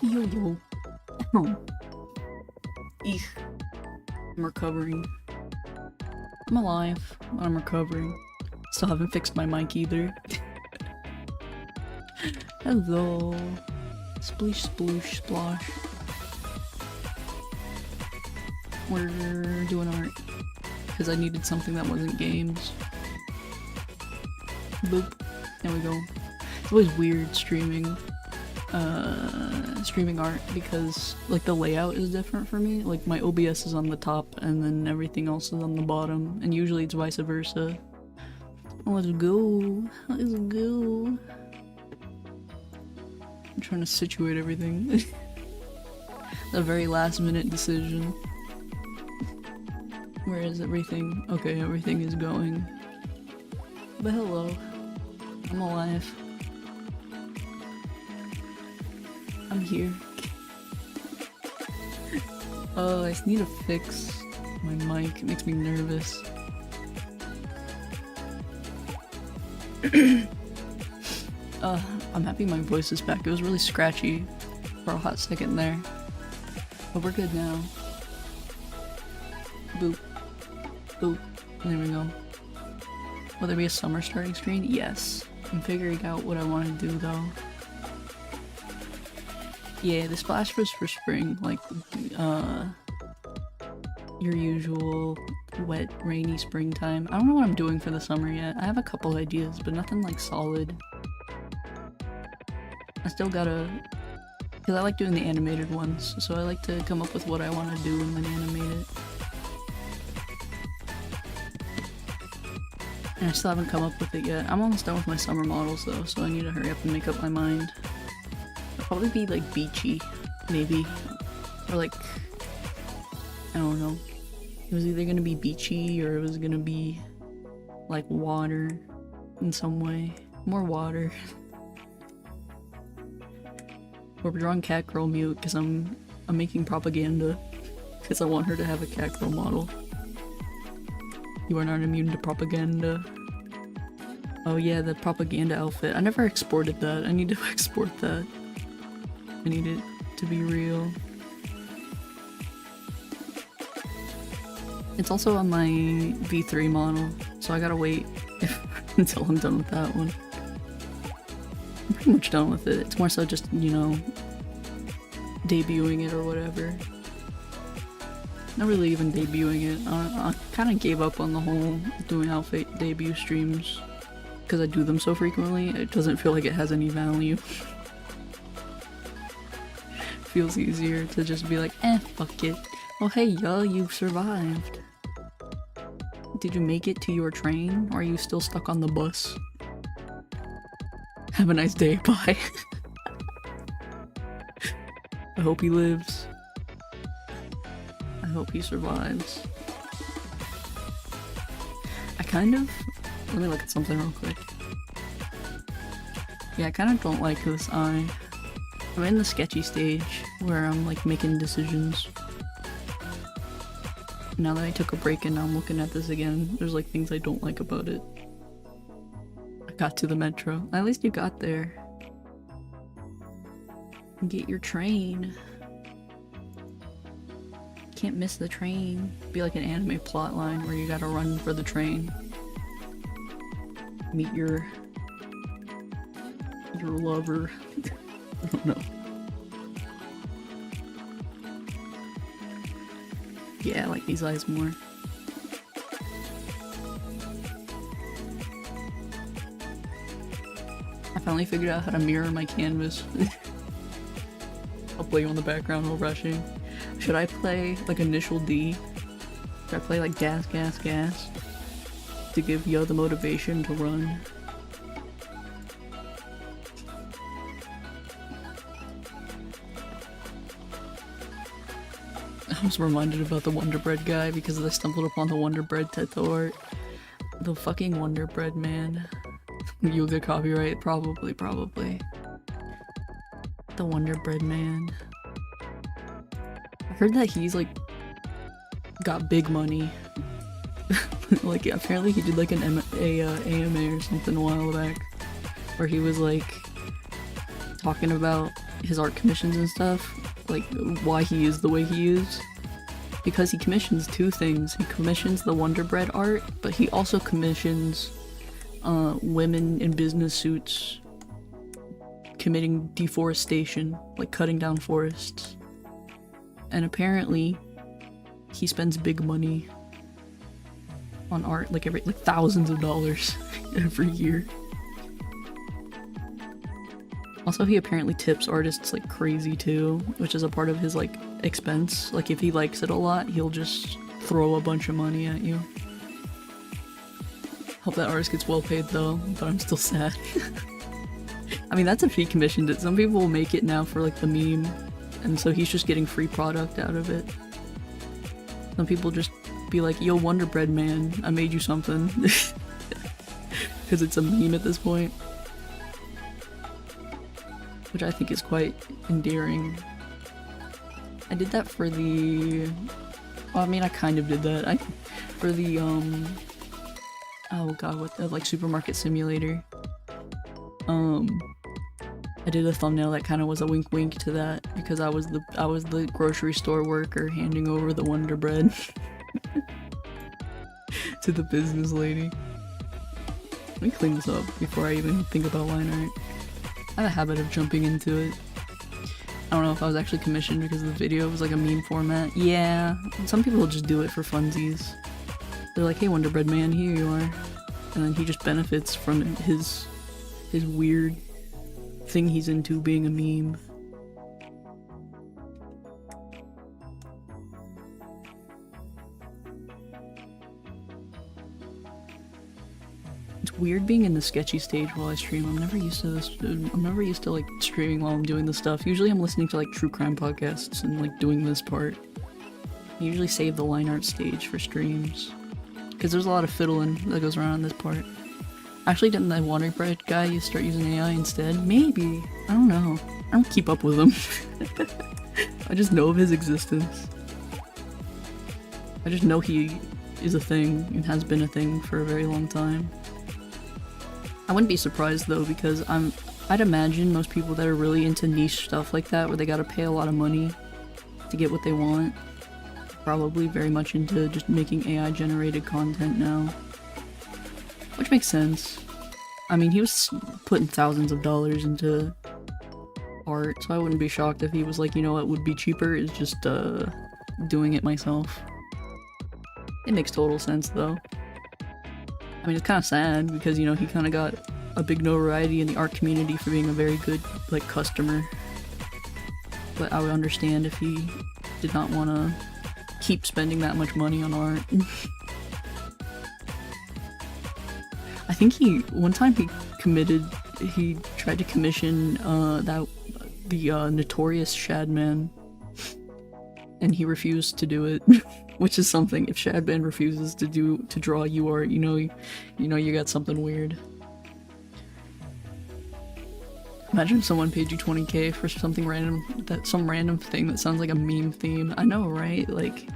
Yo yo. Eek. I'm recovering. I'm alive. I'm recovering. Still haven't fixed my mic either. Hello. Sploosh sploosh splosh. We're doing art. Because I needed something that wasn't games. Boop. There we go. It's always weird streaming art because like the layout is different for me. Like my OBS is on the top and then everything else is on the bottom, and usually it's vice versa. Let's go. Let's go. I'm trying to situate everything. A very last minute decision. Where is everything? Okay, everything is going. But hello. I'm alive. I'm here. I just need to fix my mic. It makes me nervous. I'm happy my voice is back. It was really scratchy for a hot second there. But we're good now. Boop. Boop. There we go. Will there be a summer starting screen? Yes. I'm figuring out what I want to do though. Yeah, the splash was for spring, like, your usual wet, rainy springtime. I don't know what I'm doing for the summer yet. I have a couple ideas, but nothing, like, solid. I still gotta... Because I like doing the animated ones, so I like to come up with what I want to do and then animate it. And I still haven't come up with it yet. I'm almost done with my summer models, though, so I need to hurry up and make up my mind. Probably be like beachy, maybe, or like, I don't know. It was either gonna be beachy or it was gonna be like water in some way. More water. Or we're drawing cat girl mute because I'm making propaganda because I want her to have a cat girl model. You are not immune to propaganda. Oh yeah, the propaganda outfit. I never exported that. I need to export that. I need it to be real. It's also on my V3 model, so I gotta wait until I'm done with that one. I'm pretty much done with it. It's more so just, you know, debuting it or whatever. Not really even debuting it. I kind of gave up on the whole doing outfit debut streams because I do them so frequently. It doesn't feel like it has any value. Feels easier to just be like, fuck it. Oh hey yo, you survived. Did you make it to your train? Or are you still stuck on the bus? Have a nice day, bye. I hope he lives. I hope he survives. I kind of... Let me look at something real quick. Yeah, I kind of don't like this eye. I'm in the sketchy stage where I'm like making decisions. Now that I took a break and now I'm looking at this again, there's like things I don't like about it. I got to the metro. At least you got there. Get your train. Can't miss the train. Be like an anime plotline where you gotta run for the train. Meet your lover. I don't know. Yeah, I like these eyes more. I finally figured out how to mirror my canvas. I'll play you on the background while rushing. Should I play like initial D? Should I play like gas, gas, gas? To give Yo the motivation to run? I was reminded about the Wonder Bread guy because I stumbled upon the Wonder Bread tattoo art. The fucking Wonder Bread man. You'll get copyright, probably. The Wonder Bread man. I heard that he's like got big money. Like apparently he did like an AMA or something a while back where he was like talking about his art commissions and stuff, like why he is the way he is. Because he commissions two things. He commissions the Wonder Bread art, but he also commissions women in business suits committing deforestation, like cutting down forests. And apparently, he spends big money on art, like thousands of dollars every year. Also, he apparently tips artists like crazy too, which is a part of his like expense. Like if he likes it a lot, he'll just throw a bunch of money at you. Hope that artist gets well paid though, but I'm still sad. I mean, that's if he commissioned it. Some people will make it now for like the meme, and so he's just getting free product out of it. Some people just be like, yo, Wonder Bread man, I made you something. Because it's a meme at this point. Which I think is quite endearing. I did that for the... Well, I mean, I kind of did that. For the, oh god, what the, like, Supermarket Simulator. I did a thumbnail that kind of was a wink wink to that, because I was the grocery store worker handing over the Wonder Bread to the business lady. Let me clean this up before I even think about line art. I have a habit of jumping into it. I don't know if I was actually commissioned because the video was like a meme format. Yeah, some people will just do it for funsies. They're like, hey Wonder Bread man, here you are. And then he just benefits from his weird thing he's into being a meme. It's weird being in the sketchy stage while I stream. I'm never used to this. I'm never used to like streaming while I'm doing this stuff. Usually I'm listening to like true crime podcasts and like doing this part. I usually save the line art stage for streams. Because there's a lot of fiddling that goes around this part. Actually, didn't that Wonder Bread guy you start using AI instead? Maybe. I don't know. I don't keep up with him. I just know of his existence. I just know he is a thing and has been a thing for a very long time. I wouldn't be surprised though, because I'd imagine most people that are really into niche stuff like that, where they gotta pay a lot of money to get what they want, probably very much into just making AI generated content now. Which makes sense. I mean, he was putting thousands of dollars into art, so I wouldn't be shocked if he was like, you know what would be cheaper is just doing it myself. It makes total sense though. I mean, it's kind of sad because, you know, he kind of got a big notoriety in the art community for being a very good, like, customer. But I would understand if he did not want to keep spending that much money on art. I think one time he tried to commission the Notorious Shadman, and he refused to do it. Which is something, if Shadman refuses to draw you art, you know you got something weird. Imagine if someone paid you 20k for something random, some random thing that sounds like a meme theme. I know, right? Like,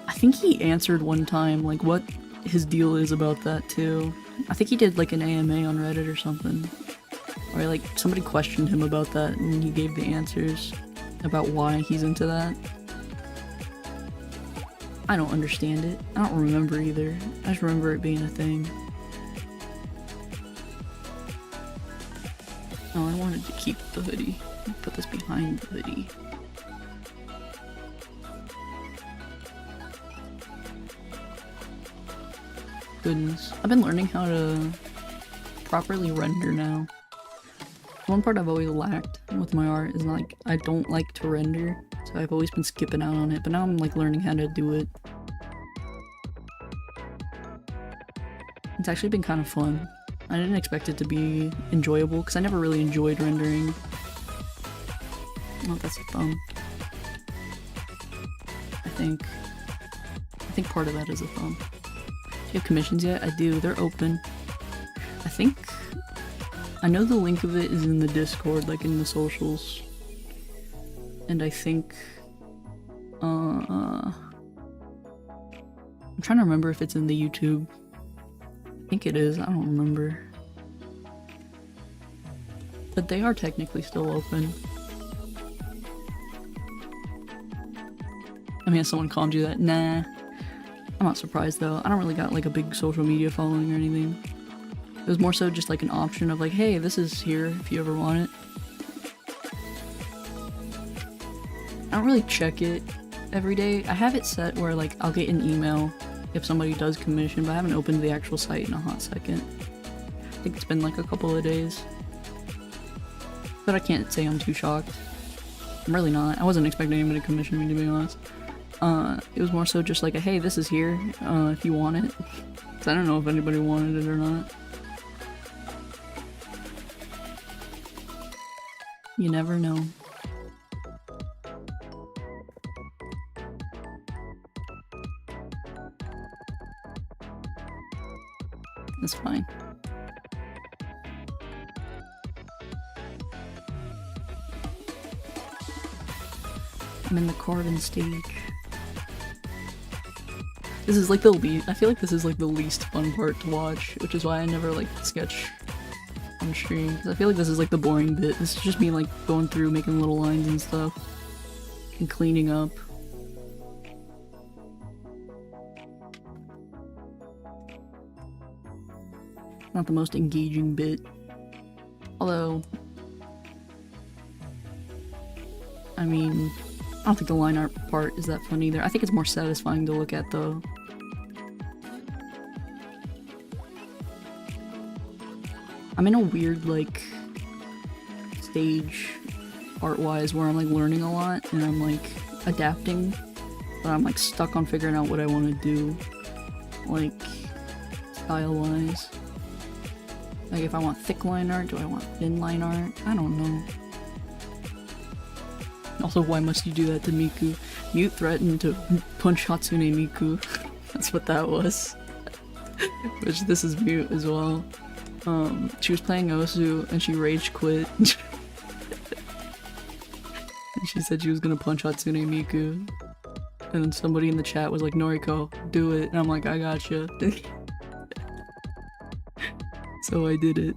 I think he answered one time, like, what his deal is about that too. I think he did like an AMA on Reddit or something. Or like, somebody questioned him about that and he gave the answers about why he's into that. I don't understand it. I don't remember either. I just remember it being a thing. Oh, I wanted to keep the hoodie. Put this behind the hoodie. Goodness. I've been learning how to properly render now. One part I've always lacked with my art is like, I don't like to render. So I've always been skipping out on it, but now I'm like learning how to do it. It's actually been kind of fun. I didn't expect it to be enjoyable because I never really enjoyed rendering. Oh, that's a thumb. I think part of that is a thumb. Do you have commissions yet? I do. They're open. I know the link of it is in the Discord, like in the socials. And I think, I'm trying to remember if it's in the YouTube. I think it is, I don't remember. But they are technically still open. I mean, has someone called you that? Nah. I'm not surprised though. I don't really got like a big social media following or anything. It was more so just like an option of like, hey, this is here if you ever want it. I don't really check it every day. I have it set where like I'll get an email if somebody does commission, but I haven't opened the actual site in a hot second. I think it's been like a couple of days. But I can't say I'm too shocked. I'm really not. I wasn't expecting anybody to commission me, to be honest. It was more so just like a, hey, this is here, if you want it. So I don't know if anybody wanted it or not. You never know. That's fine. I'm in the carving stage. This is like the least— I feel like this is like the least fun part to watch, which is why I never like sketch on stream. Cause I feel like this is like the boring bit. This is just me like going through, making little lines and stuff. And cleaning up. Not the most engaging bit. Although, I mean, I don't think the line art part is that fun either. I think it's more satisfying to look at though. I'm in a weird like stage art-wise where I'm like learning a lot and I'm like adapting, but I'm like stuck on figuring out what I want to do, like style-wise. Like if I want thick line art, do I want thin line art? I don't know. Also, why must you do that to Miku? Mute threatened to punch Hatsune Miku. That's what that was. Which this is Mute as well. She was playing Osu and she rage quit. And she said she was gonna punch Hatsune Miku. And then somebody in the chat was like, Noriko, do it. And I'm like, I gotcha. So I did it.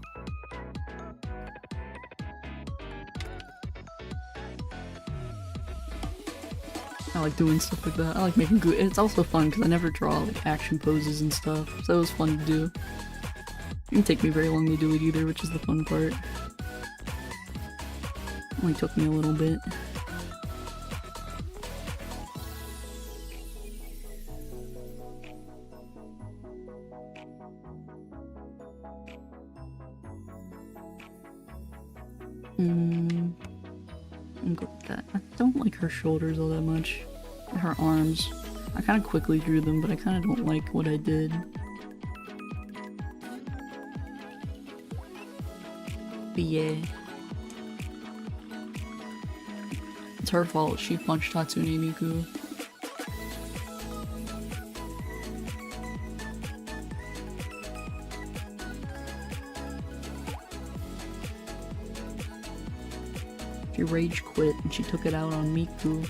I like doing stuff like that. I like making good. It's also fun because I never draw like action poses and stuff, so it was fun to do. It didn't take me very long to do it either, which is the fun part. Only took me a little bit. I'm good with that. I don't like her shoulders all that much. Her arms. I kind of quickly drew them, but I kind of don't like what I did. But yeah. It's her fault. She punched Hatsune Miku. She rage quit and she took it out on Miku.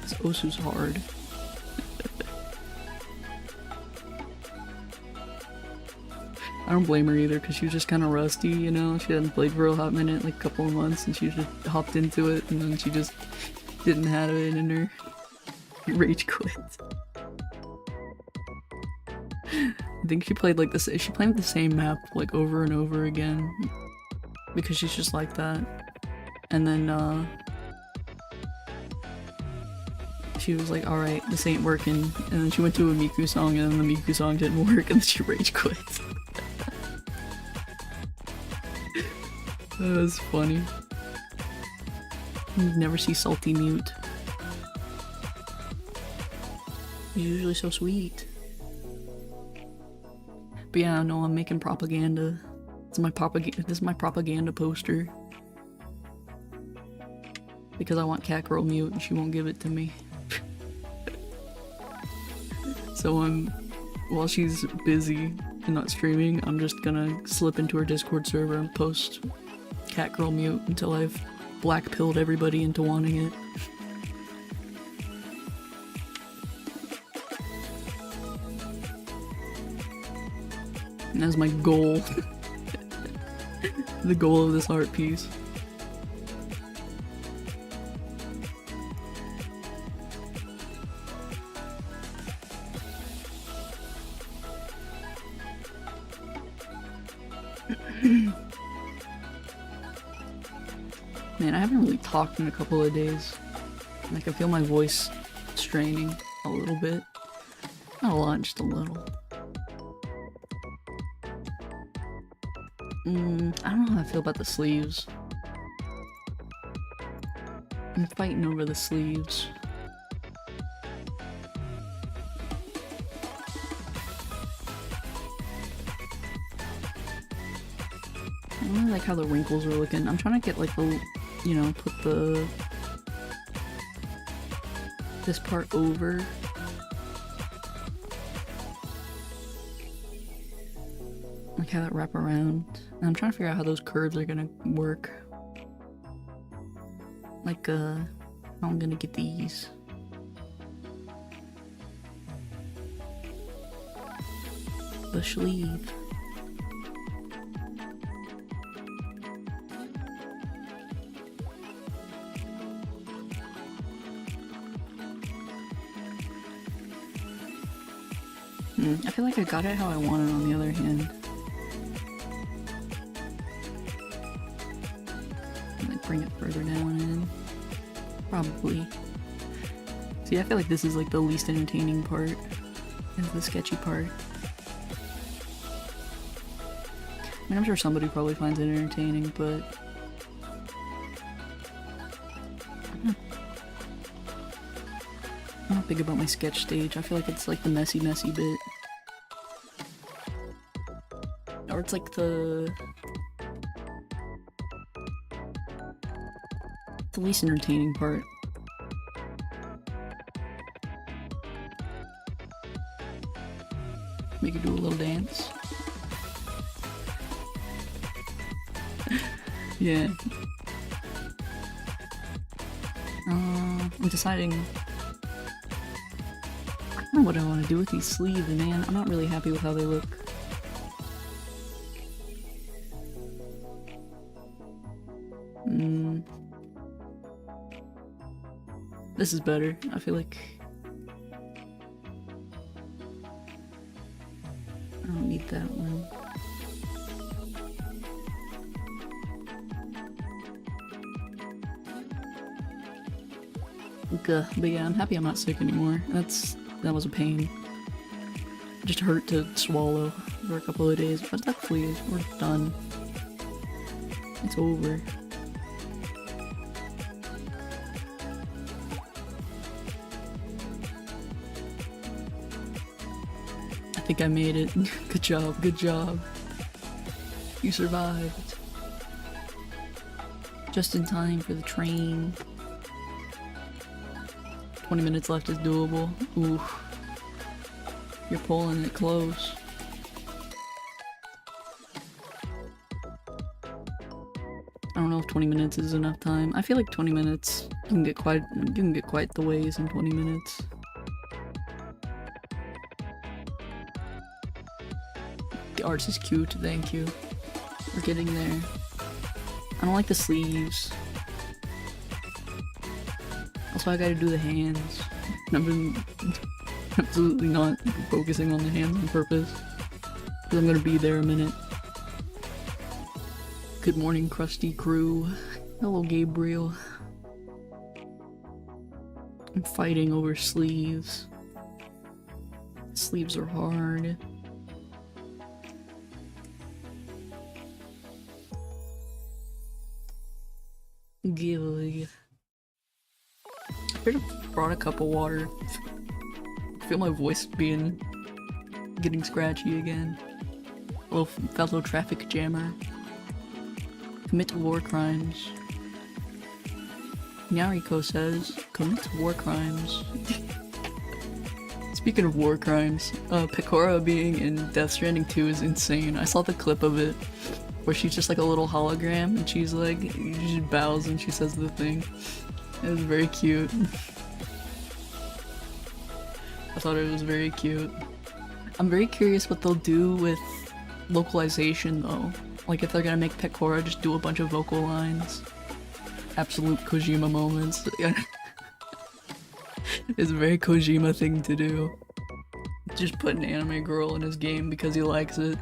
This Osu's hard. I don't blame her either because she was just kind of rusty, you know? She hadn't played for a hot minute, like a couple of months, and she just hopped into it and then she just didn't have it in her. Rage quit. I think she played like this. She played the same map like over and over again because she's just like that. And then she was like, alright, this ain't working. And then she went to a Miku song and then the Miku song didn't work and then she rage quit. That was funny. You never see salty Mute. He's usually so sweet. But yeah, no, I'm making propaganda. This is my propaganda poster. Because I want Cat Girl Mute and she won't give it to me. So while she's busy and not streaming, I'm just gonna slip into her Discord server and post Cat Girl Mute until I've black-pilled everybody into wanting it. And that's my goal. The goal of this art piece. Man, I haven't really talked in a couple of days. Like, I feel my voice straining a little bit. Not a lot, just a little. I don't know how I feel about the sleeves. I'm fighting over the sleeves. I don't really like how the wrinkles are looking. I'm trying to get like the, you know, put the this part over. Like how that wrap around. And I'm trying to figure out how those curves are gonna work. Like how I'm gonna get these. The sleeve. I feel like I got it how I want it on the other hand. Like bring it further down in. Probably. See, I feel like this is like the least entertaining part. Is the sketchy part. I mean, I'm sure somebody probably finds it entertaining, but I'm not big about my sketch stage. I feel like it's like the messy bit. Or it's like the least entertaining part. Make it do a little dance. Yeah. I'm deciding. I don't know what I want to do with these sleeves, man. I'm not really happy with how they look. This is better. I feel like I don't need that one. But yeah, I'm happy I'm not sick anymore. That was a pain. It just hurt to swallow for a couple of days, but luckily we're done. It's over. I think I made it. Good job, good job. You survived. Just in time for the train. 20 minutes left is doable. Oof. You're pulling it close. I don't know if 20 minutes is enough time. I feel like 20 minutes, you can get quite the ways in 20 minutes. The arts is cute, thank you. We're getting there. I don't like the sleeves. Also, I gotta do the hands. I've been absolutely not focusing on the hands on purpose. Because I'm gonna be there a minute. Good morning, crusty crew. Hello, Gabriel. I'm fighting over sleeves. Sleeves are hard. Gilly. I should have brought a cup of water. I feel my voice getting scratchy again. A little fellow traffic jammer. Commit war crimes. Nyariko says, commit war crimes. Speaking of war crimes, Pecora being in Death Stranding 2 is insane. I saw the clip of it where she's just like a little hologram and she's like, she bows and she says the thing. It was very cute. I thought it was very cute. I'm very curious what they'll do with localization though. Like if they're gonna make Pecora, just do a bunch of vocal lines. Absolute Kojima moments. It's a very Kojima thing to do. Just put an anime girl in his game because he likes it.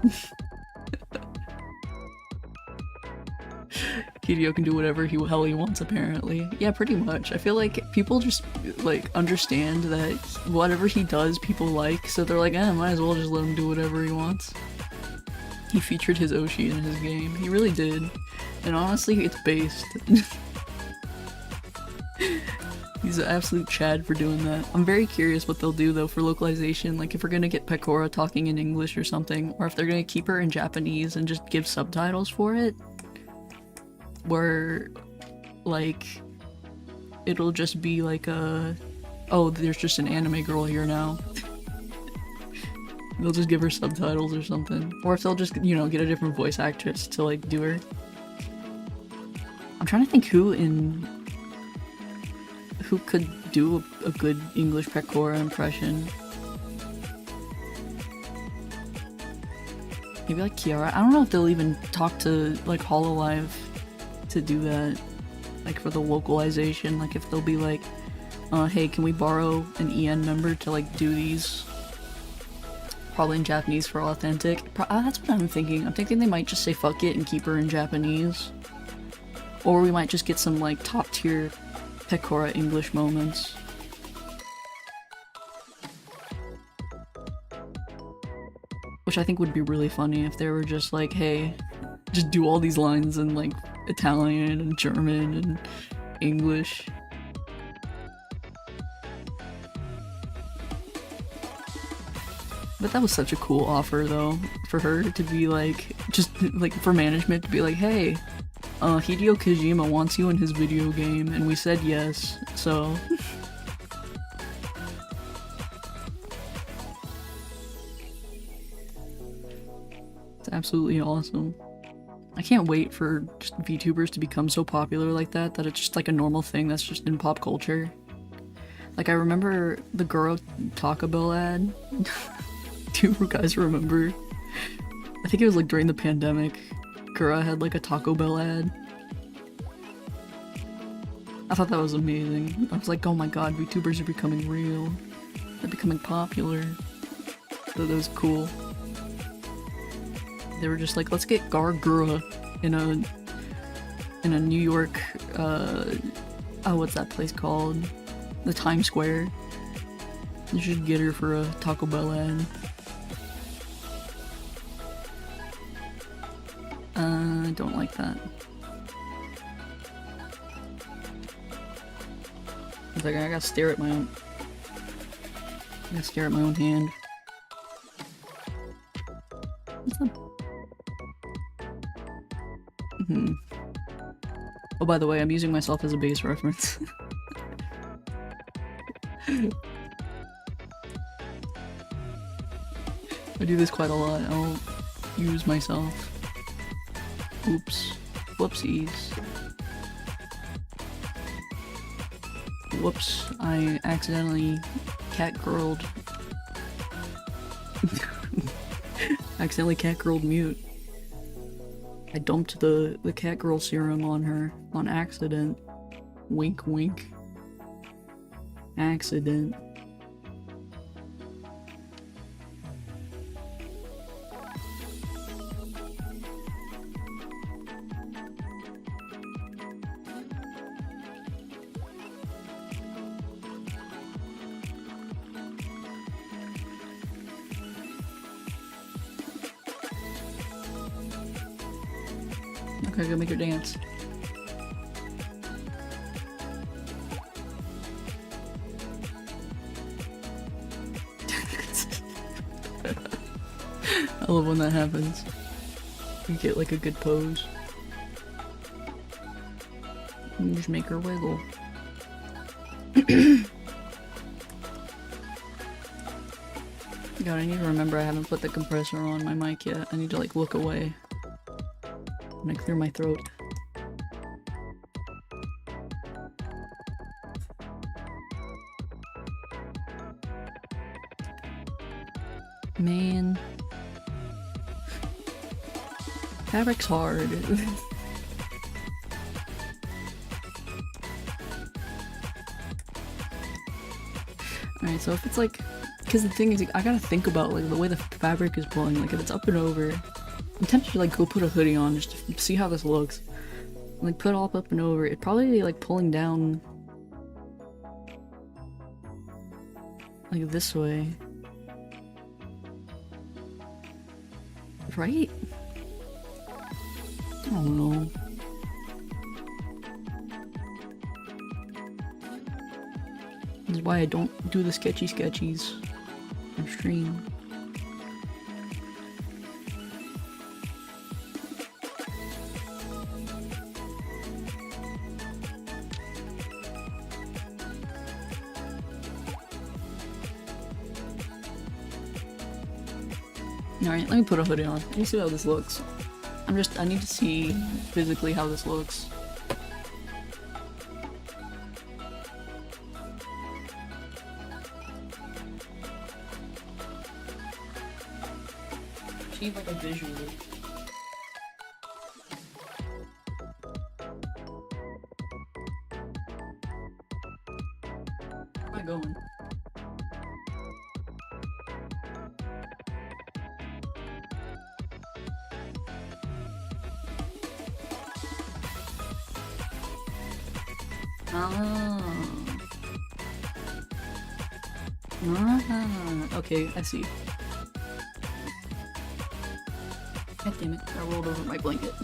Hideo can do whatever hell he wants, apparently. Yeah, pretty much. I feel like people just, like, understand that whatever he does, people like, so they're like, might as well just let him do whatever he wants. He featured his Oshi in his game. He really did. And honestly, it's based. He's an absolute Chad for doing that. I'm very curious what they'll do, though, for localization. Like, if we're gonna get Pecora talking in English or something, or if they're gonna keep her in Japanese and just give subtitles for it. Where, like, it'll just be like oh, there's just an anime girl here now. They'll just give her subtitles or something. Or if they'll just, you know, get a different voice actress to, like, do her. I'm trying to think who could do a good English Pecora impression. Maybe like Kiara? I don't know if they'll even talk to, like, Hololive to do that, like for the localization, like if they'll be like, hey, can we borrow an EN member to like do these? Probably in Japanese for authentic. That's what I'm thinking. I'm thinking they might just say fuck it and keep her in Japanese. Or we might just get some like top tier Pecora English moments. Which I think would be really funny if they were just like, hey, just do all these lines in like Italian and German and English. But that was such a cool offer though, for her to be like, just like for management to be like, hey, Hideo Kojima wants you in his video game, and we said yes, so. It's absolutely awesome. I can't wait for just VTubers to become so popular like that, that it's just like a normal thing that's just in pop culture. Like I remember the Guro Taco Bell ad. Do you guys remember? I think it was like during the pandemic. Guro had like a Taco Bell ad. I thought that was amazing. I was like, oh my god, VTubers are becoming real. They're becoming popular. So that was cool. They were just like, let's get Guro in a New York, oh, what's that place called? The Times Square. You should get her for a Taco Bell ad. I don't like that. It's like, I gotta stare at my own... I gotta stare at my own hand. What's that? Oh, by the way, I'm using myself as a base reference. I do this quite a lot. I'll use myself. Oops. Whoopsies. Whoops, I accidentally cat-girled. Accidentally cat-girled Mute. I dumped the cat-girl serum on her on accident. Wink wink. Accident. Okay, go make her dance. I love when that happens. You get like a good pose. You just make her wiggle. God, I need to remember I haven't put the compressor on my mic yet. I need to like look away. I'm gonna clear my throat. Man. Fabric's hard. Alright, so if it's like, because the thing is, like, I gotta think about like the way the fabric is pulling. Like if it's up and over, I'm tempted to like go put a hoodie on just to see how this looks. Like put it all up and over. It'd probably be like pulling down like this way, right? I don't know. This is why I don't do the sketchies on stream. Alright, let me put a hoodie on. Let me see how this looks. I need to see physically how this looks. See like a visual. Where am I going? Okay, I see. God damn it, I rolled over my blanket.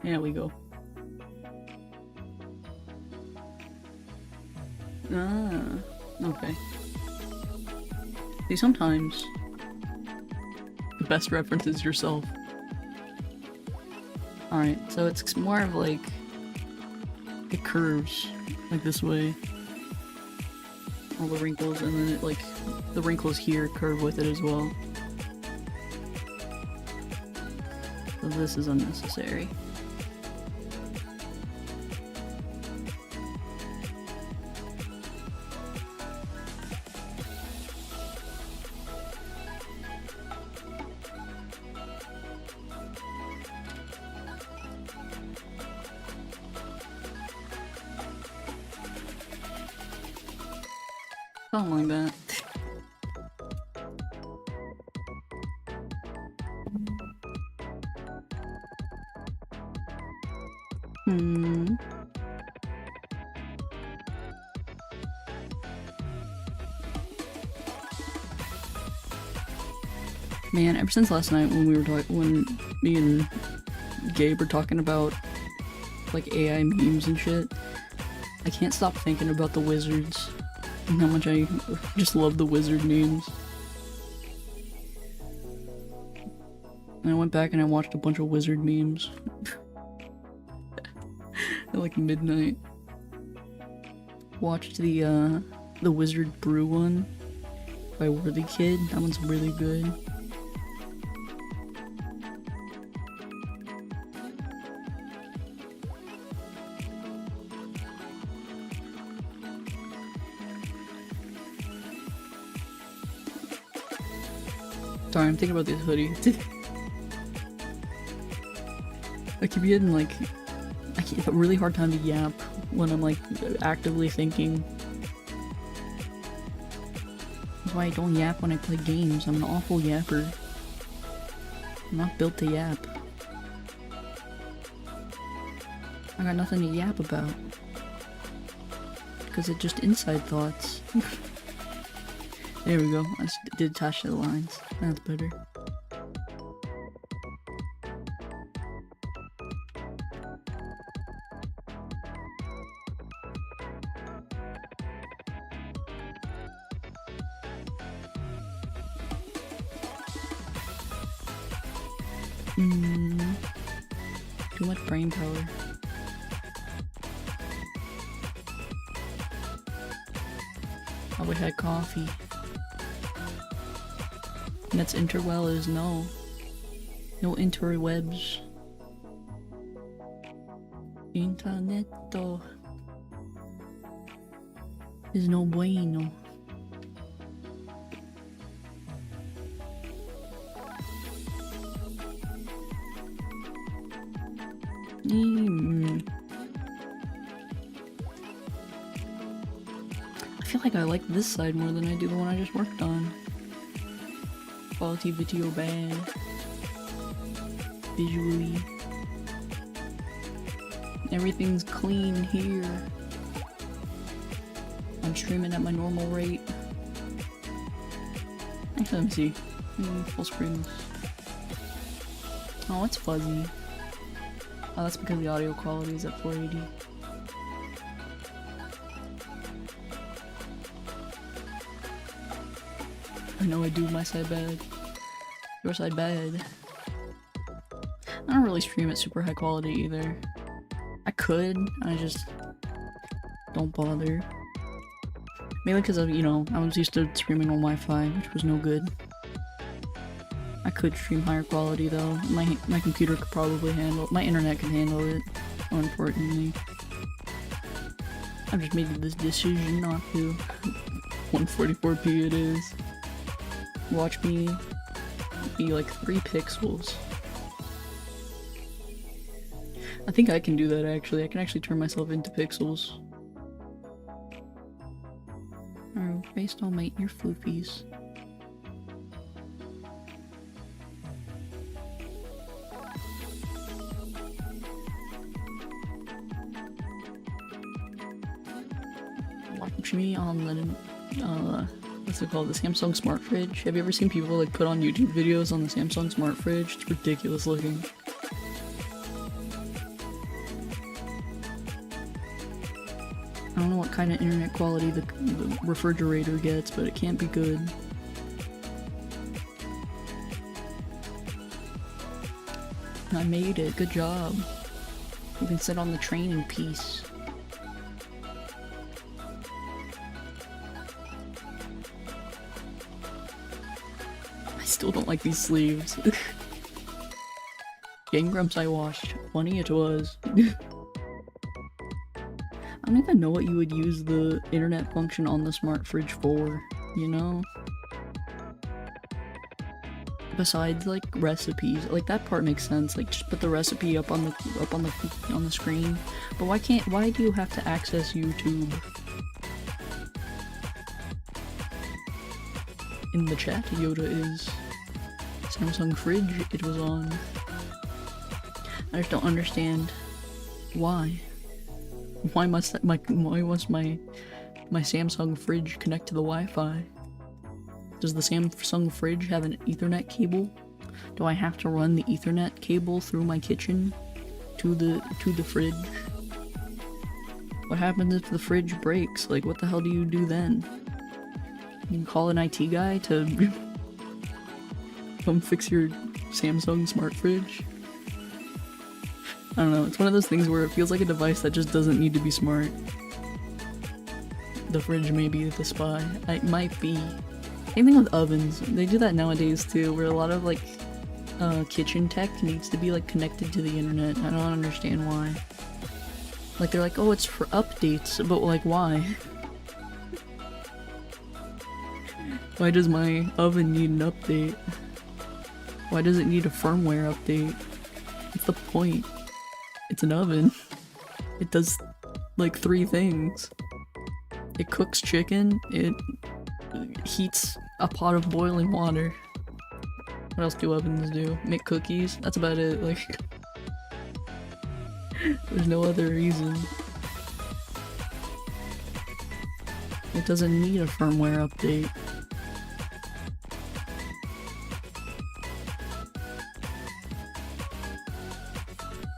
There we go. Okay. See, sometimes the best reference is yourself. Alright, so it's more of like it curves like this way. All the wrinkles, and then it like the wrinkles here curve with it as well. So this is unnecessary. Something like that. Man, ever since last night when when me and Gabe were talking about like AI memes and shit, I can't stop thinking about the wizards. And how much I just love the wizard memes. And I went back and I watched a bunch of wizard memes. At like midnight. Watched the Wizard Brew one by Worthy Kid. That one's really good. Sorry, I'm thinking about this hoodie. I keep getting like, I have a really hard time to yap when I'm like actively thinking. That's why I don't yap when I play games. I'm an awful yapper. I'm not built to yap. I got nothing to yap about. Because it's just inside thoughts. There we go. I just did attach the lines. That's better. Too much brain power. I wish I had coffee. That's interwell is no. No interwebs. Interneto. is no bueno. I feel like I like this side more than I do the one I just worked on. Quality video bad. Visually. Everything's clean here. I'm streaming at my normal rate. Actually, let me see. Full screen this. Oh, it's fuzzy. Oh, that's because the audio quality is at 480. I know I do my side bad. Your side bad. I don't really stream at super high quality either. I could, I just don't bother. Mainly because of, you know, I was used to streaming on Wi-Fi, which was no good. I could stream higher quality though. My computer could probably handle it. My internet can handle it, more importantly. I've just made this decision not to. 144p it is. Watch me be like 3 pixels. I think I can do that actually. I can actually turn myself into pixels. Or based on my ear floofies. Watch me on the what's it called? The Samsung Smart Fridge. Have you ever seen people like put on YouTube videos on the Samsung Smart Fridge? It's ridiculous looking. I don't know what kind of internet quality the refrigerator gets, but it can't be good. I made it. Good job. You can sit on the train in peace. I still don't like these sleeves. Game Grumps I watched. Funny it was. I don't even know what you would use the internet function on the smart fridge for, you know? Besides like recipes, like that part makes sense. Like just put the recipe up on the screen. But why do you have to access YouTube? In the chat, Yoda is Samsung fridge it was on. I just don't understand why. Why must my Samsung fridge connect to the Wi-Fi? Does the Samsung fridge have an Ethernet cable? Do I have to run the Ethernet cable through my kitchen to the fridge? What happens if the fridge breaks? Like, what the hell do you do then? You can call an IT guy to come fix your Samsung smart fridge? I don't know, it's one of those things where it feels like a device that just doesn't need to be smart. The fridge may be the spy. It might be. Same thing with ovens. They do that nowadays too, where a lot of like kitchen tech needs to be like connected to the internet. I don't understand why. Like they're like, oh, it's for updates, but like why? Why does my oven need an update? Why does it need a firmware update? What's the point? It's an oven. It does like 3 things. It cooks chicken, it heats a pot of boiling water. What else do ovens do? Make cookies? That's about it, like there's no other reason. It doesn't need a firmware update.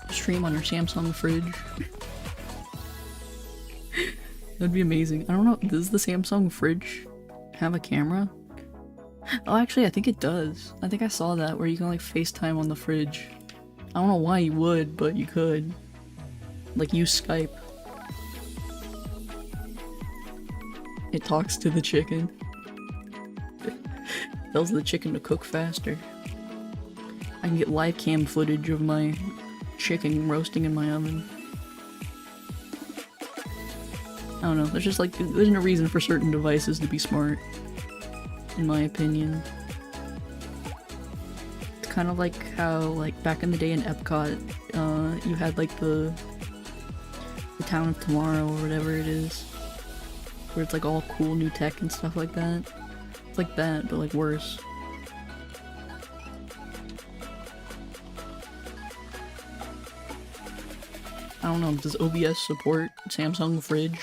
Stream on your Samsung fridge. That'd be amazing. I don't know, does the Samsung fridge have a camera? Oh, actually, I think it does. I think I saw that where you can like FaceTime on the fridge. I don't know why you would, but you could. Like, use Skype. It talks to the chicken. Tells the chicken to cook faster. I can get live cam footage of my chicken roasting in my oven. I don't know, there's just like, there's no reason for certain devices to be smart, in my opinion. It's kind of like how, like, back in the day in Epcot, you had like the Town of Tomorrow or whatever it is, where it's like all cool new tech and stuff like that. It's like that, but like worse. I don't know, does OBS support Samsung fridge?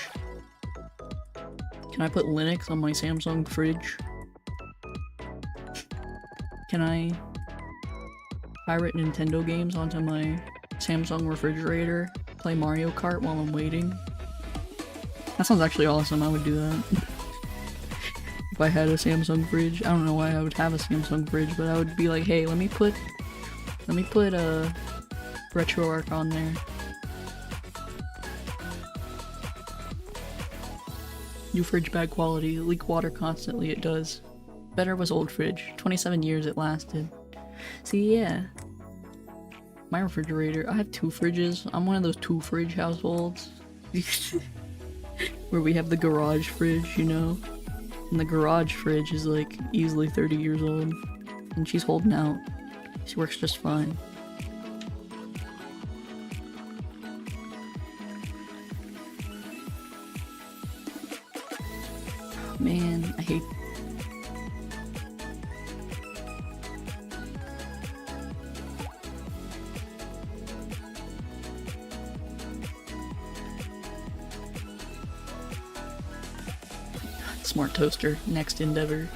Can I put Linux on my Samsung fridge? Can I pirate Nintendo games onto my Samsung refrigerator? Play Mario Kart while I'm waiting? That sounds actually awesome, I would do that. If I had a Samsung fridge. I don't know why I would have a Samsung fridge, but I would be like, hey, let me put a RetroArch on there. New fridge, bad quality, leak water constantly, it does. Better was old fridge, 27 years it lasted. See, yeah. My refrigerator, I have 2 fridges. I'm one of those 2 fridge households. Where we have the garage fridge, you know? And the garage fridge is like easily 30 years old. And she's holding out. She works just fine. Man, I hate... Smart toaster, next endeavor.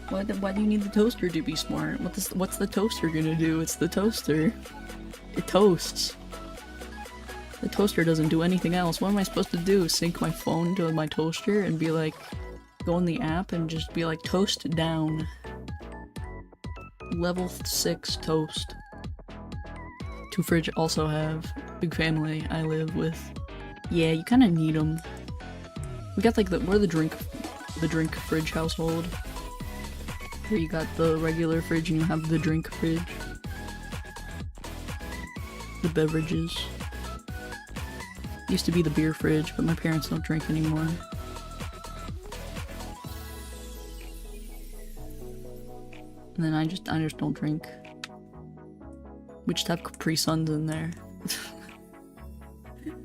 Why do you need the toaster to be smart? What's the toaster gonna do? It's the toaster. It toasts. The toaster doesn't do anything else. What am I supposed to do? Sync my phone to my toaster and be like... Go in the app and just be like, toast down. Level 6 toast. 2 fridge also have. Big family I live with. Yeah, you kind of need them. We got like we're the drink fridge household. Where you got the regular fridge and you have the drink fridge. The beverages. Used to be the beer fridge, but my parents don't drink anymore. And then I just don't drink. We just have Capri Suns in there.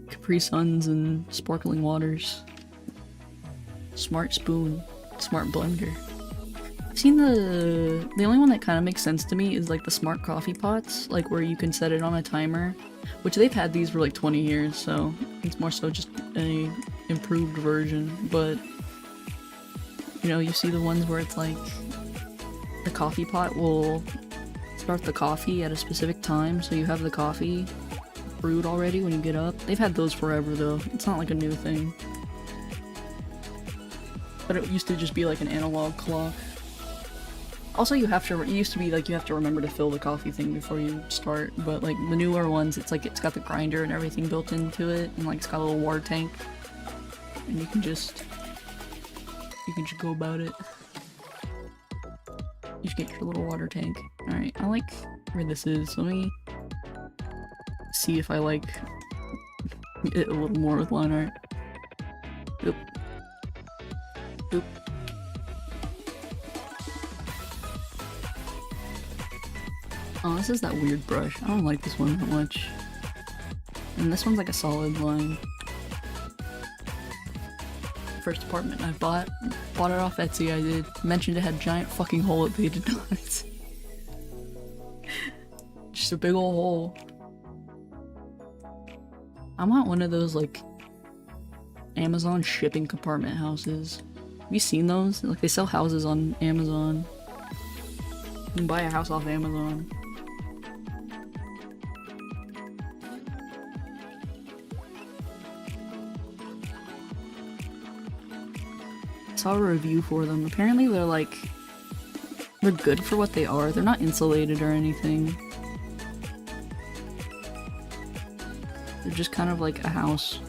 Capri Suns and sparkling waters. Smart spoon. Smart blender. I've seen the only one that kind of makes sense to me is like the smart coffee pots, like where you can set it on a timer, which they've had these for like 20 years, so it's more so just a improved version, but you know, you see the ones where it's like the coffee pot will start the coffee at a specific time, so you have the coffee brewed already when you get up. They've had those forever though, it's not like a new thing. But it used to just be like an analog clock. Also, it used to be like you have to remember to fill the coffee thing before you start, but like the newer ones, it's like it's got the grinder and everything built into it, and like it's got a little water tank. And you can just go about it. You should get your little water tank. Alright, I like where this is. Let me see if I like it a little more with line art. Oop. Oop. Oh, this is that weird brush. I don't like this one that much. And this one's like a solid line. First apartment I bought it off Etsy. I did. Mentioned it had a giant fucking hole it painted on it. Just a big ol' hole. I want one of those like Amazon shipping compartment houses. Have you seen those? Like they sell houses on Amazon. You can buy a house off Amazon. Saw a review for them. Apparently they're good for what they are. They're not insulated or anything. They're just kind of like a house.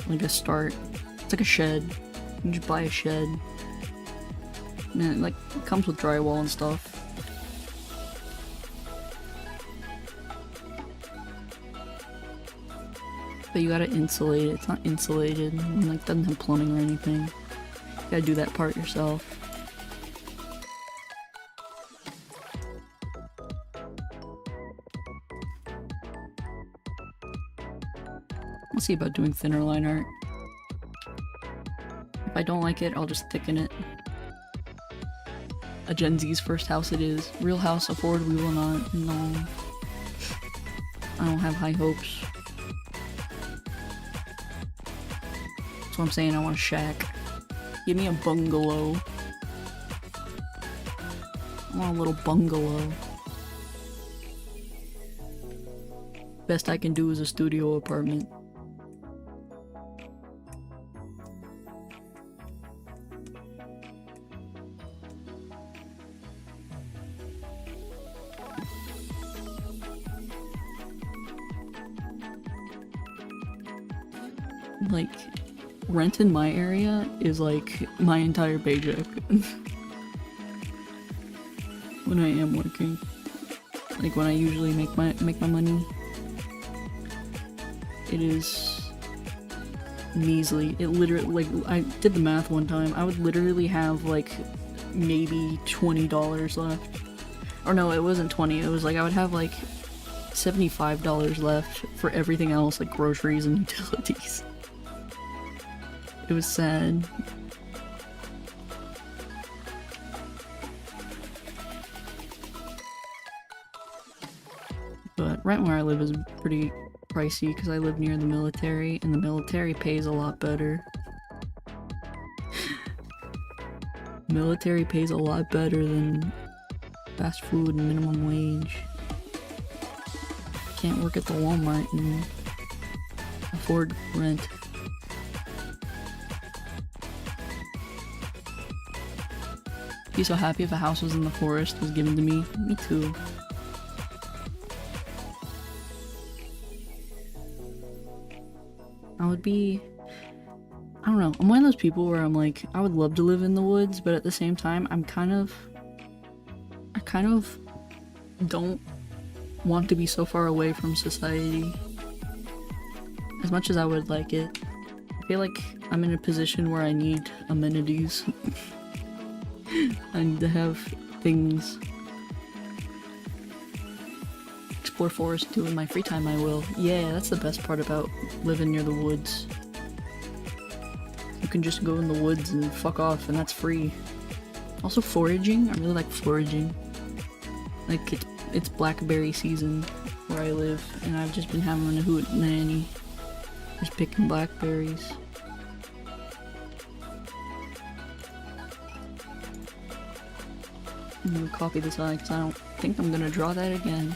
Like a start. It's like a shed. You can just buy a shed. And it comes with drywall and stuff. But you gotta insulate it. It's not insulated. And, like, doesn't have plumbing or anything. You gotta do that part yourself. I'll see about doing thinner line art. If I don't like it, I'll just thicken it. A Gen Z's first house it is. Real house afford, we will not. No. I don't have high hopes. That's what I'm saying, I want a shack. Give me a bungalow. I want a little bungalow. Best I can do is a studio apartment. Like, rent in my area is like my entire paycheck. When I am working. Like when I usually make my money. It is measly. It literally, like, I did the math one time. I would literally have like maybe $20 left. Or no, it wasn't 20. It was like I would have like $75 left for everything else, like groceries and utilities. It was sad. But rent where I live is pretty pricey because I live near the military, and the military pays a lot better. Military pays a lot better than fast food and minimum wage. Can't work at the Walmart and afford rent. Be so happy if a house was in the forest was given to me. Me too. I would be... I don't know. I'm one of those people where I'm like, I would love to live in the woods, but at the same time, I kind of don't want to be so far away from society. As much as I would like it. I feel like I'm in a position where I need amenities. I need to have things. Explore forest too in my free time, I will. Yeah, that's the best part about living near the woods. You can just go in the woods and fuck off, and that's free. Also foraging, I really like foraging. Like, it's blackberry season where I live, and I've just been having a hoot nanny. Just picking blackberries. I'm gonna copy this line because I don't think I'm gonna draw that again.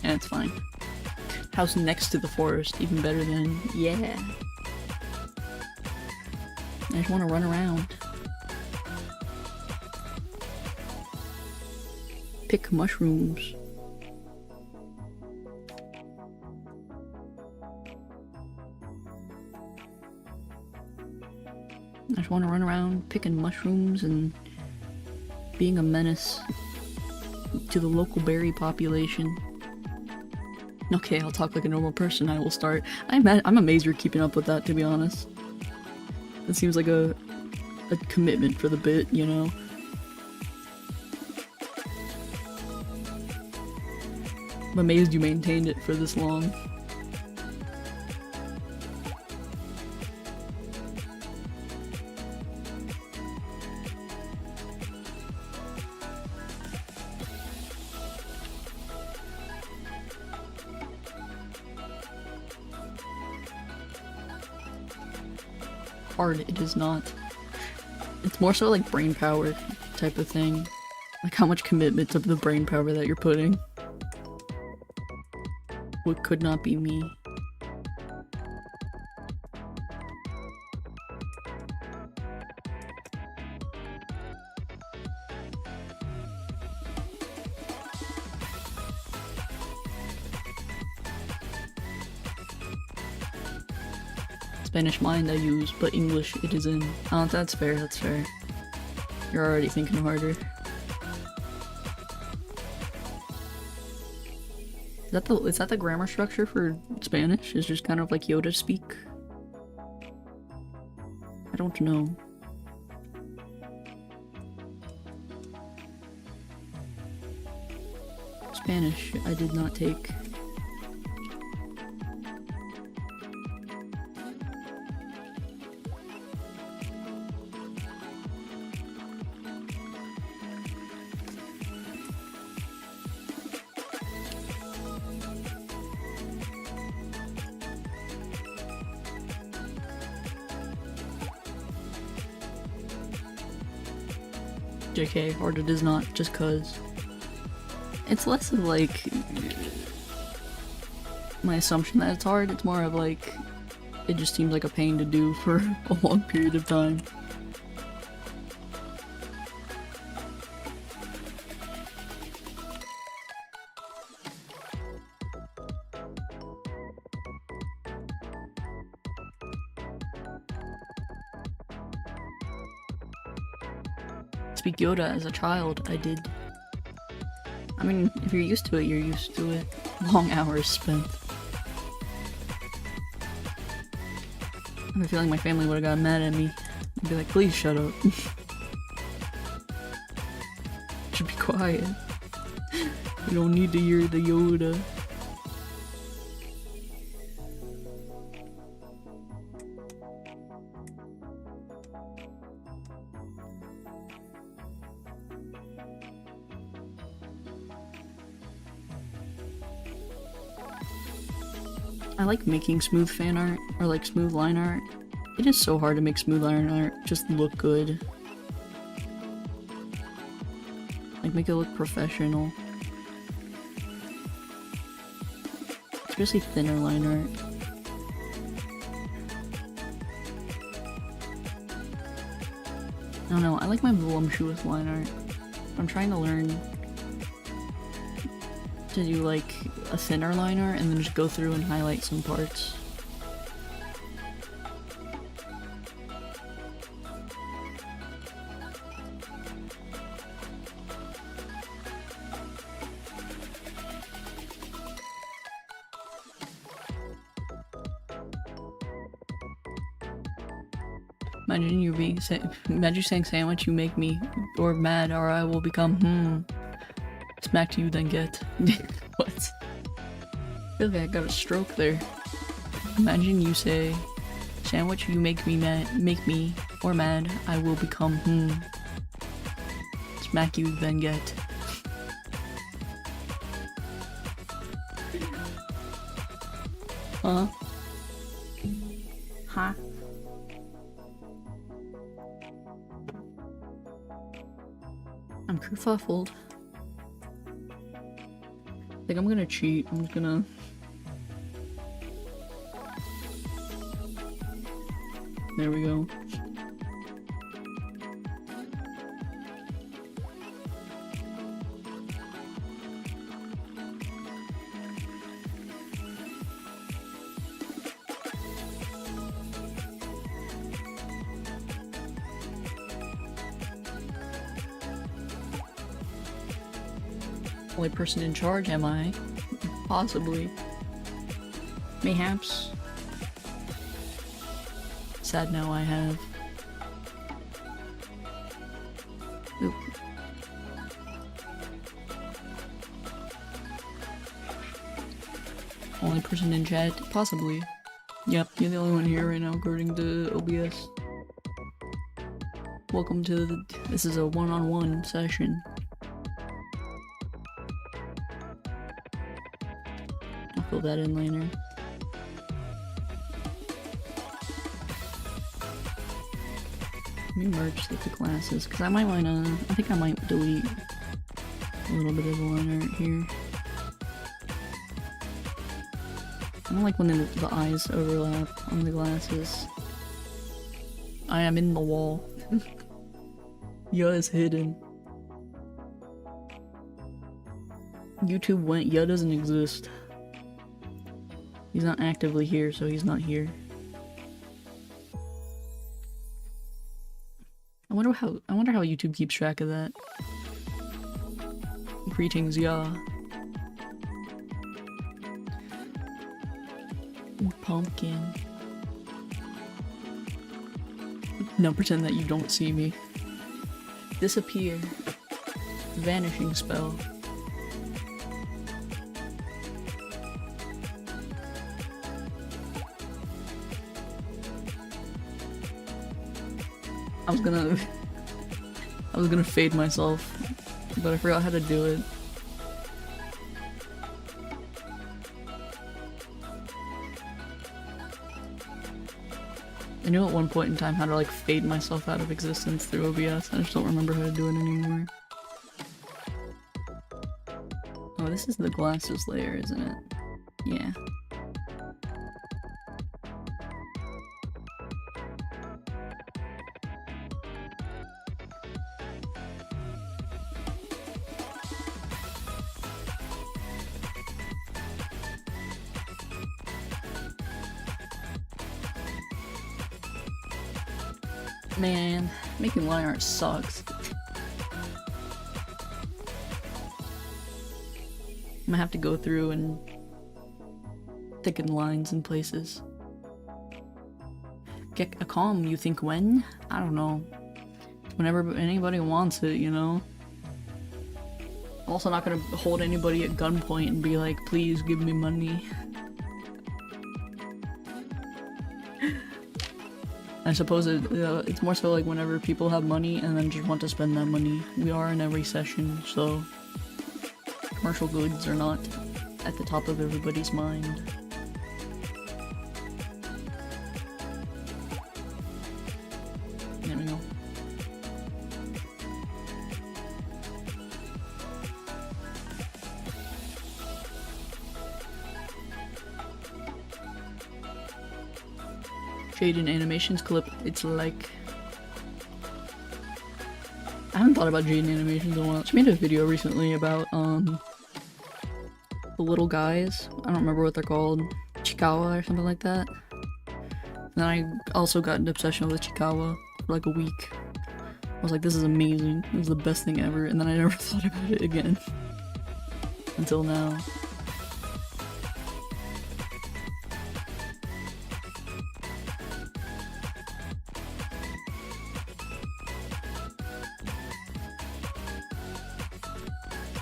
Yeah, it's fine. House next to the forest, even better than, yeah. I just want to run around. Pick mushrooms. I just want to run around picking mushrooms and being a menace to the local berry population. Okay, I'll talk like a normal person. I will start. I'm amazed you're keeping up with that, to be honest. It seems like a commitment for the bit, you know? I'm amazed you maintained it for this long. Hard, it is not. It's more so like brain power type of thing. Like how much commitment to the brain power that you're putting. What could not be me. Spanish mind I use, but English it is in. Oh, that's fair, that's fair. You're already thinking harder. Is that the grammar structure for Spanish? Is just kind of like Yoda speak? I don't know. Spanish I did not take. JK, hard it is not, just cause. It's less of like my assumption that it's hard, it's more of like it just seems like a pain to do for a long period of time. Speak Yoda as a child, I did. I mean, if you're used to it, you're used to it. Long hours spent. I have a feeling my family would've gotten mad at me. I'd be like, please shut up. Should be quiet. You don't need to hear the Yoda. I like making smooth fan art, or like smooth line art. It is so hard to make smooth line art just look good. Like make it look professional. Especially thinner line art. I don't know, I like my voluptuous line art. I'm trying to learn to do like a thinner line art and then just go through and highlight some parts. Imagine saying sandwich, you make me, or mad, or I will become, Smack you, then get. What? I feel like I got a stroke there. Imagine you say, sandwich, you make me or mad, I will become, Smack you, then get. Huh? Huh? I'm kerfuffled. I think I'm gonna cheat. I'm just gonna... There we go. Only person in charge, am I? Possibly. Mayhaps. Sad now I have. Oop. Only person in chat? Possibly. Yep, you're the only one here right now according to OBS. Welcome to the... This is a one-on-one session. I'll fill that in later. Let me merge the glasses, because I might wanna... I think I might delete a little bit of the line art here. I don't like when the eyes overlap on the glasses. I am in the wall. Ya is hidden. YouTube went, Ya doesn't exist. He's not actively here, so he's not here. I wonder how YouTube keeps track of that. Greetings, yeah. Pumpkin. Now pretend that you don't see me. Disappear. Vanishing spell. I was gonna fade myself, but I forgot how to do it. I knew at one point in time how to like fade myself out of existence through OBS. I just don't remember how to do it anymore. Oh, this is the glasses layer, isn't it? Yeah. Man, making line art sucks. I'm gonna have to go through and thicken lines in places. Get a calm, you think when? I don't know. Whenever anybody wants it, you know? I'm also not gonna hold anybody at gunpoint and be like, please give me money. I suppose it's more so like whenever people have money and then just want to spend that money. We are in a recession, so commercial goods are not at the top of everybody's mind. There we go. Jaden Animations clip, it's like... I haven't thought about Jaden Animations in a while. She made a video recently about, the little guys. I don't remember what they're called. Chikawa or something like that. And then I also got an obsession with Chikawa for like a week. I was like, this is amazing. This is the best thing ever. And then I never thought about it again. Until now.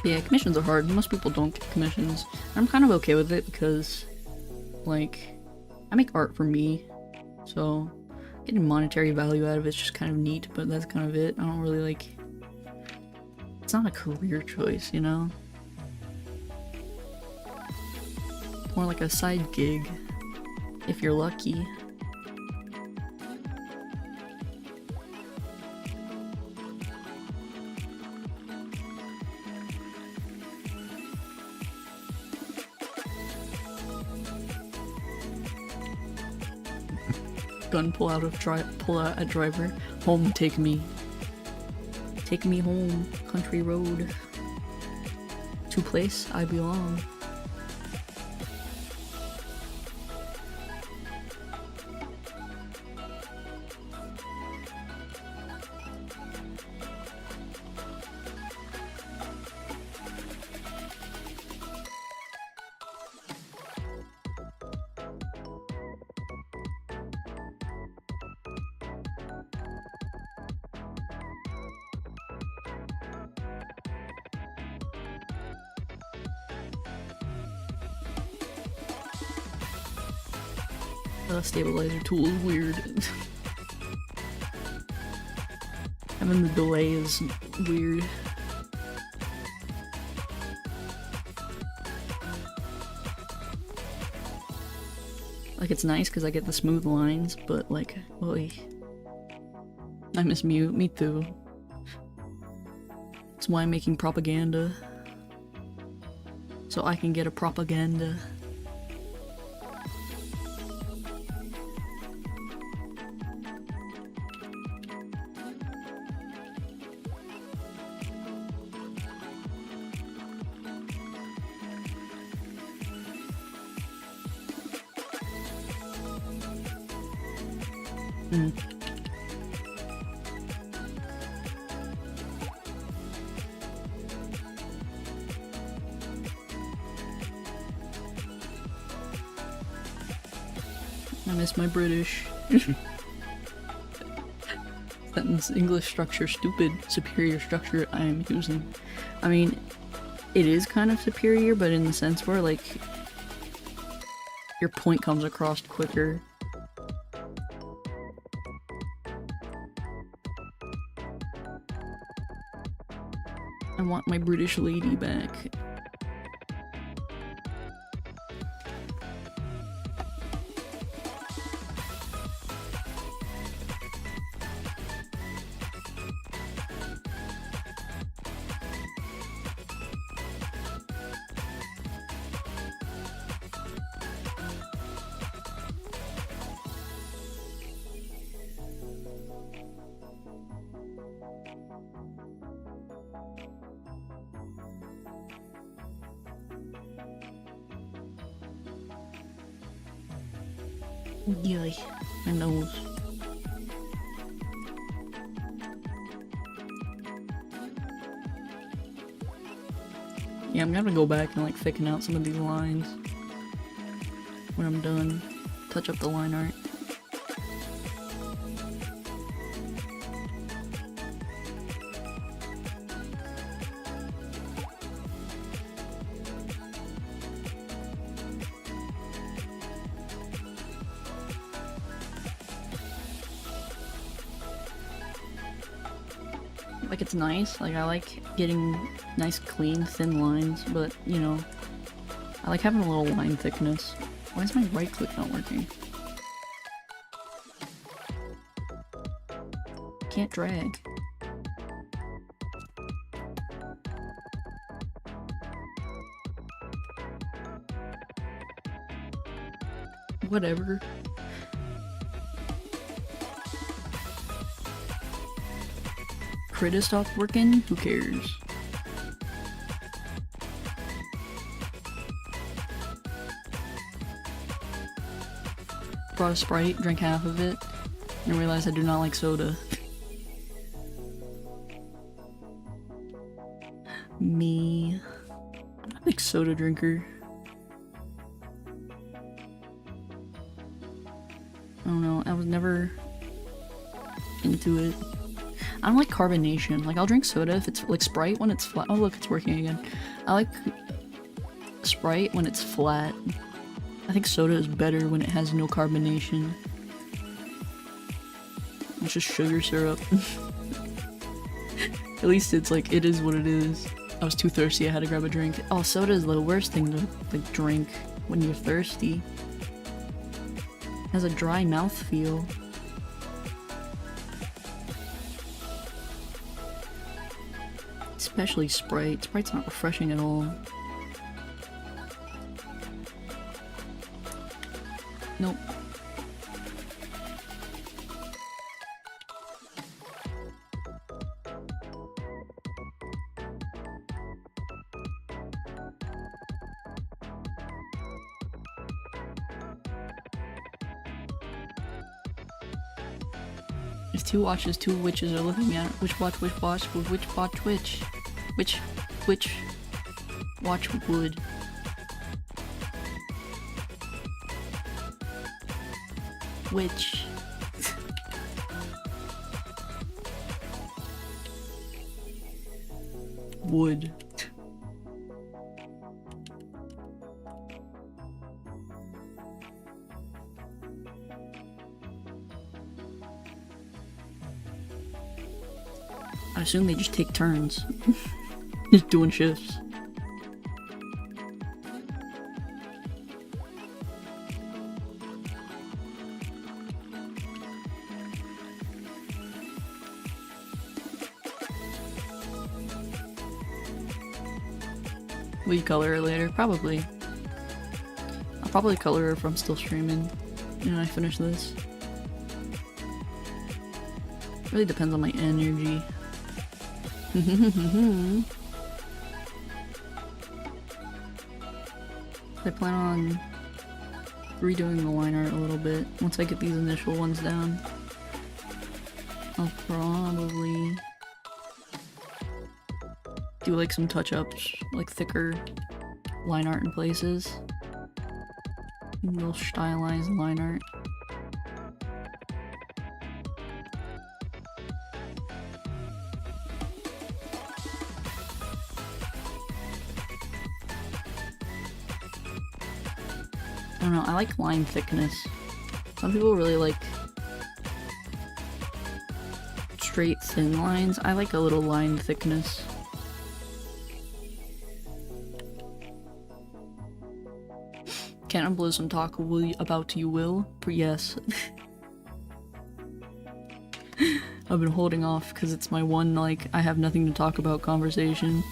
Yeah, commissions are hard. Most people don't get commissions. I'm kind of okay with it because, like, I make art for me, so getting monetary value out of it's just kind of neat, but that's kind of it. I don't really, like... It's not a career choice, you know? It's more like a side gig, if you're lucky. Gun pull out at driver. Home, take me. Take me home, country road. To place I belong. Stabilizer tool is weird. Having the delay is weird. Like, it's nice because I get the smooth lines, but like, oy. I miss mute, me too. That's why I'm making propaganda. So I can get a propaganda. I miss my British. Sentence English structure stupid. Superior structure I am using. I mean, it is kind of superior, but in the sense where, like, your point comes across quicker. I want my British lady back. Yay, my nose. Yeah, I'm gonna go back and like thicken out some of these lines when I'm done. Touch up the line art. Like, it's nice, like, I like getting nice, clean, thin lines, but, you know, I like having a little line thickness. Why is my right click not working? Can't drag. Whatever. Krita stopped working? Who cares? Brought a Sprite, drank half of it, and realized I do not like soda. Me. I'm not a big soda drinker. I don't know, I was never into it. I don't like carbonation. Like, I'll drink soda if it's like Sprite when it's flat. Oh, look, it's working again. I like Sprite when it's flat. I think soda is better when it has no carbonation. It's just sugar syrup. At least it's like, it is what it is. I was too thirsty, I had to grab a drink. Oh, soda is the worst thing to like drink when you're thirsty. It has a dry mouth feel. Especially Sprite. Sprite's not refreshing at all. Nope. There's two watches, two witches are looking at. Which watch, which watch, which watch, which? Which watch would? Which? Wood. I assume they just take turns. Just doing shifts. Will you color her later? Probably. I'll probably color her if I'm still streaming and I finish this. Really depends on my energy. I plan on redoing the line art a little bit once I get these initial ones down. I'll probably do like some touch-ups, like thicker line art in places. A little stylized line art. don't know, I like line thickness. Some people really like straight thin lines. I like a little line thickness. Cannibalism talk about you will? Yes. I've been holding off because it's my one, like, I have nothing to talk about conversation.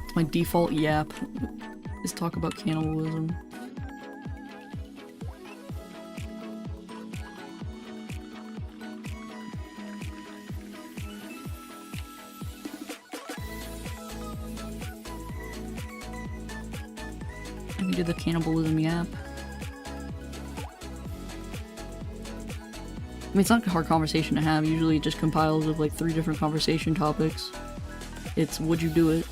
It's my default yap, is talk about cannibalism. Let me do the cannibalism yap. I mean, it's not a hard conversation to have. Usually it just compiles of like 3 different conversation topics. It's would you do it?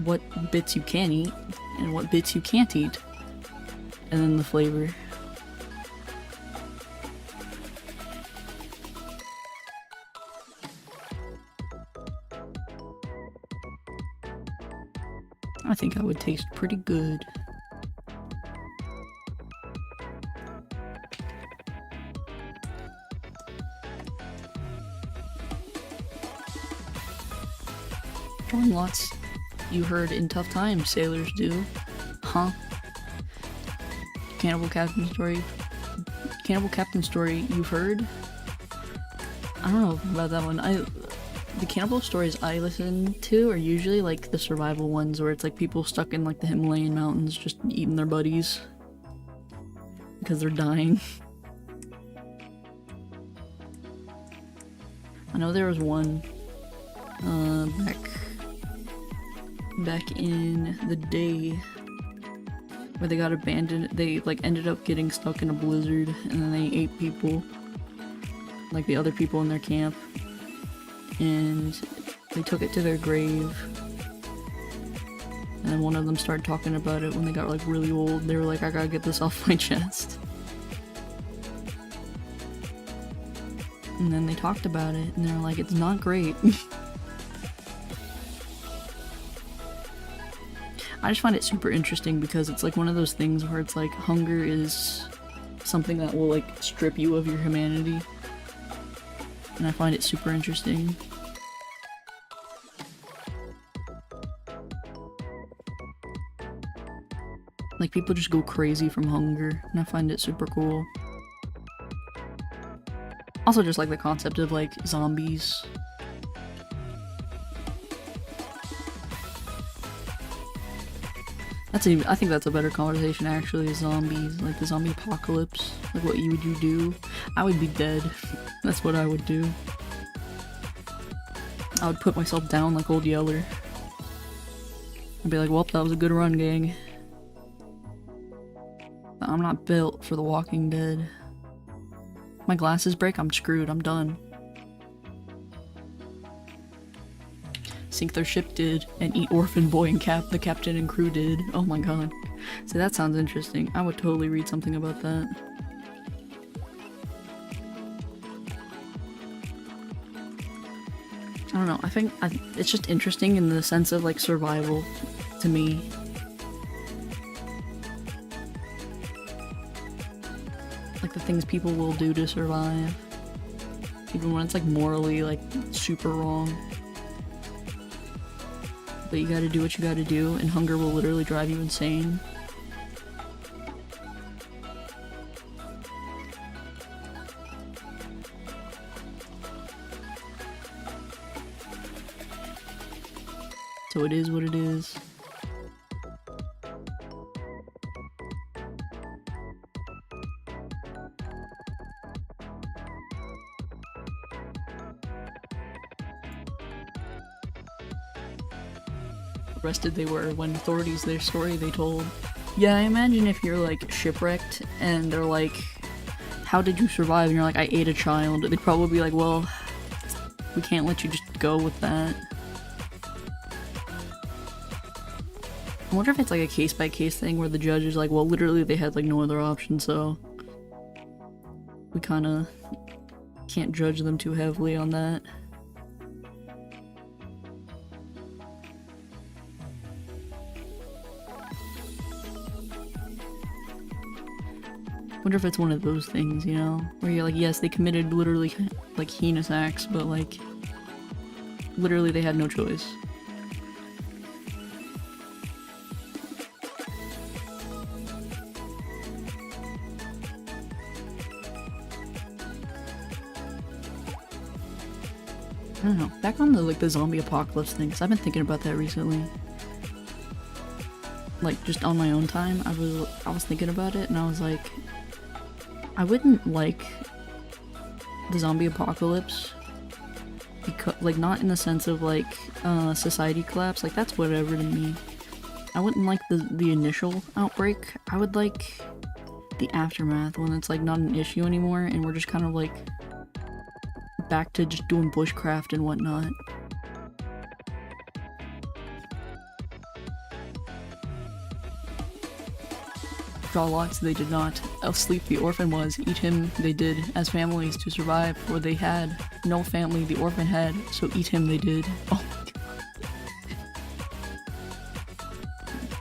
What bits you can eat, and what bits you can't eat. And then the flavor. I think I would taste pretty good. Drawing lots you heard in tough times, sailors do. Huh? Cannibal Captain story. Cannibal Captain story you've heard? I don't know about that one. The cannibal stories I listen to are usually like the survival ones where it's like people stuck in like the Himalayan mountains just eating their buddies because they're dying. I know there was one back in the day where they got abandoned. They like ended up getting stuck in a blizzard and then they ate people, like the other people in their camp, and they took it to their grave. And then one of them started talking about it when they got like really old. They were like, I gotta get this off my chest. And then they talked about it and they're like, it's not great. I just find it super interesting because it's like one of those things where it's like hunger is something that will like strip you of your humanity. And I find it super interesting. Like people just go crazy from hunger and I find it super cool. Also just like the concept of like zombies. I think that's a better conversation actually, zombies, like the zombie apocalypse. Like what would you do? I would be dead. That's what I would do. I would put myself down like Old Yeller. I'd be like, well, that was a good run, gang. But I'm not built for The Walking Dead. My glasses break, I'm screwed, I'm done. Sink their ship did, and eat Orphan Boy and the captain and crew did. Oh my god. See, that sounds interesting. I would totally read something about that. I don't know, I think it's just interesting in the sense of like survival to me. Like the things people will do to survive. Even when it's like morally like super wrong. But you gotta do what you gotta do, and hunger will literally drive you insane. So it is what it is. Arrested they were when authorities their story they told. Yeah, I imagine if you're like shipwrecked and they're like, how did you survive? And you're like, I ate a child. They'd probably be like, well, we can't let you just go with that. I wonder if it's like a case-by-case thing where the judge is like, well, literally they had like no other option, so we kinda can't judge them too heavily on that. Wonder if it's one of those things, you know, where you're like, yes, they committed literally like heinous acts, but like literally they had no choice. I don't know. Back on the like the zombie apocalypse thing, because I've been thinking about that recently. Like just on my own time, I was thinking about it, and I was like, I wouldn't like the zombie apocalypse because, like, not in the sense of like society collapse. Like that's whatever to me. I wouldn't like the initial outbreak. I would like the aftermath when it's like not an issue anymore, and we're just kind of like back to just doing bushcraft and whatnot. Draw lots, they did not. Asleep the orphan was, eat him they did, as families to survive, for they had no family the orphan had, so eat him they did. Oh my god.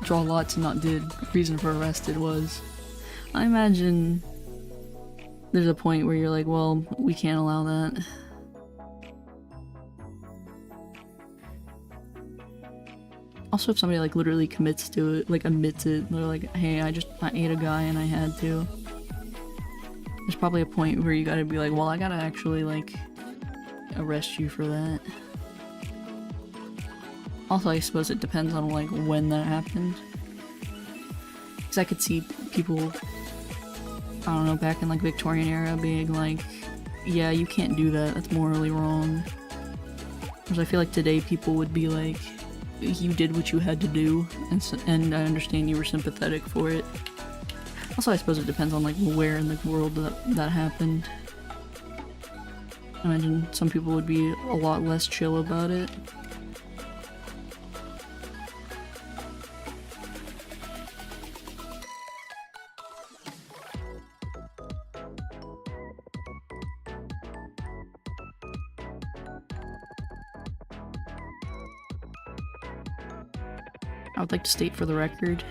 Draw lots not did, reason for arrested was. I imagine there's a point where you're like, well, we can't allow that. Also, if somebody like literally commits to it, like admits it, they're like, hey, I ate a guy and I had to. There's probably a point where you gotta be like, well, I gotta actually like arrest you for that. Also, I suppose it depends on like when that happened. Because I could see people, I don't know, back in like Victorian era being like, yeah, you can't do that, that's morally wrong. Whereas I feel like today people would be like, you did what you had to do, and I understand you were sympathetic for it. Also, I suppose it depends on like where in the world that happened. I imagine some people would be a lot less chill about it. I would like to state for the record,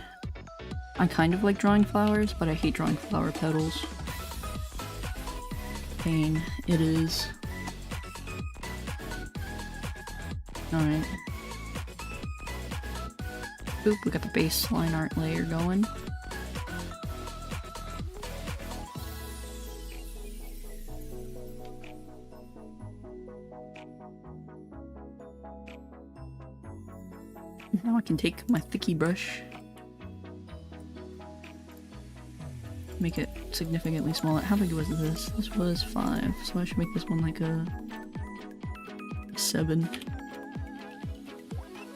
I kind of like drawing flowers, but I hate drawing flower petals. Pain, it is. Alright. Boop, we got the baseline art layer going. Now I can take my thicky brush, make it significantly smaller. How big was this? This was 5, so I should make this one like a 7.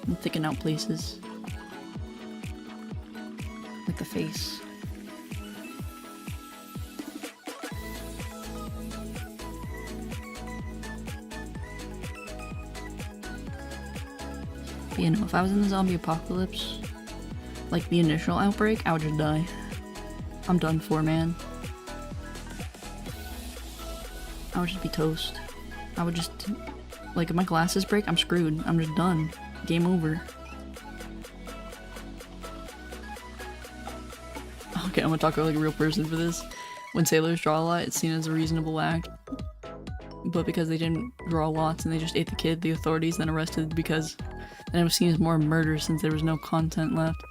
And thicken out places. Like the face. But you know, if I was in the zombie apocalypse, like the initial outbreak, I would just die. I'm done for, man. I would just be toast. I would just, like, if my glasses break, I'm screwed. I'm just done. Game over. Okay, I'm gonna talk like a real person for this. When sailors draw a lot, it's seen as a reasonable act. But because they didn't draw lots and they just ate the kid, the authorities then arrested because then it was seen as more murder since there was no consent left.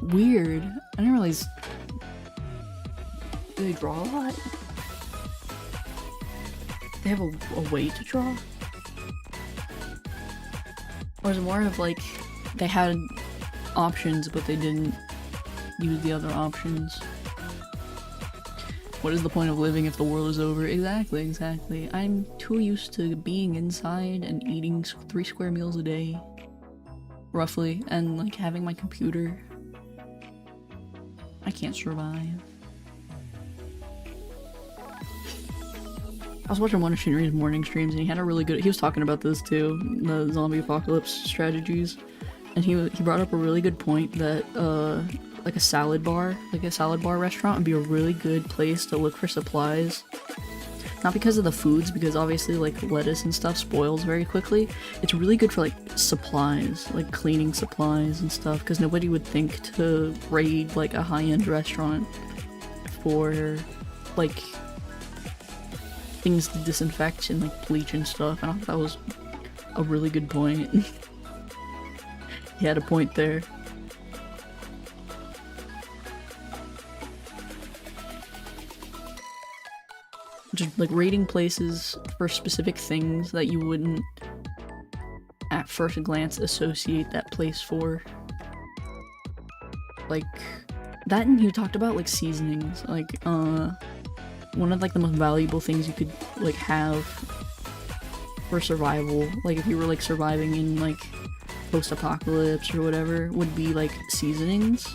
Weird. I didn't realize. Do they draw a lot? They have a way to draw? Or is it more of like they had options but they didn't use the other options? What is the point of living if the world is over? Exactly. I'm too used to being inside and eating 3 square meals a day. Roughly. And like having my computer. I can't survive. I was watching one of Shinri's morning streams and he had a really good- he was talking about this too, the zombie apocalypse strategies. And he brought up a really good point that, like a salad bar restaurant would be a really good place to look for supplies. Not because of the foods, because obviously like lettuce and stuff spoils very quickly. It's really good for like supplies, like cleaning supplies and stuff, because nobody would think to raid like a high-end restaurant for like things to disinfect and like bleach and stuff. I thought that was a really good point. He had a point there. Just like raiding places for specific things that you wouldn't at first glance associate that place for. Like that, and you talked about like seasonings, like one of like the most valuable things you could like have for survival, like if you were like surviving in like post-apocalypse or whatever, would be like seasonings.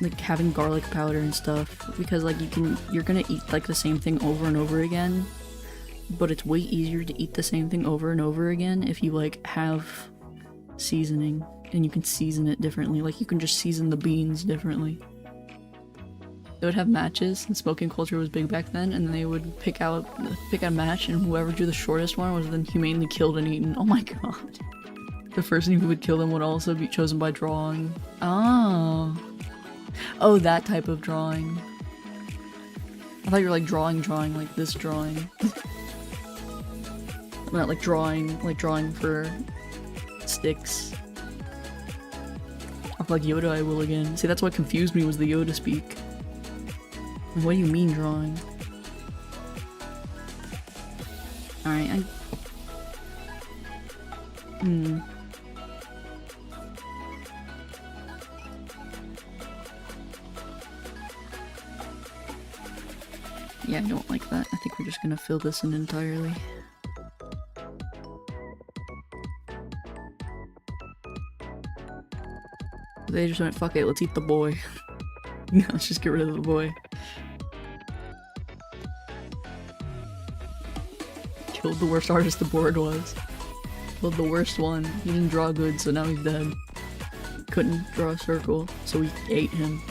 Like having garlic powder and stuff, because like you're gonna eat like the same thing over and over again, but it's way easier to eat the same thing over and over again if you like have seasoning and you can season it differently. Like you can just season the beans differently. They would have matches, and smoking culture was big back then, and they would pick a match, and whoever drew the shortest one was then humanely killed and eaten. Oh my god. The person who would kill them would also be chosen by drawing. Oh, that type of drawing. I thought you were like drawing like this drawing. Not like drawing for sticks. I feel like Yoda I will again. See, that's what confused me was the Yoda speak. Like, what do you mean drawing? Alright, Yeah, I don't like that. I think we're just gonna fill this in entirely. They just went, fuck it, let's eat the boy. Let's just get rid of the boy. Killed the worst artist the board was. Killed the worst one. He didn't draw good, so now he's dead. Couldn't draw a circle, so we ate him.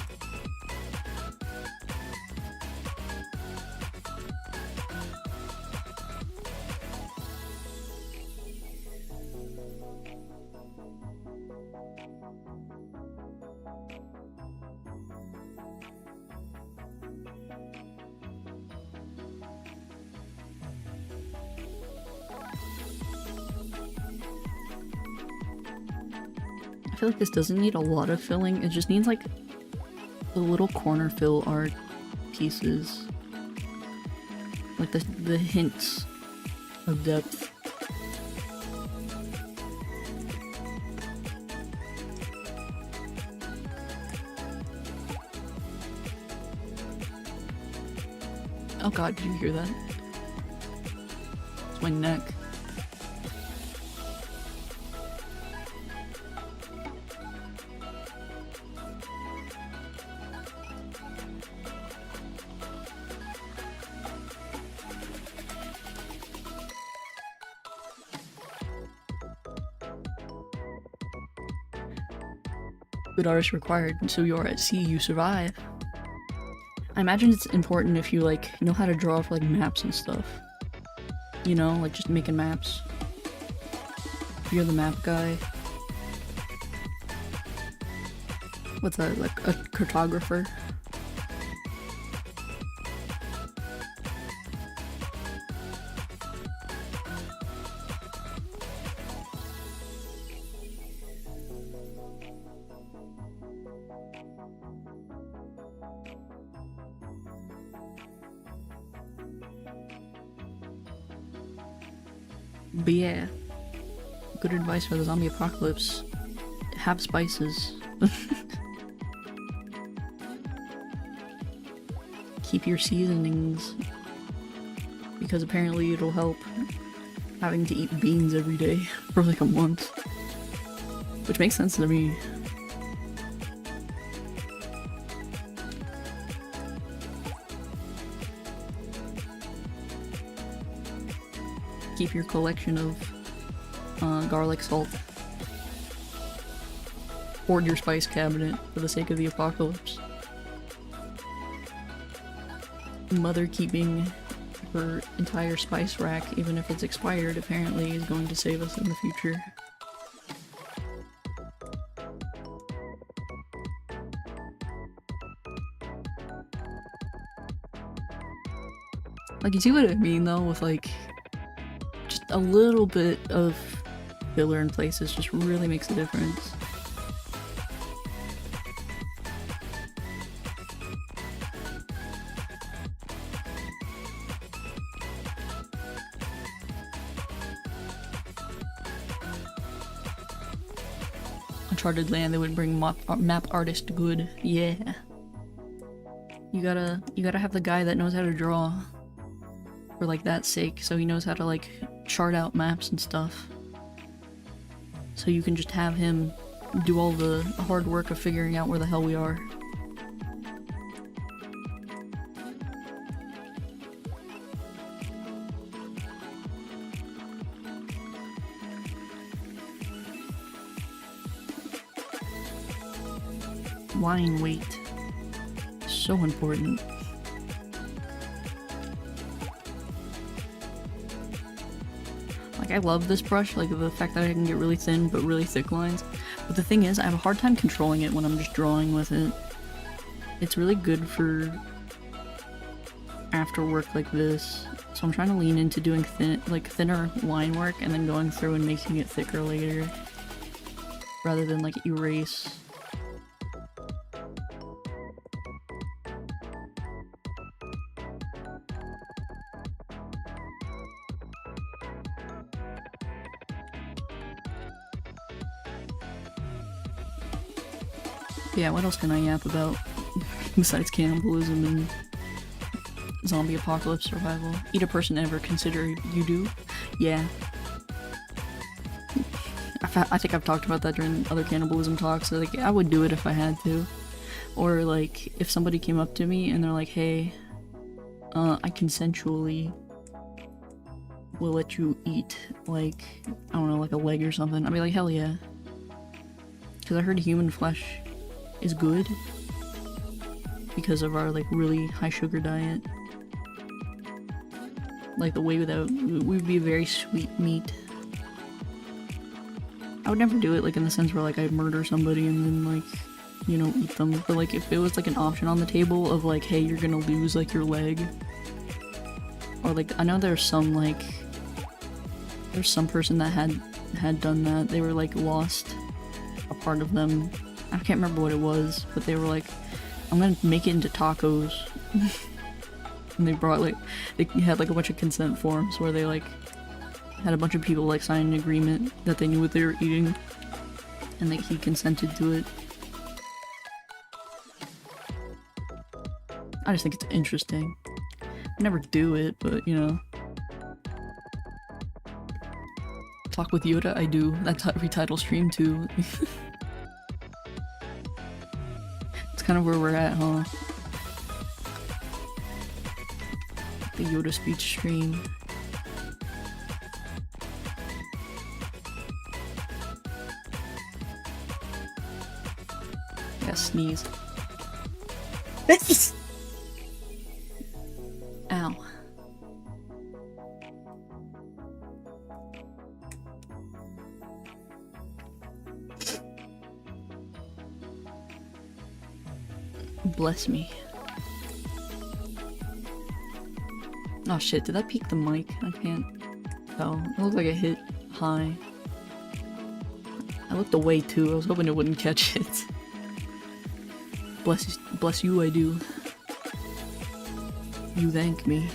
I feel like this doesn't need a lot of filling, it just needs like the little corner fill art pieces. Like the hints of depth. Oh god, did you hear that? It's my neck. Good artist required, so you're at sea, you survive. I imagine it's important if you like know how to draw for like maps and stuff. You know, like just making maps. If you're the map guy. What's that, like a cartographer? But yeah, good advice for the zombie apocalypse. Have spices. Keep your seasonings. Because apparently it'll help having to eat beans every day for like a month. Which makes sense to me. Keep your collection of garlic salt. Hoard your spice cabinet for the sake of the apocalypse. mother keeping her entire spice rack, even if it's expired, apparently is going to save us in the future. Like, you see what I mean though, with like, just a little bit of filler in places just really makes a difference. Uncharted Land, they would bring map artist good. Yeah. You gotta have the guy that knows how to draw. For like that sake, so he knows how to like chart out maps and stuff. So you can just have him do all the hard work of figuring out where the hell we are. Line weight. So important. Like, I love this brush, like the fact that I can get really thin but really thick lines. But the thing is, I have a hard time controlling it when I'm just drawing with it. It's really good for after work like this. So I'm trying to lean into doing thinner line work and then going through and making it thicker later. Rather than like erase. Yeah, what else can I yap about besides cannibalism and zombie apocalypse survival? Eat a person ever consider you do? Yeah. I think I've talked about that during other cannibalism talks, so like, I would do it if I had to. Or like, if somebody came up to me and they're like, hey, I consensually will let you eat, like, I don't know, like a leg or something, I'd be like, hell yeah. Because I heard human flesh is good because of our like really high sugar diet. Like the way that we'd be a very sweet meat. I would never do it like in the sense where like I'd murder somebody and then like, you know, eat them. But like if it was like an option on the table of like, hey, you're gonna lose like your leg. Or like, I know there's some like, there's some person that had done that. They were like lost a part of them. I can't remember what it was, but they were like, I'm gonna make it into tacos. And they brought like, they had like a bunch of consent forms where they like had a bunch of people like sign an agreement that they knew what they were eating and that he consented to it. I just think it's interesting. I never do it, but you know. Talk with Yoda, I do. That's every title stream too. It's kind of where we're at, huh? The Yoda speech stream. Yeah, sneeze. Ow. Bless me. Oh shit, did that peak the mic? I can't tell. It looked like it hit high. I looked away too, I was hoping it wouldn't catch it. Bless you, I do. You thank me.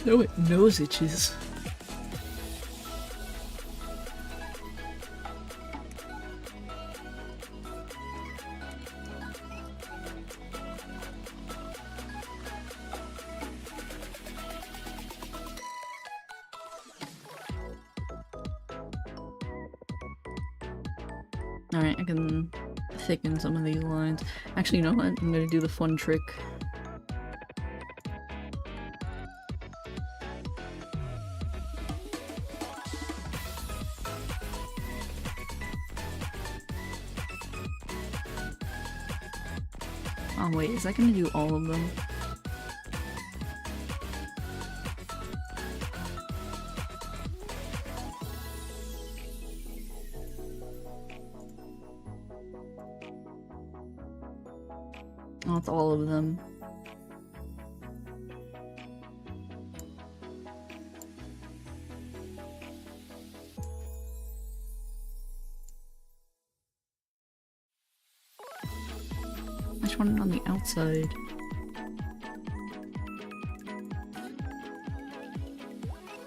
No, it nose itches. Alright, I can thicken some of these lines. Actually, you know what? I'm gonna do the fun trick. Oh wait, is that gonna do all of them? Oh, it's all of them. I just want it on the outside.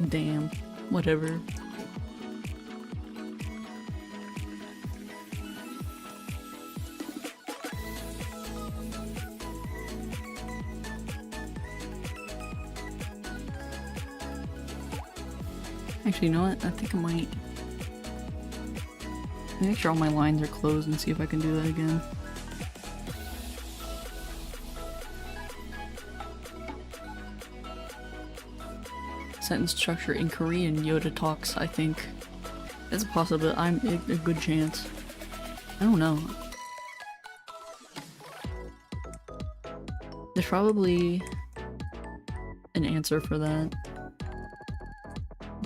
Damn. Whatever. Actually, you know what? I think I might make sure all my lines are closed and see if I can do that again. Sentence structure in Korean, Yoda talks, I think. It's a possibility. I'm a good chance. I don't know. There's probably an answer for that,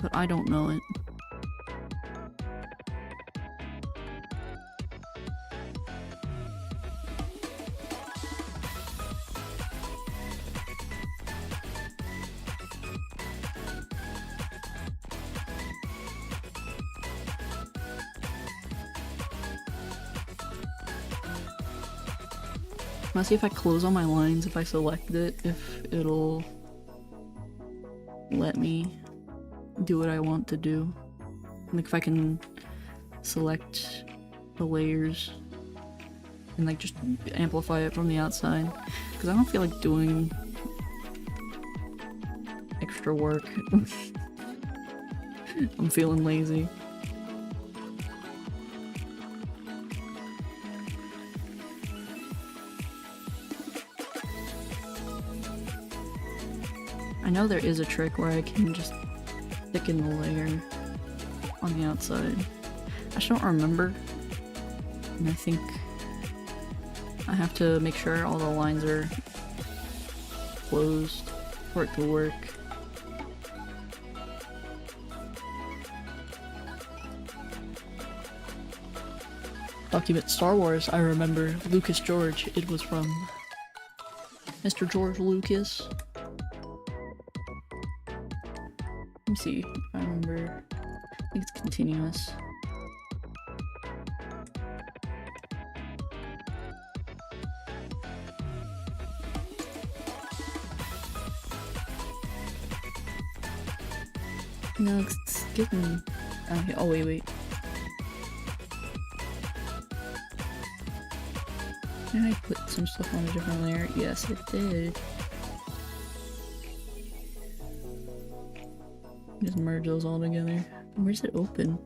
but I don't know it. Let's see if I close all my lines, if I select it, if it'll let me do what I want to do. Like if I can select the layers and like just amplify it from the outside. Because I don't feel like doing extra work. I'm feeling lazy. I know there is a trick where I can just thicken the layer on the outside. I just don't remember. And I think I have to make sure all the lines are closed for it to work. Document Star Wars, I remember. Lucas George, it was from Mr. George Lucas. Let me see, I remember. I think it's continuous. No, it's getting... oh, wait. Did I put some stuff on a different layer? Yes, it did. Just merge those all together. Where's it open?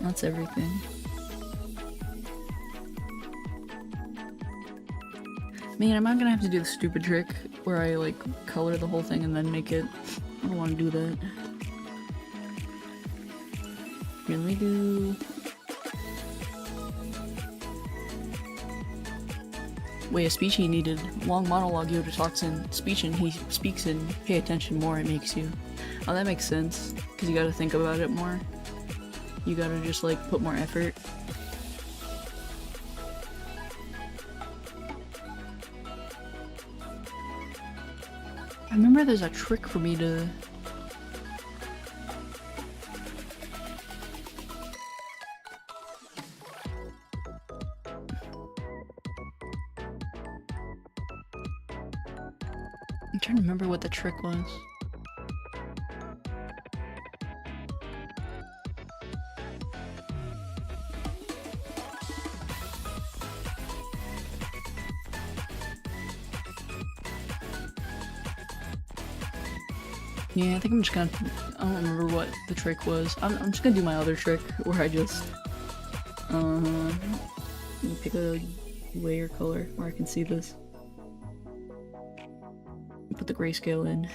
That's everything. Man, am I gonna have to do the stupid trick where I like color the whole thing and then make it? I don't want to do that. Here, let me do... Wait, a speech he needed. Long monologue Yoda talks in. Speech and he speaks in. Pay attention more, it makes you. Oh, that makes sense. Because you gotta think about it more. You gotta just like put more effort. I remember there's a trick for me to... I'm trying to remember what the trick was. Yeah, I think I'm just gonna... I don't remember what the trick was. I'm just gonna do my other trick where I just... pick a layer color where I can see this. Put the grayscale in.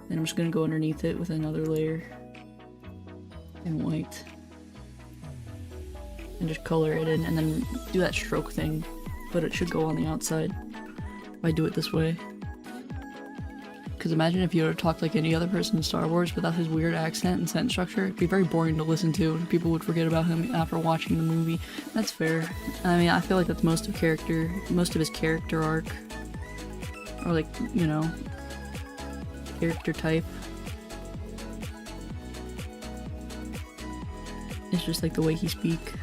Then I'm just gonna go underneath it with another layer. and white. And just color it in and then do that stroke thing, but it should go on the outside if I do it this way. Because imagine if Yoda talked like any other person in Star Wars without his weird accent and sentence structure. It'd be very boring to listen to and people would forget about him after watching the movie. That's fair. I mean, I feel like that's most of his character arc. Or like, you know, character type. It's just like the way he speaks.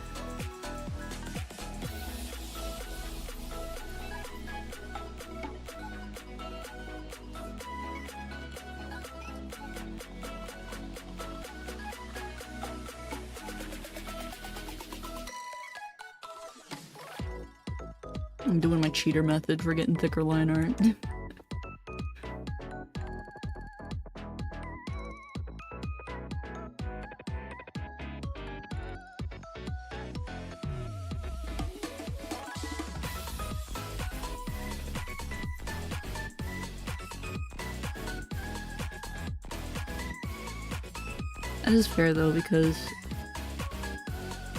I'm doing my cheater method for getting thicker line art. That is fair though, because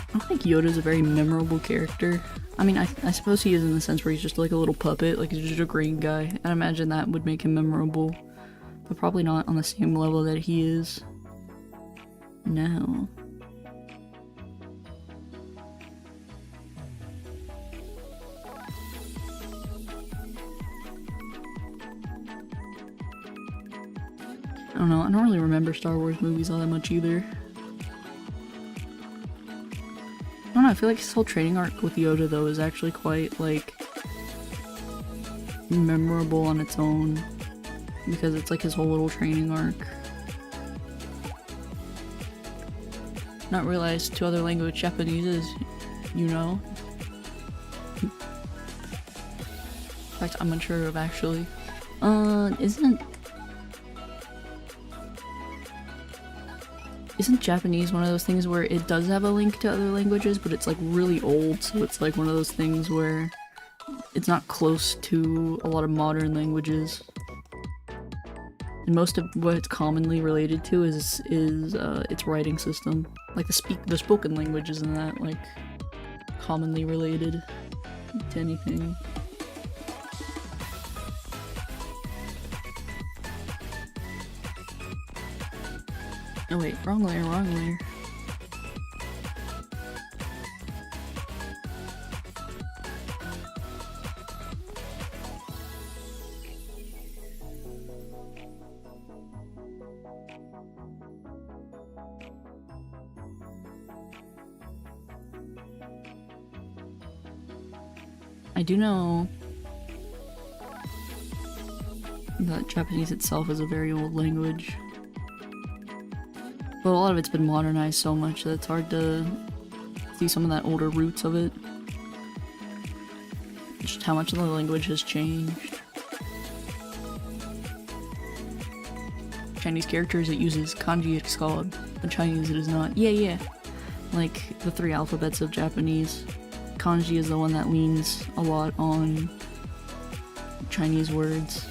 I don't think Yoda's a very memorable character. I mean, I suppose he is in the sense where he's just like a little puppet, like he's just a green guy. I imagine that would make him memorable, but probably not on the same level that he is now. I don't know, I don't really remember Star Wars movies all that much either. I don't know, I feel like his whole training arc with Yoda though is actually quite, like, memorable on its own, because it's like his whole little training arc. Not realized 2 other language Japanese is, you know. In fact, I'm unsure of actually. Isn't Japanese one of those things where it does have a link to other languages, but it's like really old, so it's like one of those things where it's not close to a lot of modern languages. And most of what it's commonly related to is its writing system. Like the spoken language isn't that like commonly related to anything. Oh wait, wrong layer, wrong layer. I do know that Japanese itself is a very old language. But a lot of it's been modernized so much that it's hard to see some of that older roots of it. Just how much of the language has changed. Chinese characters it uses kanji, it's called. In Chinese it is not. Yeah. Like the 3 alphabets of Japanese. Kanji is the one that leans a lot on Chinese words.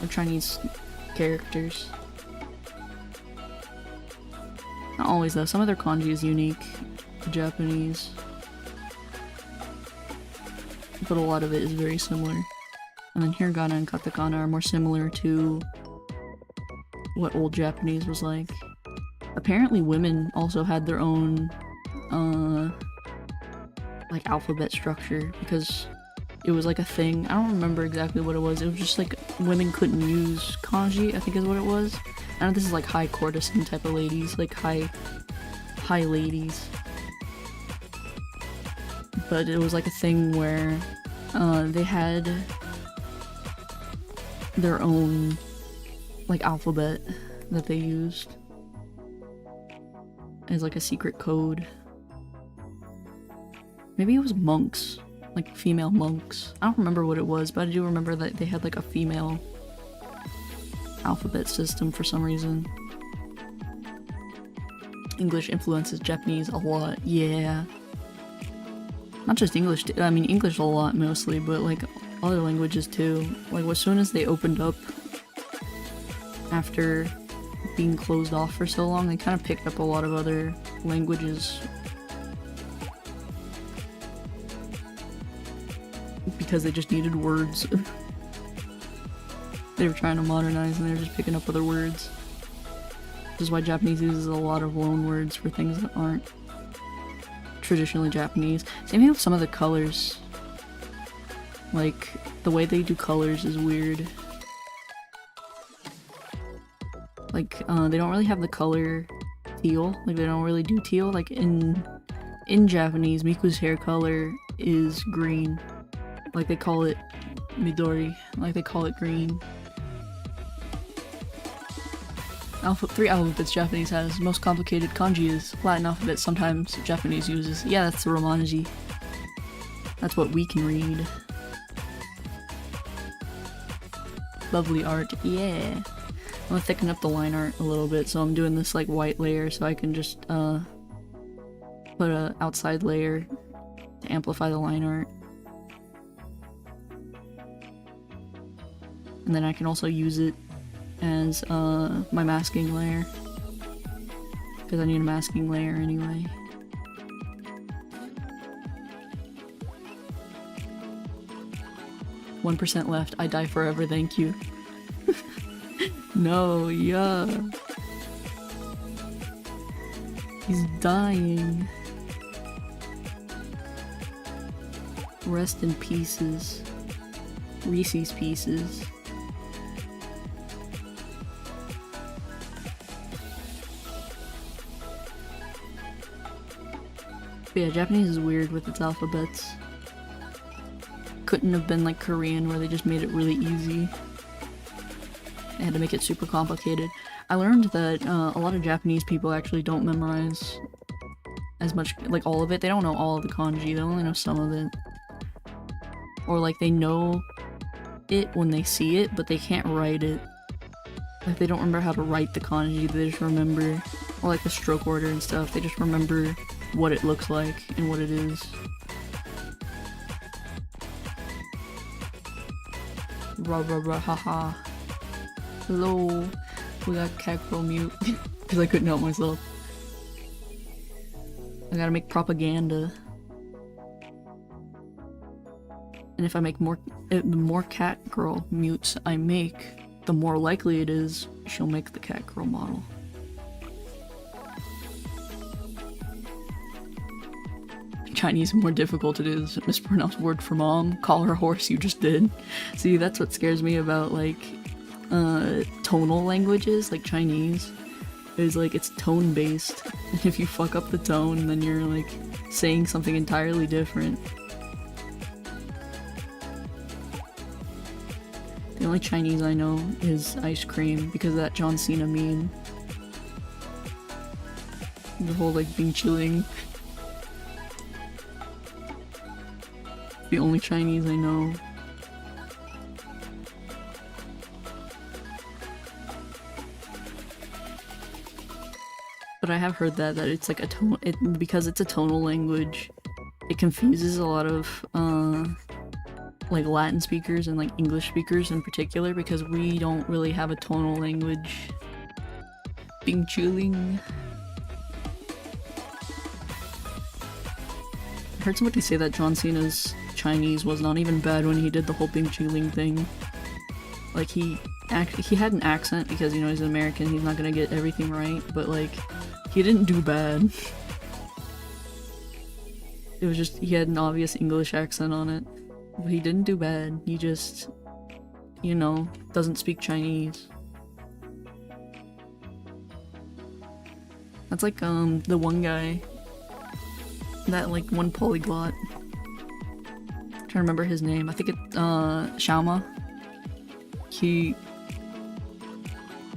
Or Chinese characters. Not always though, some of their kanji is unique to Japanese. But a lot of it is very similar. And then hiragana and katakana are more similar to what old Japanese was like. Apparently women also had their own like alphabet structure, because it was like a thing. I don't remember exactly what it was. It was just like women couldn't use kanji, I think is what it was. I know this is like high courtesan type of ladies, like high ladies. But it was like a thing where they had their own like alphabet that they used as like a secret code. Maybe it was monks, like female monks. I don't remember what it was, but I do remember that they had like a female alphabet system for some reason. English influences Japanese a lot, yeah. Not just English, I mean English a lot mostly, but like other languages too. Like as soon as they opened up after being closed off for so long, they kind of picked up a lot of other languages because they just needed words. They were trying to modernize and they were just picking up other words. This is why Japanese uses a lot of loan words for things that aren't traditionally Japanese. Same thing with some of the colors. Like, the way they do colors is weird. Like, they don't really have the color teal. Like, they don't really do teal. Like, in Japanese, Miku's hair color is green. Like, they call it Midori. Like, they call it green. 3 alphabets Japanese has. Most complicated kanji is Latin alphabet sometimes Japanese uses. Yeah, that's the Romaji. That's what we can read. Lovely art, yeah. I'm gonna thicken up the line art a little bit, so I'm doing this like white layer so I can just put a outside layer to amplify the line art. And then I can also use it as my masking layer, because I need a masking layer anyway. "1% left. I die forever, thank you." No, yeah. He's dying. Rest in pieces. Reese's Pieces. But yeah, Japanese is weird with its alphabets. Couldn't have been like Korean where they just made it really easy. They had to make it super complicated. I learned that a lot of Japanese people actually don't memorize as much, like all of it. They don't know all of the kanji, they only know some of it. Or like they know it when they see it, but they can't write it. Like they don't remember how to write the kanji, they just remember, or like the stroke order and stuff, they just remember what it looks like and what it is. Rah rah rah haha. Hello. We got Kakro mute because I couldn't help myself. I gotta make propaganda. And if I make the more cat girl mutes I make, the more likely it is she'll make the cat girl model. Chinese more difficult it is. Mispronounce word for mom. Call her horse, you just did. See, that's what scares me about like tonal languages like Chinese. Is like it's tone based. And if you fuck up the tone, then you're like saying something entirely different. The only Chinese I know is ice cream because of that John Cena meme. The whole like being chilling. The only Chinese I know. But I have heard that it's like a tone. Because it's a tonal language, it confuses a lot of like Latin speakers and like English speakers in particular, because we don't really have a tonal language. Bing chilling. I heard somebody say that John Cena's Chinese was not even bad when he did the whole Bing chilling thing. Like he had an accent because, you know, he's an American, he's not gonna get everything right, but like he didn't do bad. It was just he had an obvious English accent on it. But he didn't do bad, he just, you know, doesn't speak Chinese. That's like the one guy, that like one polyglot. I'm trying to remember his name. I think it's Xiaoma. He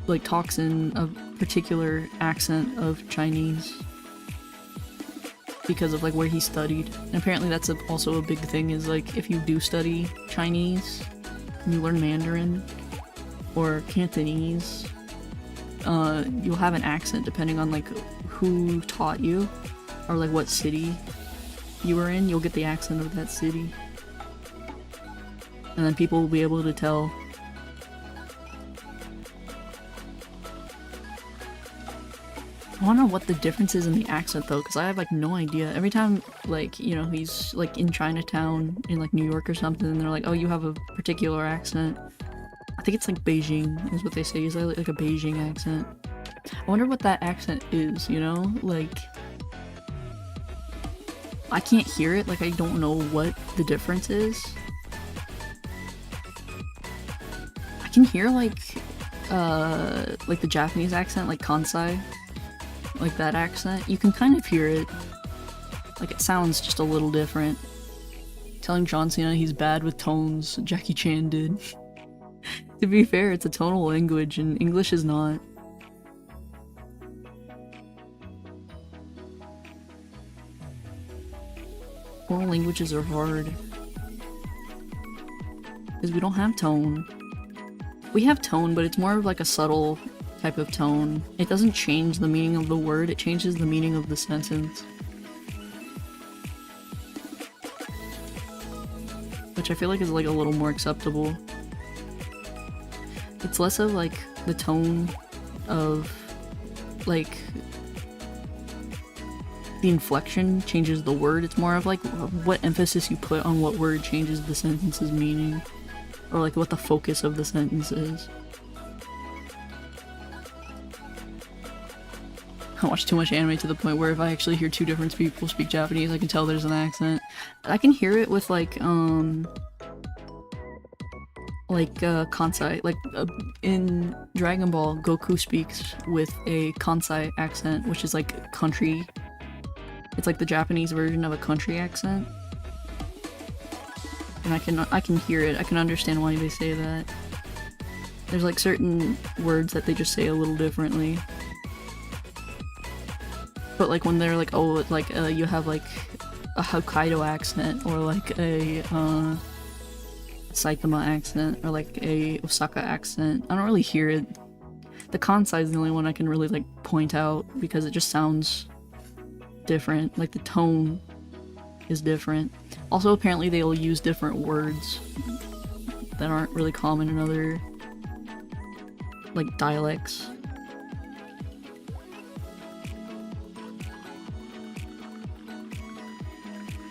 like talks in a particular accent of Chinese because of like where he studied. And apparently that's also a big thing, is like if you do study Chinese and you learn Mandarin or Cantonese, you'll have an accent depending on like who taught you or like what city you were in. You'll get the accent of that city, and then people will be able to tell. I wanna know what the difference is in the accent though, because I have like no idea. Every time, like, you know, he's like in Chinatown in like New York or something, and they're like, oh, you have a particular accent. I think it's like Beijing is what they say, is like a Beijing accent. I wonder what that accent is, you know? Like, I can't hear it, like I don't know what the difference is. I can hear like the Japanese accent, like Kansai. Like that accent, you can kind of hear it. Like it sounds just a little different. Telling John Cena he's bad with tones, Jackie Chan did. To be fair, it's a tonal language and English is not. Tonal languages are hard. Because we don't have tone. We have tone, but it's more of like a subtle type of tone. It doesn't change the meaning of the word, it changes the meaning of the sentence. Which I feel like is like a little more acceptable. It's less of like the tone of like the inflection changes the word, it's more of like what emphasis you put on what word changes the sentence's meaning. Or like what the focus of the sentence is. I watch too much anime to the point where if I actually hear two different people speak Japanese, I can tell there's an accent. I can hear it with like Kansai. Like in Dragon Ball, Goku speaks with a Kansai accent, which is like country. It's like the Japanese version of a country accent. And I can hear it. I can understand why they say that. There's like certain words that they just say a little differently. But like when they're like, oh, like you have like a Hokkaido accent or like a Saitama accent or like a Osaka accent, I don't really hear it. The Kansai is the only one I can really like point out because it just sounds different. Like the tone is different. Also, apparently they'll use different words that aren't really common in other like dialects.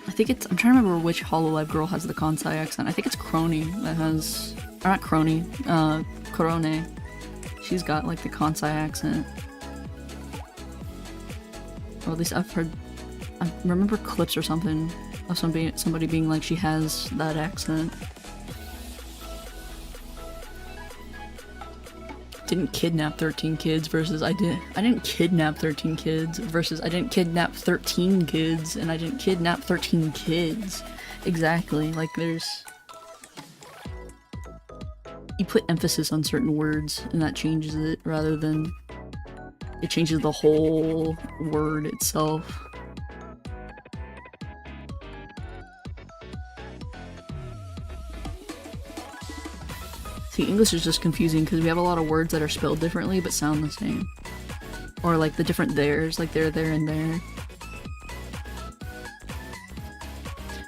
I think it's- I'm trying to remember which Hololive girl has the Kansai accent. I think it's Crony that has- or not Crony, Korone. She's got like the Kansai accent. Or at least I've heard- I remember clips or something of somebody being like she has that accent. Didn't kidnap 13 kids versus I didn't kidnap 13 kids versus I didn't kidnap 13 kids and I didn't kidnap 13 kids. Exactly, like there's... You put emphasis on certain words and that changes it rather than it changes the whole word itself. See, English is just confusing because we have a lot of words that are spelled differently but sound the same. Or like the different theirs, like there, and there.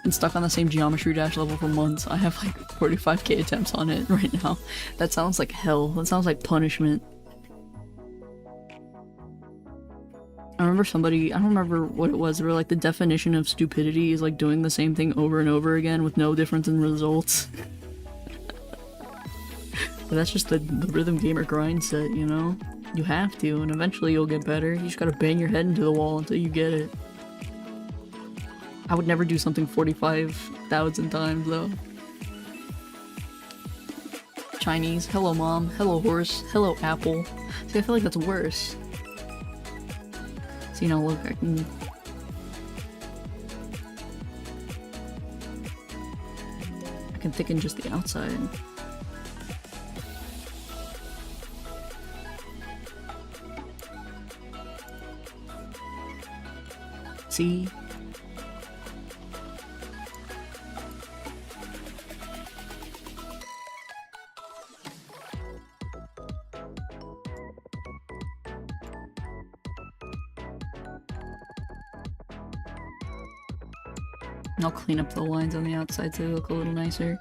Been stuck on the same Geometry Dash level for months. I have like 45k attempts on it right now. That sounds like hell. That sounds like punishment. I remember somebody, I don't remember what it was, they were like the definition of stupidity is like doing the same thing over and over again with no difference in results. But that's just the rhythm gamer grind set, you know? You have to, and eventually you'll get better. You just gotta bang your head into the wall until you get it. I would never do something 45,000 times, though. Chinese, hello mom, hello horse, hello apple. See, I feel like that's worse. See, now look, I can thicken just the outside. See? I'll clean up the lines on the outside so they look a little nicer.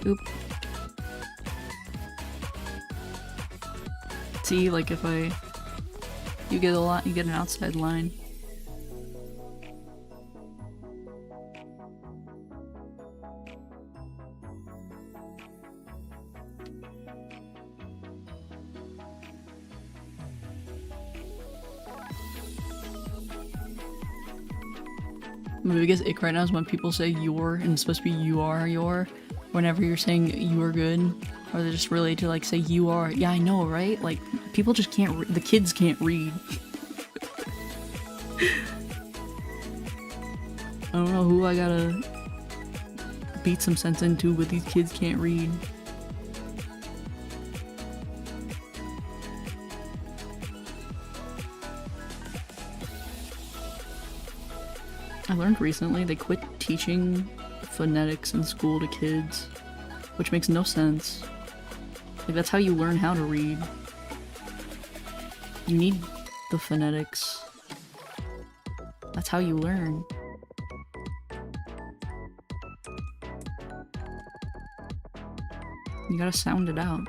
Oop. See, like if you get an outside line. My biggest ick right now is when people say your and it's supposed to be you are your whenever you're saying you are good, or they're just really to like say you are. Yeah, I know, right? Like people just can't the kids can't read. I don't know who I gotta beat some sense into, but these kids can't read. I learned recently they quit teaching phonetics in school to kids, which makes no sense. Like, that's how you learn how to read. You need the phonetics. That's how you learn. You gotta sound it out.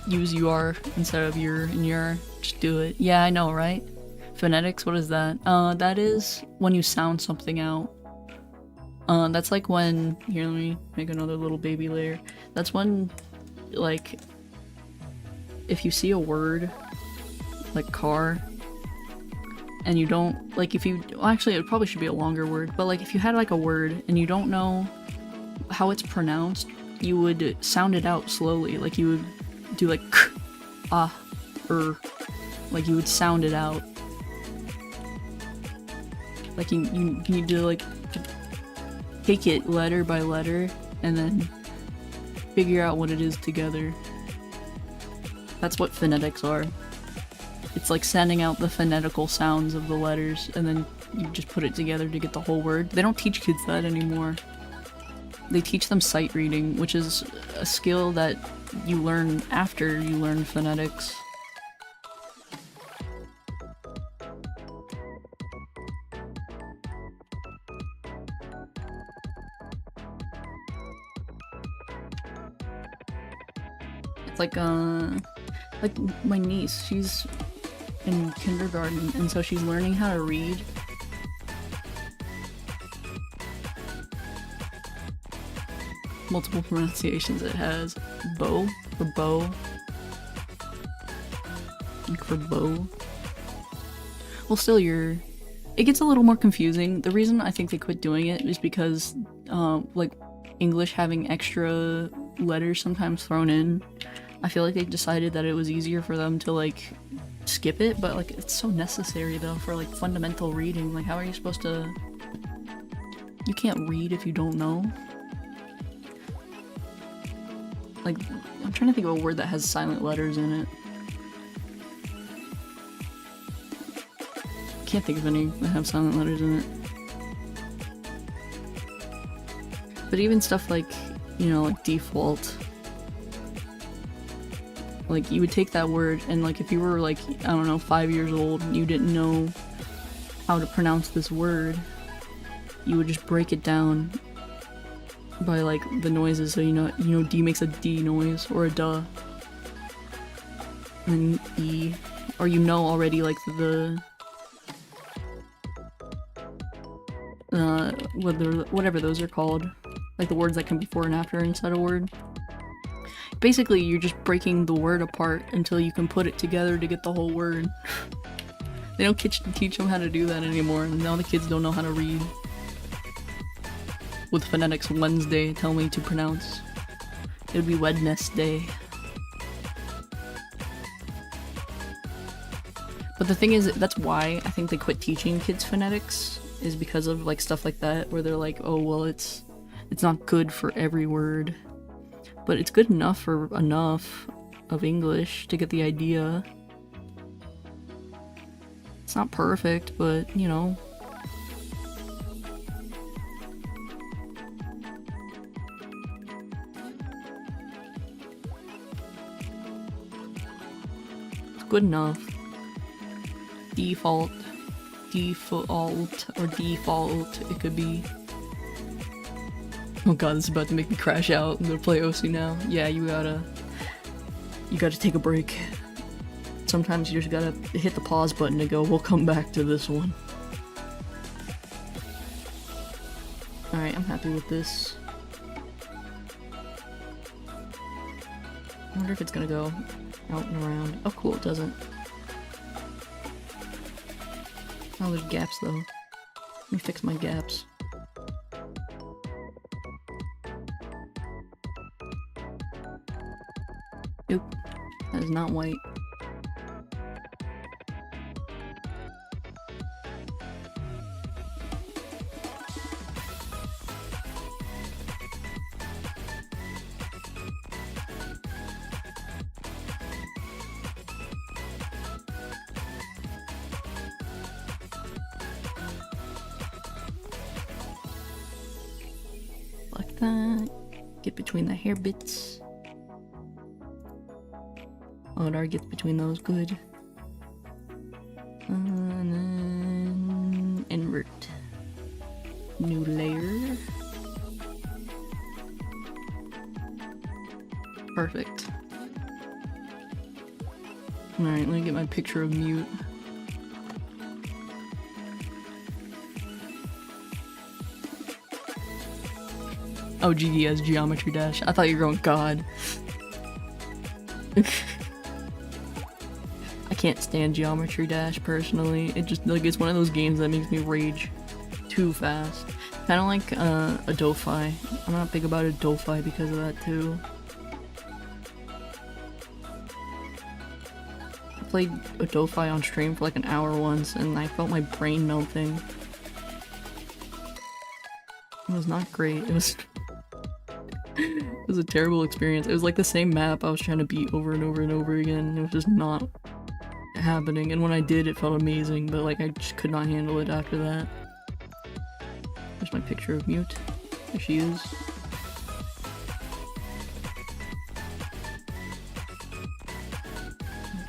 Use your instead of your and your. Just do it. Yeah, I know, right? Phonetics, what is that? That is when you sound something out. That's like when, here, let me make another little baby layer. That's when, like, if you see a word, like car, and you don't, like if you, well, actually it probably should be a longer word, but like if you had like a word and you don't know how it's pronounced, you would sound it out slowly, like you would do like k, ah, like you would sound it out. Like you need to like take it letter by letter and then figure out what it is together. That's what phonetics are. It's like sending out the phonetical sounds of the letters and then you just put it together to get the whole word. They don't teach kids that anymore. They teach them sight reading, which is a skill that you learn after you learn phonetics. It's like my niece, she's in kindergarten and so she's learning how to read. Multiple pronunciations it has. Bow, for bow. Like for bow. Well, still it gets a little more confusing. The reason I think they quit doing it is because, like, English having extra letters sometimes thrown in, I feel like they decided that it was easier for them to, like, skip it, but, like, it's so necessary, though, for, like, fundamental reading. Like, how are you supposed to... You can't read if you don't know. Like, I'm trying to think of a word that has silent letters in it. Can't think of any that have silent letters in it. But even stuff like, you know, like default. Like, you would take that word and, like, if you were, like, I don't know, 5 years old and you didn't know how to pronounce this word, you would just break it down by like the noises, so you know D makes a D noise or a duh, and E, or you know already like the whatever those are called, like the words that come before and after inside a word. Basically, you're just breaking the word apart until you can put it together to get the whole word. They don't teach them how to do that anymore, and now the kids don't know how to read. With phonetics Wednesday tell me to pronounce. It would be Wednesday. But the thing is, that's why I think they quit teaching kids phonetics, is because of like stuff like that, where they're like, oh well, it's not good for every word, but it's good enough for enough of English to get the idea. It's not perfect, but you know, Good enough. Default, or default, it could be. Oh god, this is about to make me crash out. I'm gonna play OC now. Yeah, you gotta take a break. Sometimes you just gotta hit the pause button and go, we'll come back to this one. Alright, I'm happy with this. I wonder if it's gonna go out and around. Oh cool, it doesn't. Oh, there's gaps though. Let me fix my gaps. Oop, that is not white. Like that. Get between the hair bits. Oh, it already gets between those. Good. And then invert. New layer. Perfect. Alright, let me get my picture of mute. Oh, GDS, Geometry Dash. I thought you were going God. I can't stand Geometry Dash, personally. It just, like, it's one of those games that makes me rage too fast. Kinda like, a Do-Fi. I'm not big about a Do-Fi because of that, too. I played a Do-Fi on stream for like an hour once, and I felt my brain melting. It was not great. It was... It was a terrible experience. It was like the same map I was trying to beat over and over and over again. It was just not happening, and when I did, it felt amazing, but like I just could not handle it after that. There's my picture of Mute. There she is.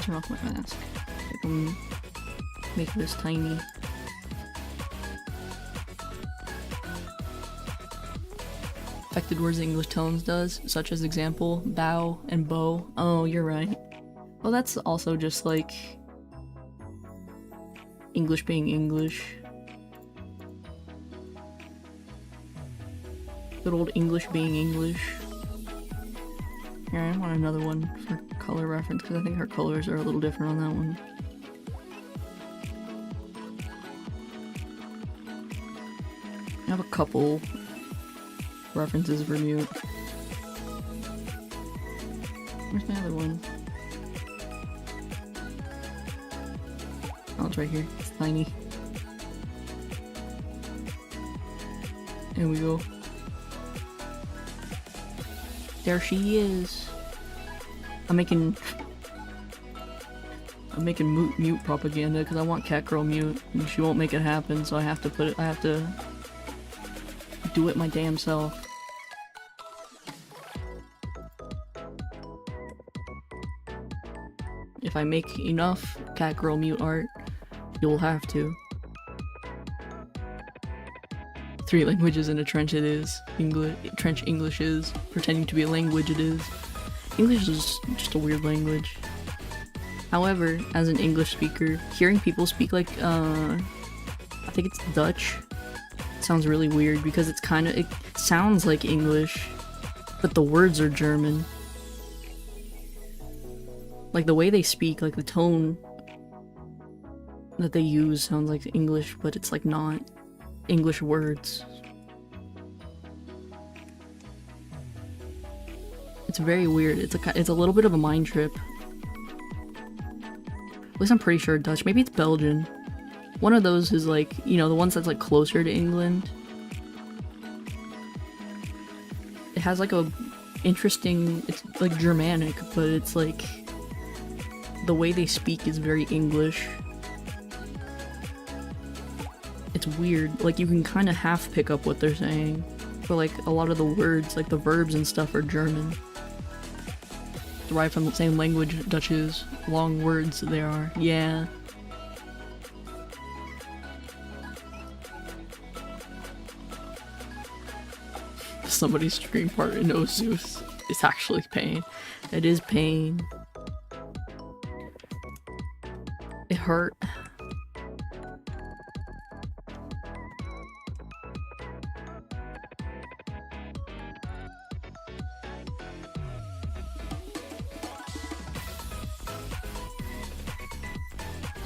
Turn off my mask. I can make this tiny. Affected words English tones does, such as example, bow and bow. Oh, you're right. Well, that's also just like English being English. Good old English being English. Here, I want another one for color reference because I think our colors are a little different on that one. I have a couple references for Mute. Where's my other one? Oh, it's right here. It's tiny. There we go. There she is. I'm making mute propaganda because I want Cat Girl Mute, and she won't make it happen, so I have to put it. I have to do it my damn self. If I make enough Cat Girl Mute art, you'll have to. 3 languages in a trench it is. Trench English is. Pretending to be a language it is. English is just a weird language. However, as an English speaker, hearing people speak like, I think it's Dutch, sounds really weird because it sounds like English, but the words are German. Like the way they speak, like the tone that they use sounds like English, but it's like not English words. It's very weird. It's a little bit of a mind trip. At least I'm pretty sure Dutch. Maybe it's Belgian. One of those is like, you know, the ones that's like closer to England. It has like a interesting, it's like Germanic, but it's like the way they speak is very English. It's weird. Like you can kind of half pick up what they're saying, but like a lot of the words, like the verbs and stuff, are German. derived from the same language, Dutch's long words they are. Yeah. Somebody's stream part in Osus. It's actually pain. It is pain. It hurt.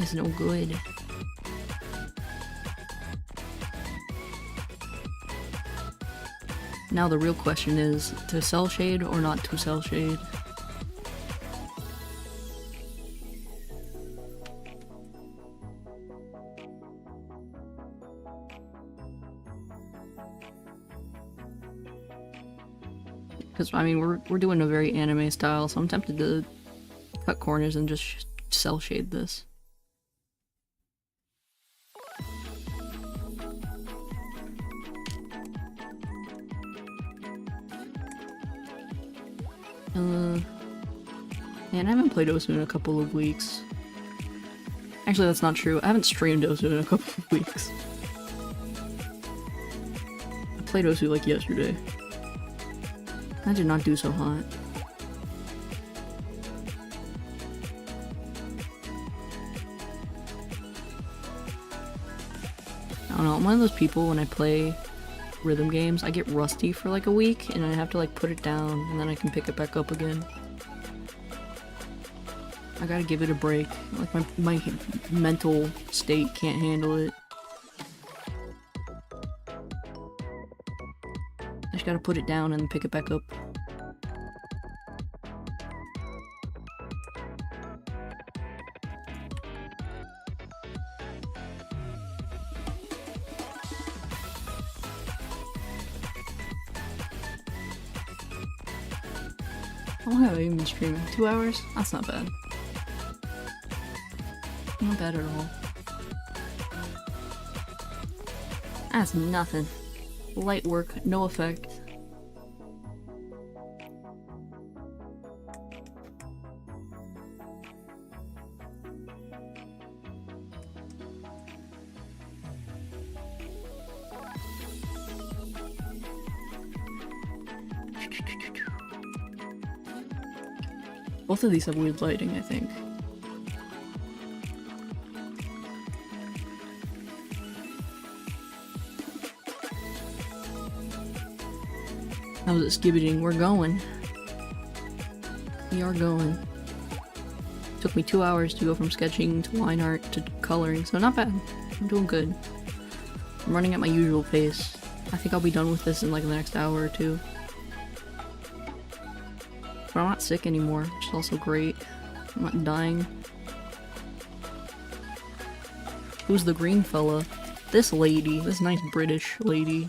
It's no good. Now the real question is, to cell shade or not to cell shade? Because, I mean, we're doing a very anime style, so I'm tempted to cut corners and just cell shade this. Man, I haven't played Osu in a couple of weeks. Actually, that's not true. I haven't streamed Osu in a couple of weeks. I played Osu like yesterday. That did not do so hot. I don't know, I'm one of those people when I play rhythm games, I get rusty for like a week and I have to like put it down and then I can pick it back up again. I gotta give it a break. Like my mental state can't handle it. I just gotta put it down and pick it back up. How long have I even been streaming? 2 hours? That's not bad. Not bad at all. That's nothing. Light work, no effect. Both of these have weird lighting, I think. How's it skibbiting? We're going. We are going. Took me 2 hours to go from sketching to line art to coloring, so not bad. I'm doing good. I'm running at my usual pace. I think I'll be done with this in like the next hour or two. But I'm not sick anymore, which is also great. I'm not dying. Who's the green fella? This lady. This nice British lady.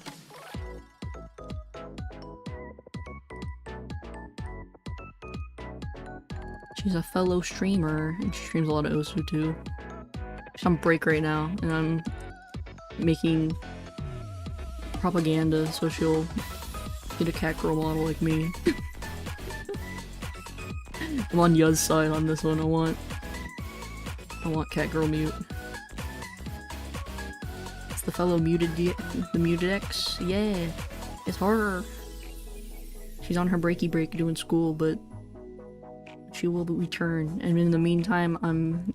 She's a fellow streamer, and she streams a lot of Osu too. She's on break right now, and I'm making propaganda so she'll get a cat girl model like me. I'm on Yuz's side on this one. I want cat girl mute. It's the fellow muted the muted X. Yeah, it's her. She's on her breaky break doing school, but she will return. And in the meantime, I'm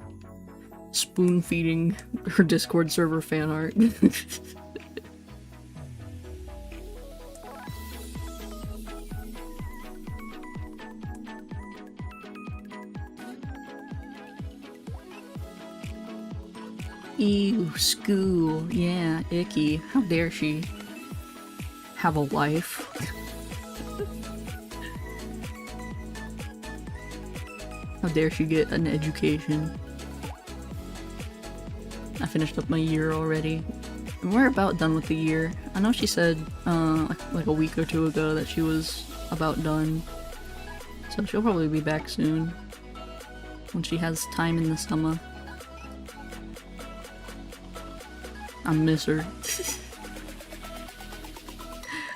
spoon feeding her Discord server fan art. Ew, school. Yeah, icky. How dare she have a life? How dare she get an education? I finished up my year already. And we're about done with the year. I know she said like a week or two ago that she was about done. So she'll probably be back soon. When she has time in the summer. I miss her.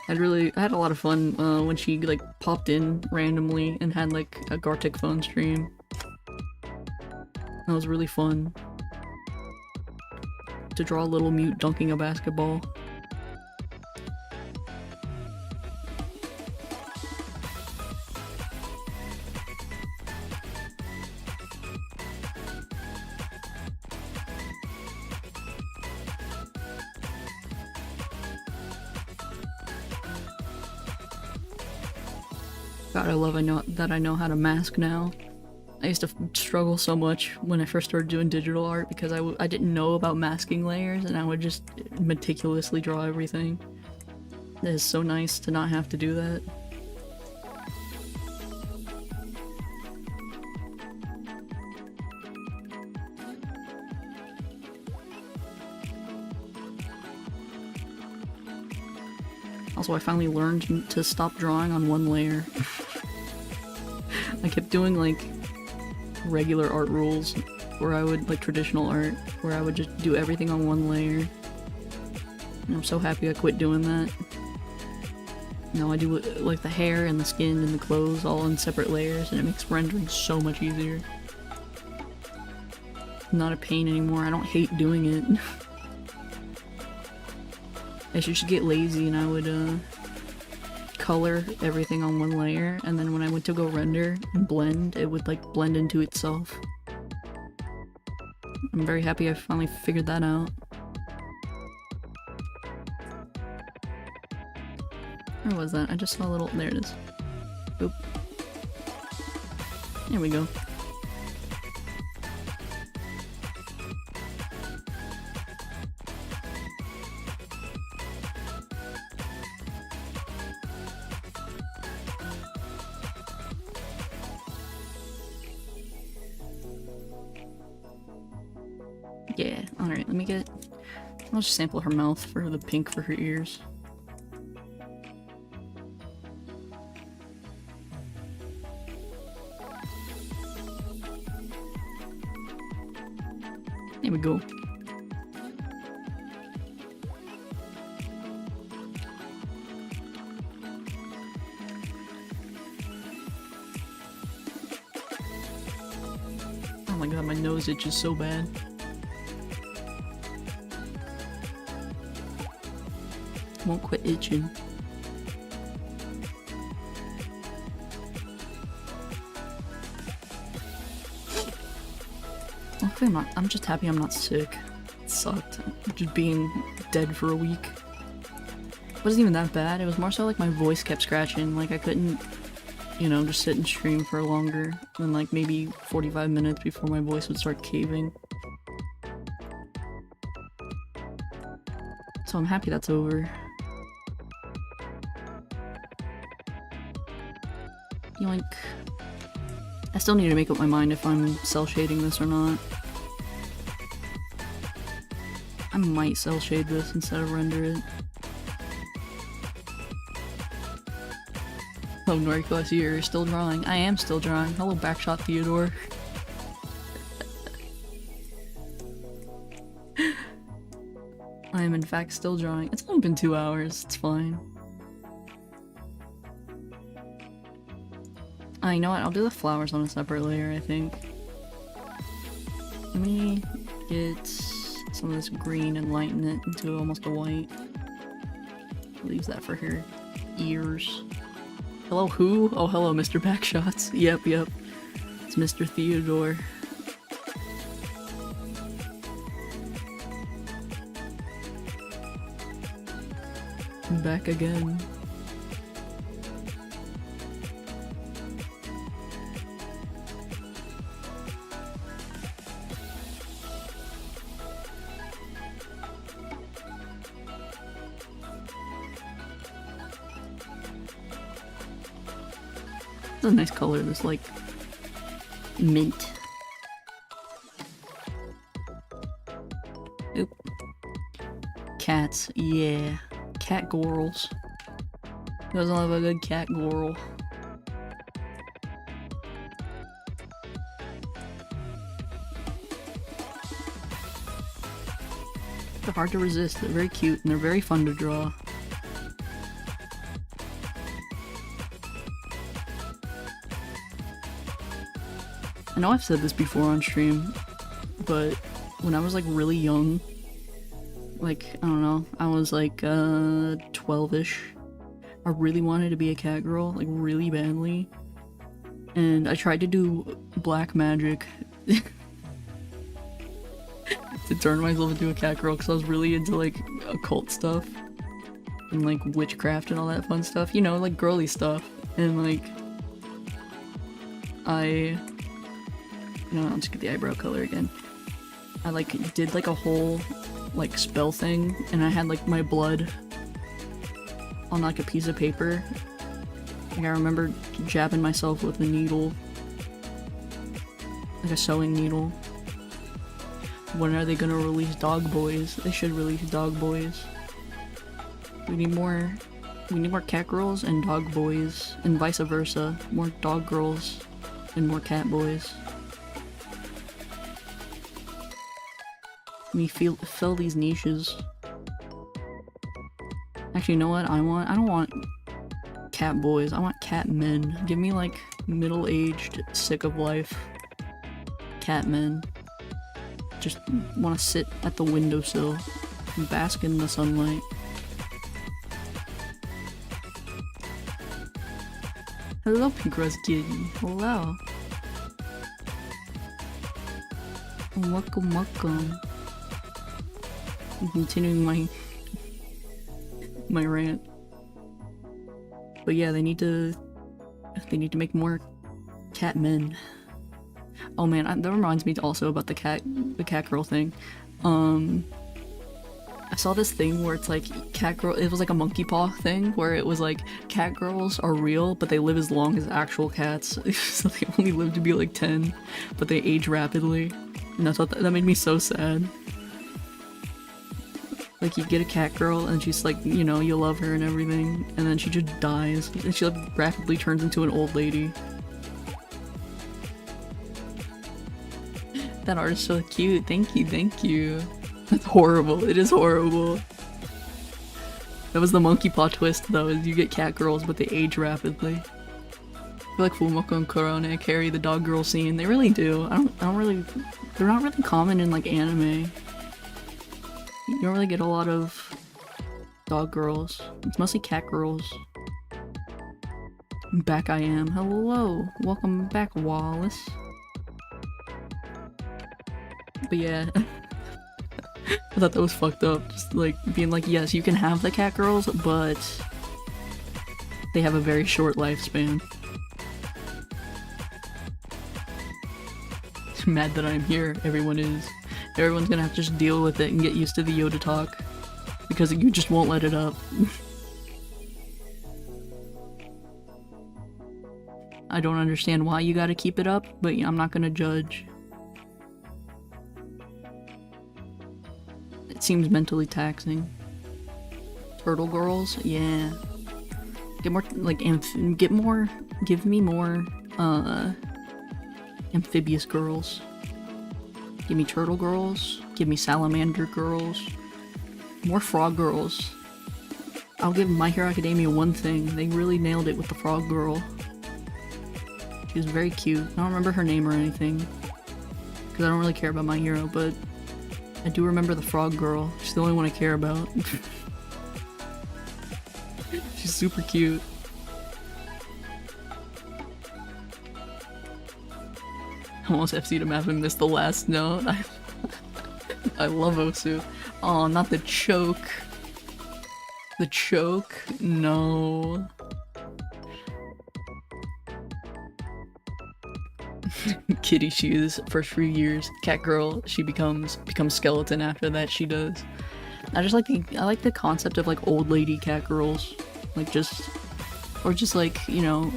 I had a lot of fun when she like popped in randomly and had like a Gartic phone stream. That was really fun. To draw a little mute dunking a basketball. God, I love that I know how to mask now. I used to struggle so much when I first started doing digital art because I didn't know about masking layers and I would just meticulously draw everything. It is so nice to not have to do that. Also, I finally learned to stop drawing on one layer. I kept doing like regular art rules where I would, like traditional art, where I would just do everything on one layer. And I'm so happy I quit doing that. Now I do like the hair and the skin and the clothes all in separate layers and it makes rendering so much easier. Not a pain anymore, I don't hate doing it. I should just get lazy and I would color everything on one layer, and then when I went to go render and blend, it would like blend into itself. I'm very happy I finally figured that out. Where was that? I just saw a little- there it is. Oop. There we go. Yeah, alright, let me get- I'll just sample her mouth for the pink for her ears. There we go. Oh my god, my nose itches so bad. Won't quit itching. Luckily I'm just happy I'm not sick. It sucked. Just being dead for a week. It wasn't even that bad, it was more so like my voice kept scratching, like I couldn't, you know, just sit and stream for longer than like maybe 45 minutes before my voice would start caving. So I'm happy that's over. Yoink. I still need to make up my mind if I'm cell shading this or not. I might cell shade this instead of render it. Oh, Norcos, you're still drawing. I am still drawing. Hello, Backshot Theodore. I am in fact still drawing. It's only been 2 hours. It's fine. You know what? I'll do the flowers on a separate layer, I think. Let me get some of this green and lighten it into almost a white. Leaves that for her ears. Hello, who? Oh, hello, Mr. Backshots. Yep. It's Mr. Theodore. I'm back again. It's a nice color, this like mint. Oop. Cats, yeah. Cat gorals. Who doesn't love a good cat goral? They're hard to resist, they're very cute, and they're very fun to draw. I know I've said this before on stream, but when I was like really young, like, I don't know, I was like 12-ish, I really wanted to be a cat girl, like really badly, and I tried to do black magic to turn myself into a cat girl because I was really into like occult stuff and like witchcraft and all that fun stuff, you know, like girly stuff. And like I'll just get the eyebrow color again. I like did like a whole like spell thing, and I had like my blood on like a piece of paper. Like I remember jabbing myself with a needle, like a sewing needle. When are they gonna release Dog Boys? They should release Dog Boys. We need more cat girls and dog boys, and vice versa. More dog girls and more cat boys. We fill these niches. Actually, you know what I want? I don't want cat boys. I want cat men. Give me like middle-aged, sick of life cat men. Just want to sit at the windowsill and bask in the sunlight. Hello, Pink Rose Kitty. Hello. Welcome. Continuing my rant. But yeah, they need to make more cat men. Oh man, that reminds me also about the cat girl thing. I saw this thing where it's like cat girl. It was like a monkey paw thing where it was like cat girls are real, but they live as long as actual cats. So they only live to be like 10, but they age rapidly. And I thought that made me so sad. Like you get a cat girl and she's like, you know, you love her and everything, and then she just dies and she like rapidly turns into an old lady. That art is so cute. Thank you. That's horrible. It is horrible. That was the monkey paw twist though, is you get cat girls but they age rapidly. I feel like Fumoko and Korone carry the dog girl scene. They really do. I don't really, they're not really common in like anime. You don't really get a lot of dog girls. It's mostly cat girls. Back I am. Hello. Welcome back, Wallace. But yeah. I thought that was fucked up. Just like being like, yes, you can have the cat girls, but they have a very short lifespan. Mad that I'm here. Everyone is. Everyone's gonna have to just deal with it and get used to the Yoda talk. Because you just won't let it up. I don't understand why you gotta keep it up, but I'm not gonna judge. It seems mentally taxing. Turtle girls? Yeah. Get more, like, give me more, amphibious girls. Give me turtle girls. Give me salamander girls. More frog girls. I'll give My Hero Academia one thing. They really nailed it with the frog girl. She was very cute. I don't remember her name or anything, because I don't really care about My Hero, but I do remember the frog girl. She's the only one I care about. She's super cute. Almost FC'd him having missed the last note. I love Osu. Oh, not the choke. The choke? No. Kitty shoes, first few years. Cat girl, she becomes skeleton after that, she does. I like the concept of like old lady cat girls. Like just like, you know,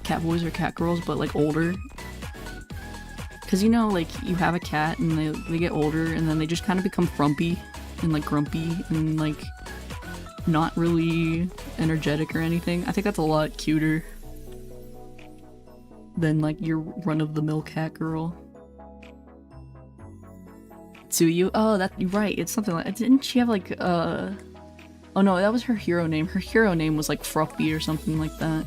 cat boys or cat girls, but like older. Cause you know, like you have a cat and they get older and then they just kind of become frumpy and like grumpy and like not really energetic or anything. I think that's a lot cuter than like your run-of-the-mill cat girl. Tsuyu? Oh, you're right. It's something like, didn't she have like oh no, that was her hero name. Her hero name was like Fruffy or something like that.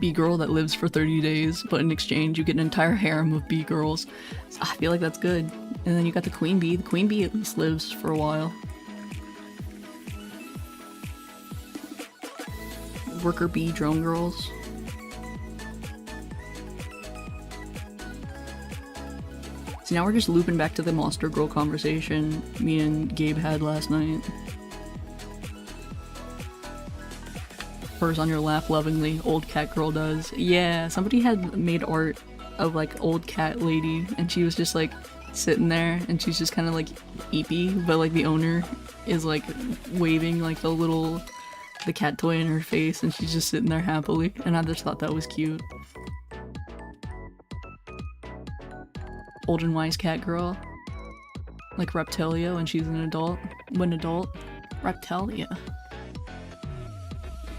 B-girl that lives for 30 days, but in exchange you get an entire harem of B-girls. So I feel like that's good. And then you got the queen bee. The queen bee at least lives for a while. Worker bee drone girls. So now we're just looping back to the monster girl conversation me and Gabe had last night. Purrs on your lap lovingly, old cat girl does. Yeah, somebody had made art of like old cat lady and she was just like sitting there and she's just kind of like eepy, but like the owner is like waving like the cat toy in her face and she's just sitting there happily, and I just thought that was cute. Old and wise cat girl. Like Reptilia when she's an adult. When adult. Reptilia.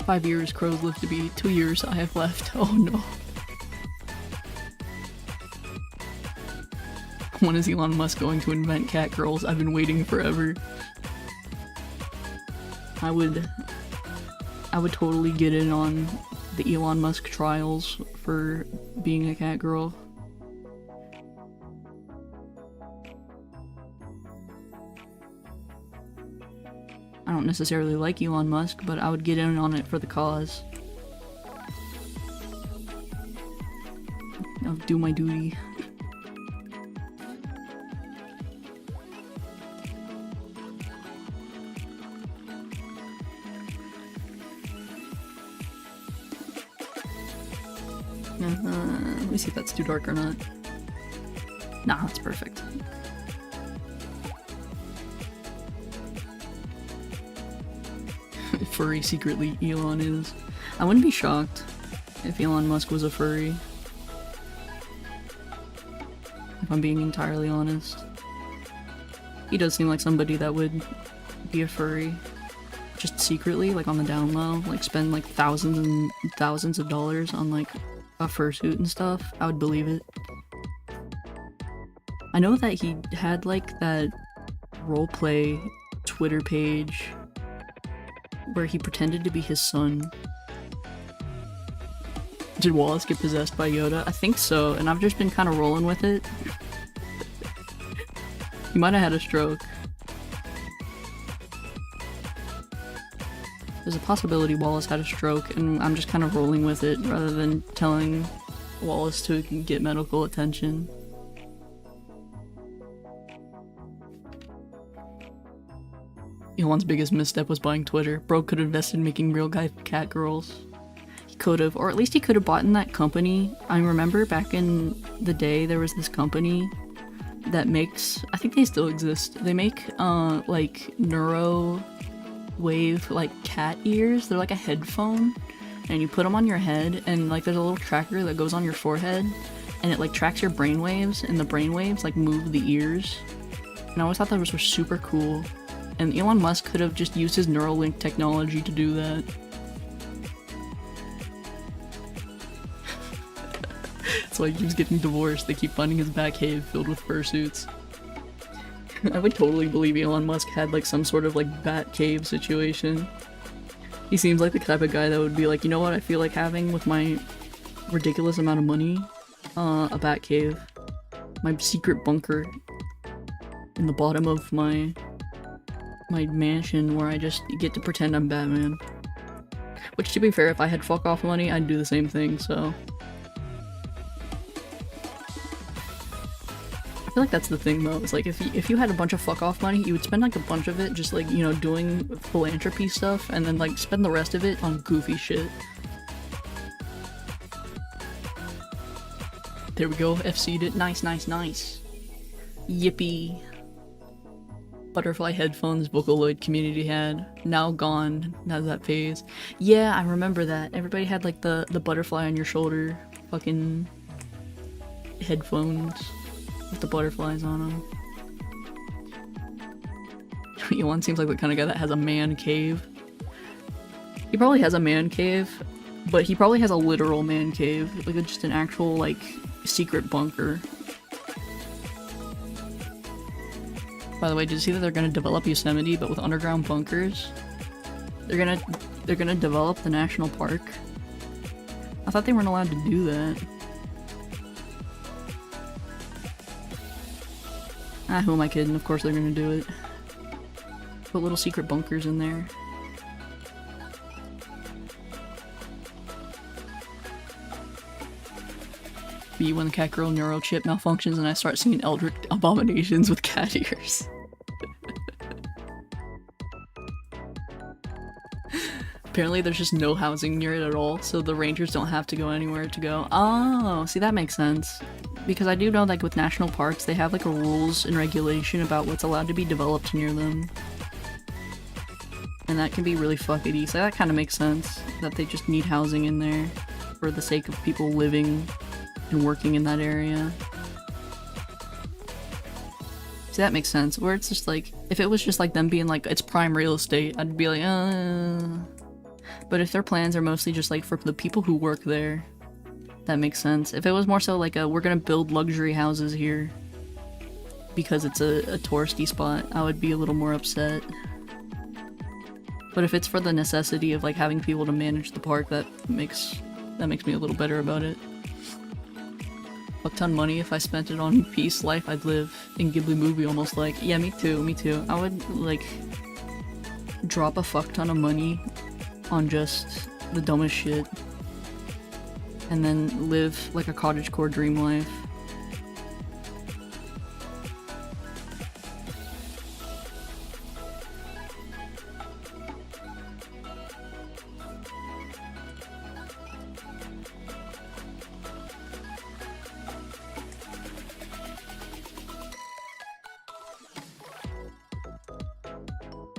5 years crows live to be, 2 years I have left. Oh no. When is Elon Musk going to invent cat girls? I've been waiting forever. I would totally get in on the Elon Musk trials for being a cat girl. I don't necessarily like Elon Musk, but I would get in on it for the cause. I'll do my duty. Let me see if that's too dark or not. Nah, that's perfect. Furry secretly Elon is. I wouldn't be shocked if Elon Musk was a furry. If I'm being entirely honest. He does seem like somebody that would be a furry. Just secretly, like on the down low, like spend like thousands and thousands of dollars on like a fursuit and stuff. I would believe it. I know that he had like that roleplay Twitter page where he pretended to be his son. Did Wallace get possessed by Yoda? I think so, and I've just been kind of rolling with it. He might have had a stroke. There's a possibility Wallace had a stroke, and I'm just kind of rolling with it rather than telling Wallace to get medical attention. Elon's biggest misstep was buying Twitter. Bro could have invested in making real guy cat girls. He could have, or at least he could have bought in that company. I remember back in the day there was this company that makes, I think they still exist, they make like neuro wave like cat ears. They're like a headphone and you put them on your head and like there's a little tracker that goes on your forehead and it like tracks your brainwaves and the brainwaves like move the ears. And I always thought those were super cool. And Elon Musk could have just used his Neuralink technology to do that. That's why he keeps getting divorced. They keep finding his back cave filled with fursuits. I would totally believe Elon Musk had like some sort of like bat cave situation. He seems like the type of guy that would be like, you know what I feel like having with my ridiculous amount of money? A bat cave. My secret bunker in the bottom of my mansion where I just get to pretend I'm Batman. Which, to be fair, if I had fuck off money, I'd do the same thing, so. I feel like that's the thing though, it's like if you had a bunch of fuck off money, you would spend like a bunch of it just like, you know, doing philanthropy stuff and then like spend the rest of it on goofy shit. There we go, FC'd it. Nice, nice, nice. Yippee. Butterfly headphones Vocaloid community had. Now gone. Now's that phase. Yeah, I remember that. Everybody had like the butterfly on your shoulder fucking headphones with the butterflies on them. Elon seems like the kind of guy that has a man cave. He probably has a man cave, but he probably has a literal man cave. Like just an actual like secret bunker. By the way, did you see that they're gonna develop Yosemite but with underground bunkers? They're gonna develop the national park. I thought they weren't allowed to do that. Ah, who am I kidding? Of course they're gonna do it. Put little secret bunkers in there. Be when the cat girl neural chip malfunctions and I start seeing eldritch abominations with cat ears. Apparently there's just no housing near it at all, so the rangers don't have to go anywhere to go. Oh, see, that makes sense. Because I do know, like, with national parks, they have, like, a rules and regulation about what's allowed to be developed near them. And that can be really fuckity, so that kind of makes sense. That they just need housing in there for the sake of people living and working in that area. See, that makes sense. Where it's just like, if it was just like them being like, it's prime real estate, I'd be like, But if their plans are mostly just like for the people who work there, that makes sense. If it was more so like we're gonna build luxury houses here because it's a touristy spot, I would be a little more upset. But if it's for the necessity of like having people to manage the park, that makes me a little better about it. Fuck ton money. If I spent it on peace, life I'd live in Ghibli movie almost like. Yeah, me too, me too. I would like drop a fuck ton of money on just the dumbest shit and then live like a cottagecore dream life.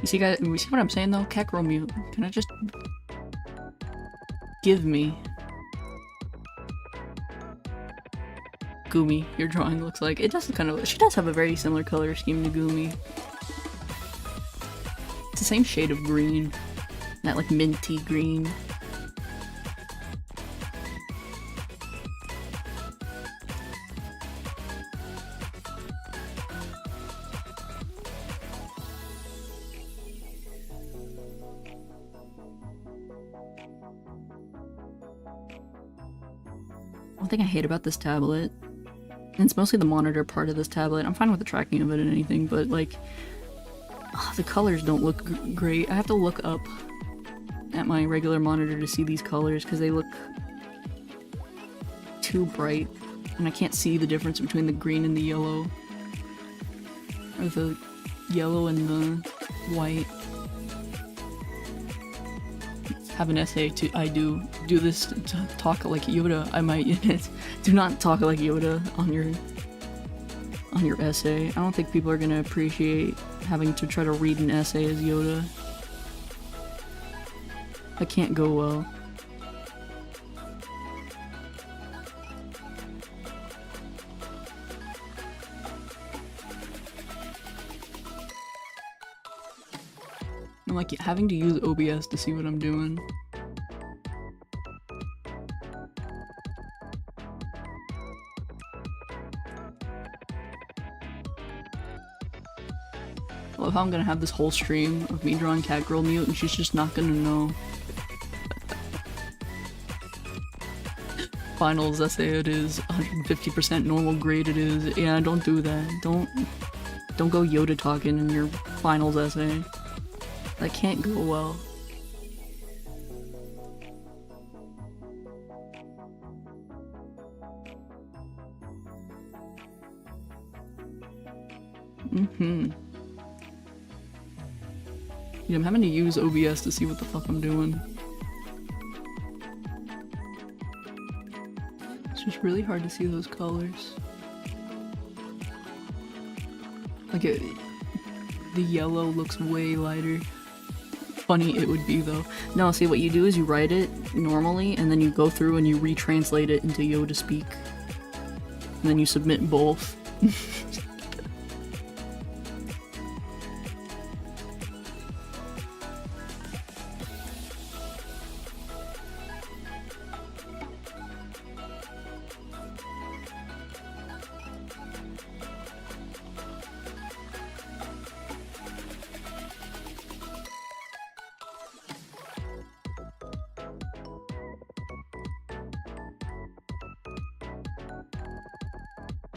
You see, guys, you see what I'm saying though? Kekro mute. Can I just give me Gumi? Your drawing looks like it does kind of. She does have a very similar color scheme to Gumi. It's the same shade of green, that like minty green. One thing I hate about this tablet, and it's mostly the monitor part of this tablet, I'm fine with the tracking of it and anything, but like, the colors don't look great. I have to look up at my regular monitor to see these colors because they look too bright, and I can't see the difference between the green and the yellow, or the yellow and the white. Have an essay to do this to talk like Yoda. I might do not talk like Yoda on your essay. I don't think people are gonna appreciate having to try to read an essay as Yoda. That can't go well. I'm like having to use OBS to see what I'm doing. I love how I'm gonna have this whole stream of me drawing cat girl mute and she's just not gonna know. Finals essay it is, 150% normal grade it is. Yeah, don't do that. Don't go Yoda talking in your finals essay. That can't go well. Yeah, I'm having to use OBS to see what the fuck I'm doing. It's just really hard to see those colors. Like the yellow looks way lighter. Funny it would be though. No, see what you do is you write it normally and then you go through and you retranslate it into Yoda speak. And then you submit both.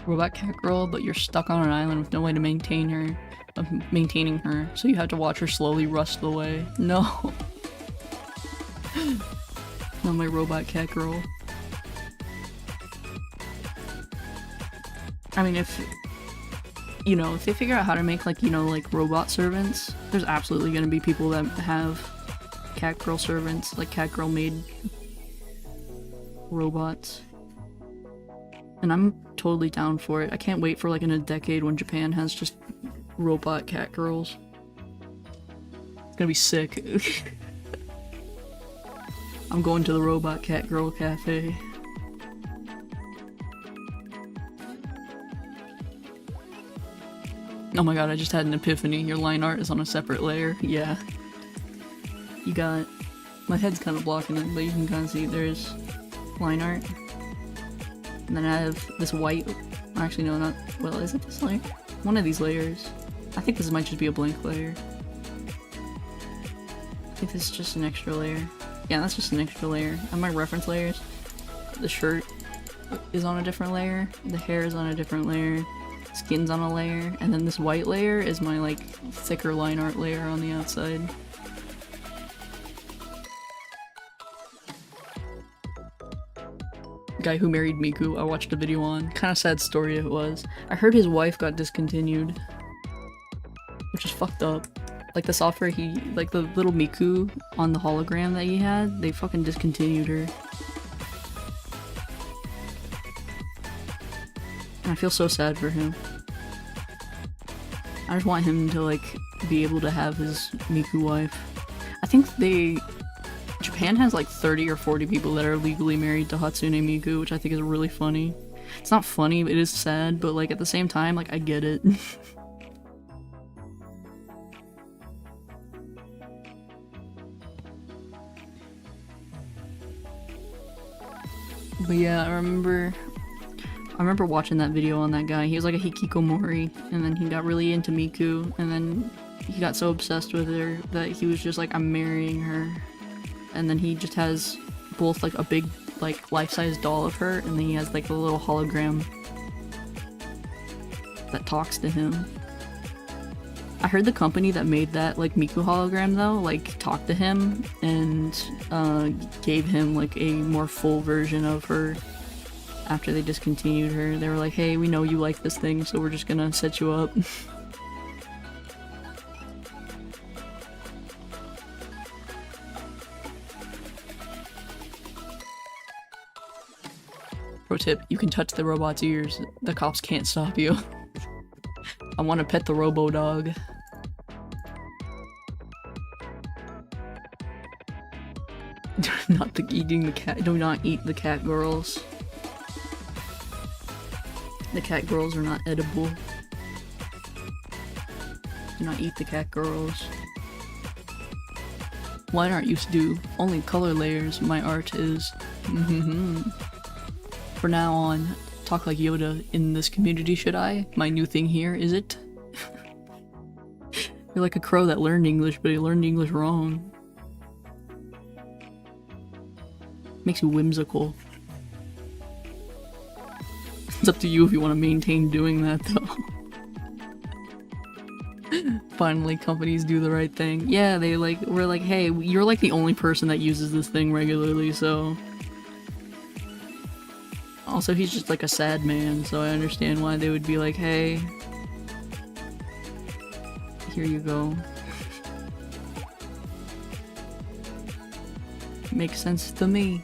robot cat girl, but you're stuck on an island with no way to maintaining her, so you have to watch her slowly rust away. No. Not my robot cat girl. I mean, if you know, if they figure out how to make like, you know, like robot servants, there's absolutely gonna be people that have cat girl servants, like cat girl made robots. And I'm totally down for it. I can't wait for like in a decade when Japan has just robot cat girls. It's gonna be sick. I'm going to the robot cat girl cafe. Oh my god, I just had an epiphany. Your line art is on a separate layer. Yeah. You got... My head's kind of blocking it, but you can kind of see there's line art. And then I have this white... Actually, no, not... Well, is it this layer? One of these layers. I think this might just be a blank layer. I think this is just an extra layer. Yeah, that's just an extra layer. And my reference layers, the shirt is on a different layer, the hair is on a different layer, skin's on a layer, and then this white layer is my like thicker line art layer on the outside. Guy who married Miku, I watched a video on. Kinda sad story it was. I heard his wife got discontinued, which is fucked up. Like the software like the little Miku on the hologram that he had, they fucking discontinued her. And I feel so sad for him. I just want him to like be able to have his Miku wife. I think Japan has like 30 or 40 people that are legally married to Hatsune Miku, which I think is really funny. It's not funny, it is sad, but like at the same time, like I get it. But yeah, I remember watching that video on that guy. He was like a hikikomori, and then he got really into Miku, and then he got so obsessed with her that he was just like, I'm marrying her. And then he just has both like a big like life-size doll of her, and then he has like a little hologram that talks to him. I heard the company that made that like Miku hologram though, like talked to him and gave him like a more full version of her after they discontinued her. They were like, hey, we know you like this thing, so we're just gonna set you up. Pro tip, you can touch the robot's ears. The cops can't stop you. I want to pet the robo dog. Eating the cat. Do not eat the cat girls. The cat girls are not edible. Do not eat the cat girls. Line art used to do only color layers. My art is. For now on, talk like Yoda in this community, should I? My new thing here, is it? You're like a crow that learned English, but he learned English wrong. Makes you whimsical. It's up to you if you want to maintain doing that, though. Finally, companies do the right thing. Yeah, we're like, hey, you're like the only person that uses this thing regularly, so... Also, he's just like a sad man, so I understand why they would be like, hey, here you go. Makes sense to me.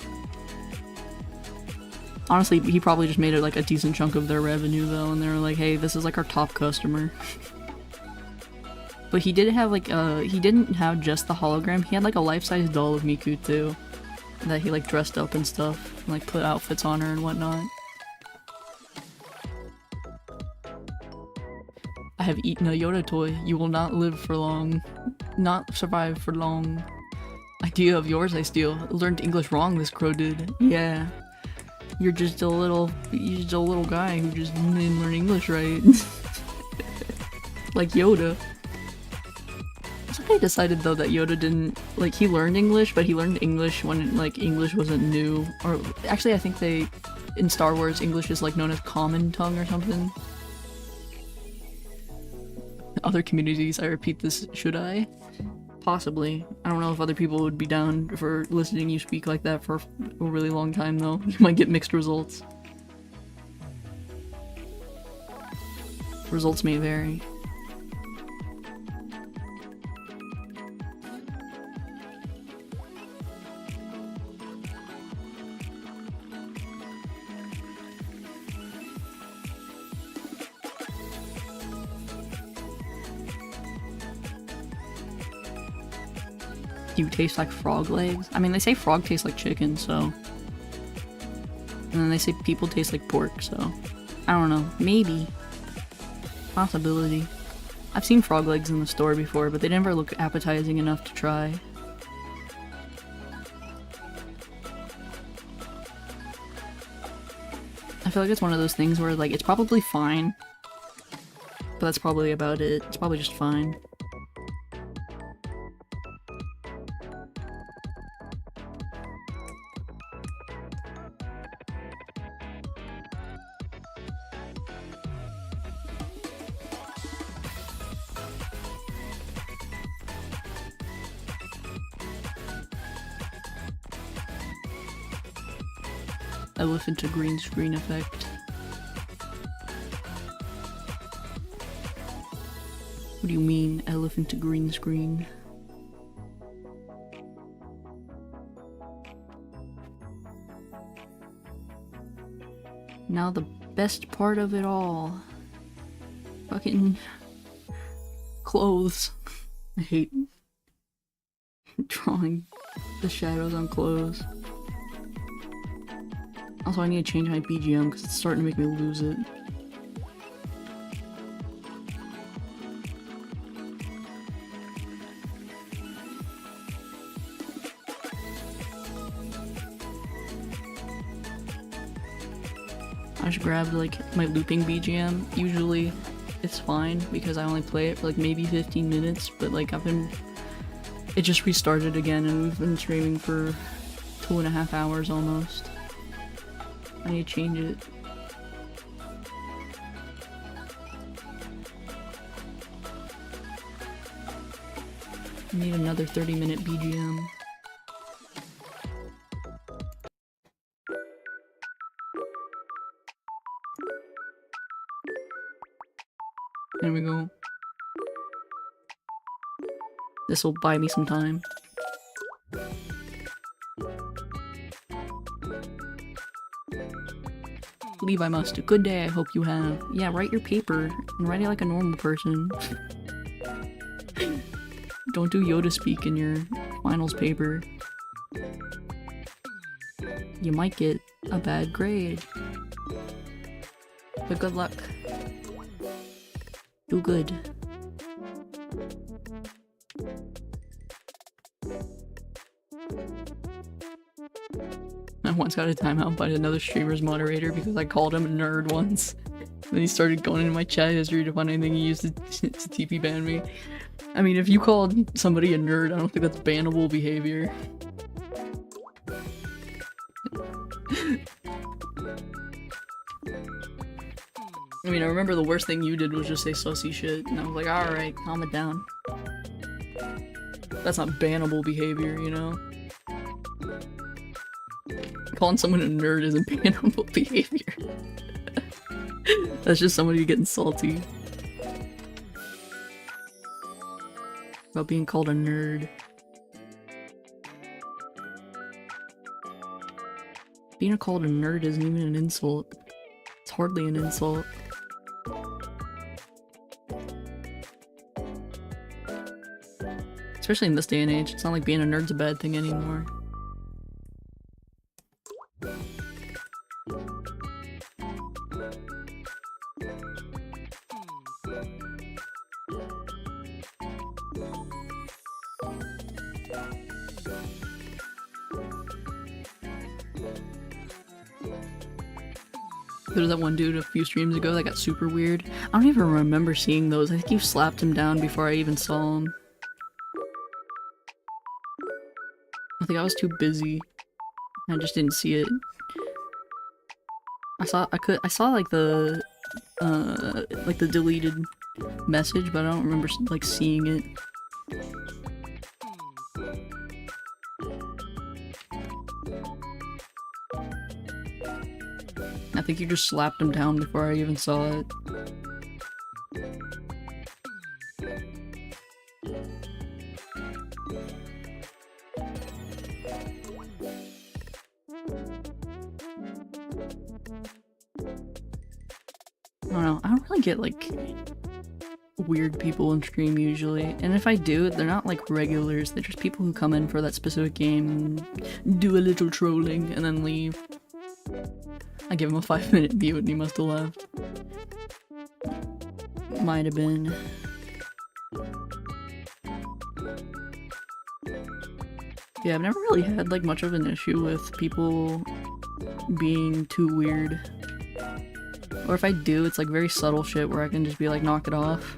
Honestly, he probably just made it like a decent chunk of their revenue though, and they were like, hey, this is like our top customer. But he did have like he didn't have just the hologram, he had like a life-size doll of Miku too. That he like dressed up and stuff, and like put outfits on her and whatnot. I have eaten a Yoda toy. You will not live for long. Not survive for long. Idea of yours I steal. Learned English wrong, this crow did. Yeah. You're just a little guy who just didn't learn English right. Like Yoda. Somebody decided though that Yoda didn't, like, he learned English, but he learned English when like English wasn't new. Or actually I think they in Star Wars, English is like known as common tongue or something. Other communities, I repeat this, should I? Possibly. I don't know if other people would be down for listening you speak like that for a really long time though. You might get mixed results. Results may vary. Do you taste like frog legs? I mean, they say frog tastes like chicken, so... And then they say people taste like pork, so... I don't know. Maybe. Possibility. I've seen frog legs in the store before, but they never look appetizing enough to try. I feel like it's one of those things where, like, it's probably fine. But that's probably about it. It's probably just fine. Elephant to green screen effect. What do you mean, elephant to green screen? Now the best part of it all. Fucking clothes. I hate drawing the shadows on clothes. Also, I need to change my BGM because it's starting to make me lose it. I just grabbed like my looping BGM. Usually it's fine because I only play it for like maybe 15 minutes, but like it just restarted again and we've been streaming for 2.5 hours almost. I need to change it. I need another 30-minute BGM. There we go. This will buy me some time. Levi must. A good day I hope you have. Yeah, write your paper and write it like a normal person. Don't do Yoda speak in your finals paper. You might get a bad grade. But good luck. Do good. I once got a timeout by another streamer's moderator because I called him a nerd once. Then he started going into my chat history to find anything he used to TP ban me. I mean, if you called somebody a nerd, I don't think that's bannable behavior. I mean, I remember the worst thing you did was just say sussy shit, and I was like, alright, calm it down. That's not bannable behavior, you know? Calling someone a nerd isn't bannable behavior. That's just somebody getting salty about being called a nerd. Being called a nerd isn't even an insult. It's hardly an insult. Especially in this day and age, it's not like being a nerd's a bad thing anymore. There was that one dude a few streams ago that got super weird. I don't even remember seeing those. I think you slapped him down before I even saw him. I think I was too busy. I just didn't see it. I saw like the deleted message, but I don't remember like seeing it. I think you just slapped him down before I even saw it. I don't know, I don't really get like weird people in stream usually, and if I do, they're not like regulars, they're just people who come in for that specific game and do a little trolling and then leave. I give him a 5-minute mute and he must have left. Might have been. Yeah, I've never really had like much of an issue with people being too weird. Or if I do, it's like very subtle shit where I can just be like, knock it off.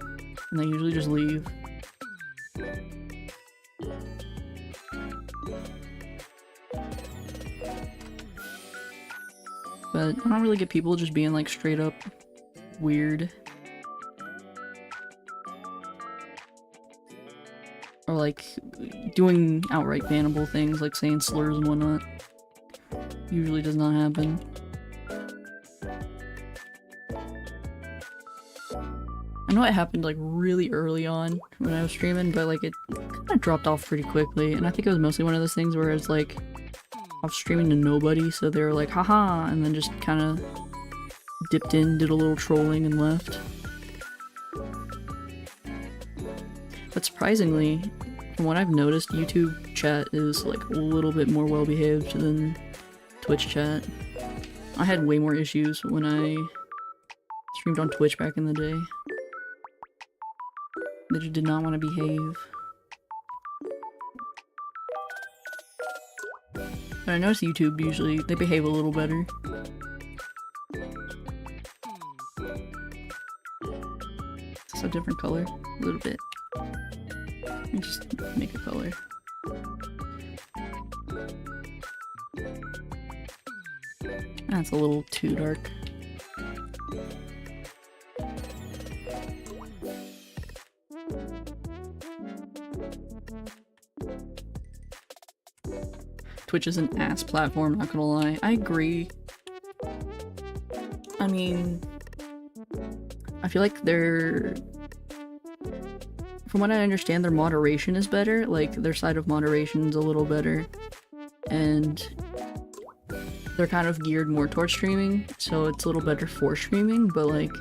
And they usually just leave. But I don't really get people just being like straight up weird. Or like doing outright bannable things like saying slurs and whatnot. Usually does not happen. I know it happened like really early on when I was streaming, but like it kind of dropped off pretty quickly, and I think it was mostly one of those things where it's like I was streaming to nobody, so they were like haha, and then just kind of dipped in, did a little trolling, and left. But surprisingly, from what I've noticed, YouTube chat is like a little bit more well behaved than Twitch chat. I had way more issues when I streamed on Twitch back in the day. They just did not want to behave. But I noticed YouTube usually, they behave a little better. Is this a different color? A little bit. Let me just make a color. That's a little too dark. Twitch is an ass platform, not gonna lie. I agree. I mean, I feel like they're... From what I understand, their moderation is better. Like, their side of moderation is a little better. And they're kind of geared more towards streaming, so it's a little better for streaming, but like,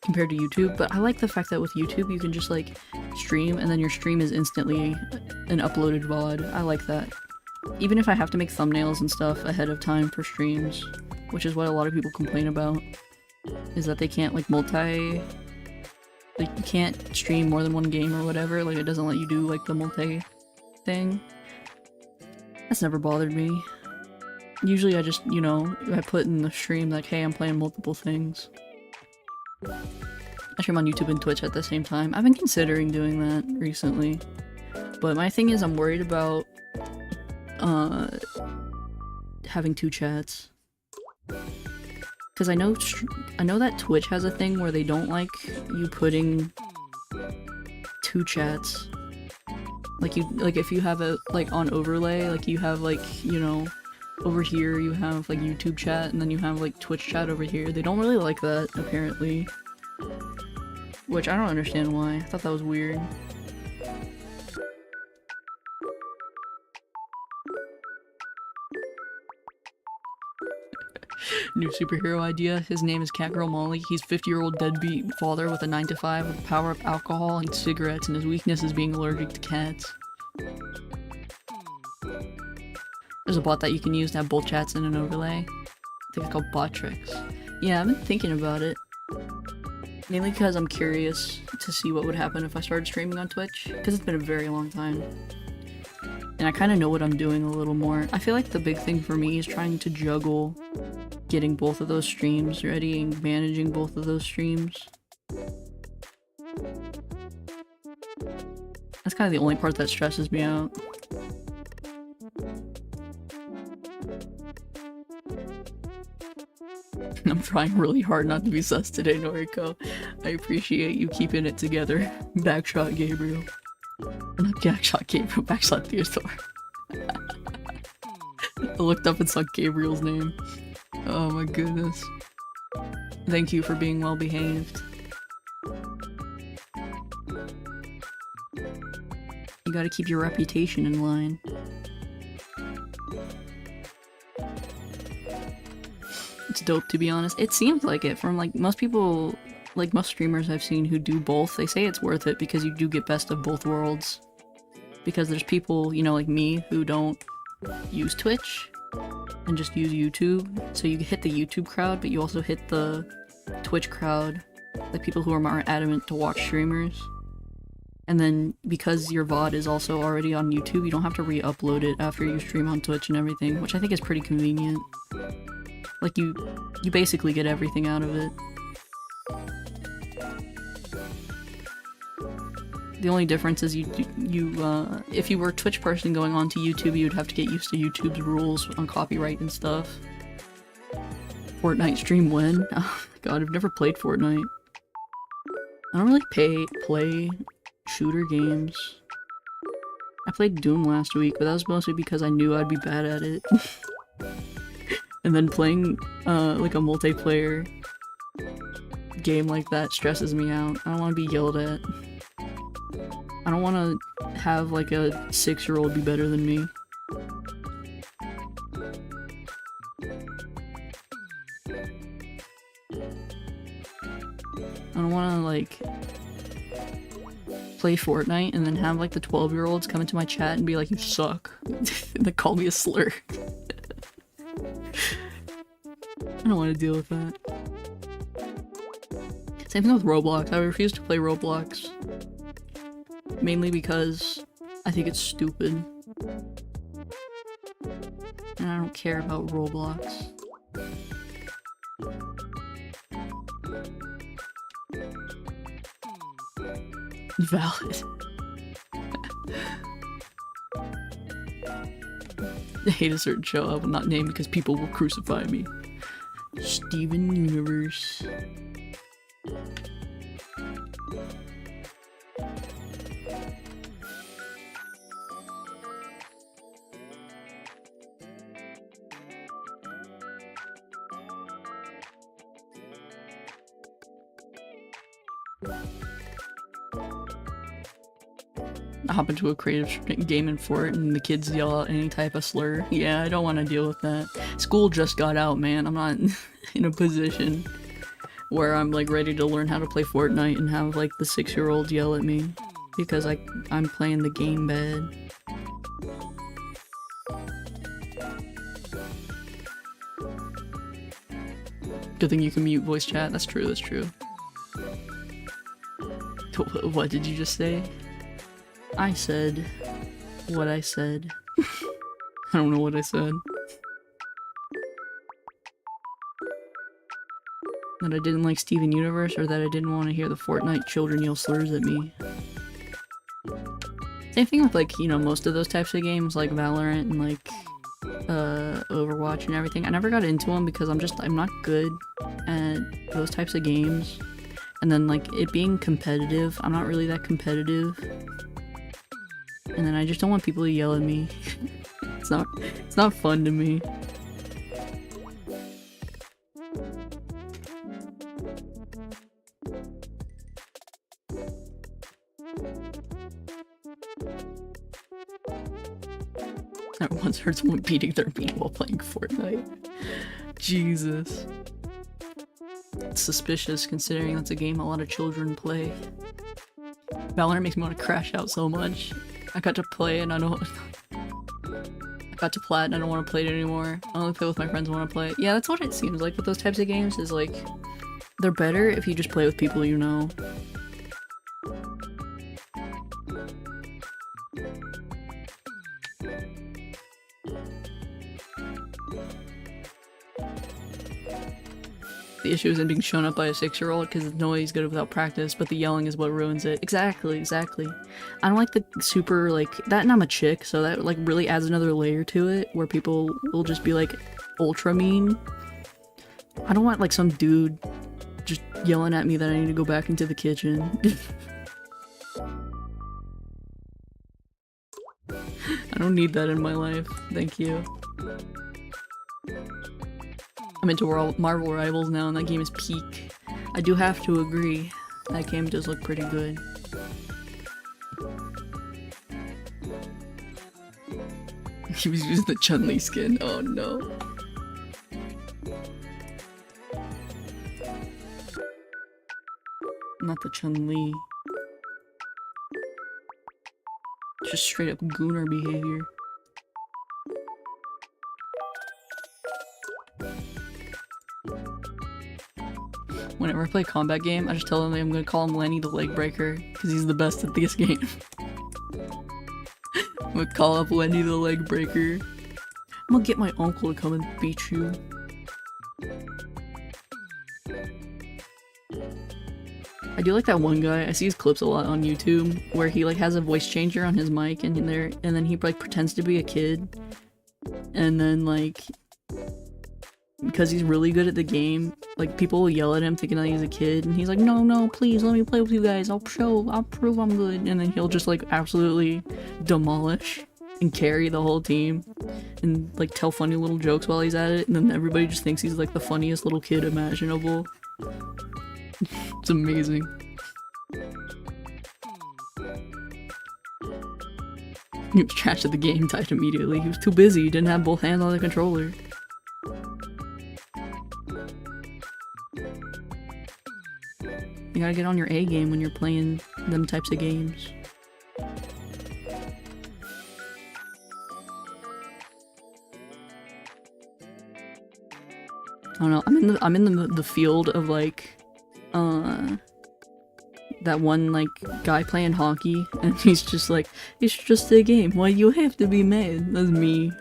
compared to YouTube. But I like the fact that with YouTube, you can just like stream, and then your stream is instantly an uploaded VOD. I like that. Even if I have to make thumbnails and stuff ahead of time for streams, which is what a lot of people complain about, is that they can't like like you can't stream more than one game or whatever, like it doesn't let you do like the multi thing. That's never bothered me. Usually I just, you know, I put in the stream like, hey, I'm playing multiple things. I stream on YouTube and Twitch at the same time. I've been considering doing that recently, but my thing is I'm worried about having two chats, because I know that Twitch has a thing where they don't like you putting two chats. Like if you have it like on overlay, like you have like, you know, over here you have like YouTube chat and then you have like Twitch chat over here. They don't really like that apparently, which I don't understand why. I thought that was weird. New superhero idea. His name is Catgirl Molly. He's 50-year-old deadbeat father with a 9-to-5 with the power of alcohol and cigarettes, and his weakness is being allergic to cats. There's a bot that you can use to have both chats in an overlay. I think it's called Bot Tricks. Yeah, I've been thinking about it. Mainly because I'm curious to see what would happen if I started streaming on Twitch, because it's been a very long time. And I kind of know what I'm doing a little more. I feel like the big thing for me is trying to juggle getting both of those streams ready and managing both of those streams. That's kind of the only part that stresses me out. trying really hard not to be sus today, Noriko. I appreciate you keeping it together. Backshot Gabriel. Not Backshot Gabriel, Backshot Theodore. I looked up and saw Gabriel's name. Oh my goodness. Thank you for being well behaved. You gotta keep your reputation in line. It's dope, to be honest. It seems like it from like most people, like most streamers I've seen who do both. They say it's worth it because you do get best of both worlds. Because there's people, you know, like me who don't use Twitch and just use YouTube. So you hit the YouTube crowd, but you also hit the Twitch crowd, like people who are more adamant to watch streamers. And then because your VOD is also already on YouTube, you don't have to re-upload it after you stream on Twitch and everything, which I think is pretty convenient. Like you basically get everything out of it. The only difference is if you were a Twitch person going on to YouTube, you'd have to get used to YouTube's rules on copyright and stuff. Fortnite stream when? Oh my god, I've never played Fortnite. I don't really play shooter games. I played Doom last week, but that was mostly because I knew I'd be bad at it. And then playing like a multiplayer game like that stresses me out. I don't want to be yelled at. I don't want to have like a 6-year-old be better than me. I don't want to like play Fortnite and then have like the 12-year-olds come into my chat and be like, you suck. And then call me a slur. I don't want to deal with that. Same thing with Roblox. I refuse to play Roblox. Mainly because I think it's stupid. And I don't care about Roblox. Valid. I hate a certain show I will not name because people will crucify me. Steven Universe. I hop into a creative game in Fort and the kids yell out any type of slur. Yeah, I don't want to deal with that. School just got out, man. I'm not in a position where I'm like ready to learn how to play Fortnite and have like the 6-year-olds yell at me because I'm playing the game bad. Good thing you can mute voice chat. That's true, that's true. What did you just say? I said what I said. I don't know what I said. That I didn't like Steven Universe or that I didn't want to hear the Fortnite children yell slurs at me. Same thing with like, you know, most of those types of games like Valorant and like Overwatch and everything. I never got into them because I'm not good at those types of games. And then like it being competitive, I'm not really that competitive. And then I just don't want people to yell at me. It's not fun to me. I once heard someone beating their meat while playing Fortnite. Jesus. It's suspicious considering that's a game a lot of children play. Valorant makes me want to crash out so much. I got to play and I got to plat and I don't want to play it anymore. I only play with my friends who want to play it. Yeah, that's what it seems like with those types of games, is like they're better if you just play with people you know. The issue isn't being shown up by a 6-year-old because the noise is good without practice, but the yelling is what ruins it. Exactly, exactly. I don't like the super, like, that, and I'm a chick, so that, like, really adds another layer to it, where people will just be, like, ultra mean. I don't want like some dude just yelling at me that I need to go back into the kitchen. I don't need that in my life. Thank you. I'm into Marvel Rivals now and that game is peak. I do have to agree. That game does look pretty good. He was using the Chun-Li skin. Oh no. Not the Chun-Li. Just straight up gooner behavior. Whenever I play a combat game, I just tell them I'm gonna call him Lenny the Leg Breaker, because he's the best at this game. I'm gonna call up Lenny the Leg Breaker. I'm gonna get my uncle to come and beat you. I do like that one guy, I see his clips a lot on YouTube, where he like has a voice changer on his mic and then he like pretends to be a kid. And then like, because he's really good at the game, like people will yell at him thinking that he's a kid, and he's like, no, please let me play with you guys, I'll prove I'm good, and then he'll just like absolutely demolish and carry the whole team, and like tell funny little jokes while he's at it, and then everybody just thinks he's like the funniest little kid imaginable. It's amazing. He was trash at the game, died immediately. He was too busy, he didn't have both hands on the controller. You gotta get on your A game when you're playing them types of games. I don't know, I'm in the field of like that one like guy playing hockey, and he's just like, it's just a game, why you have to be mad? That's me.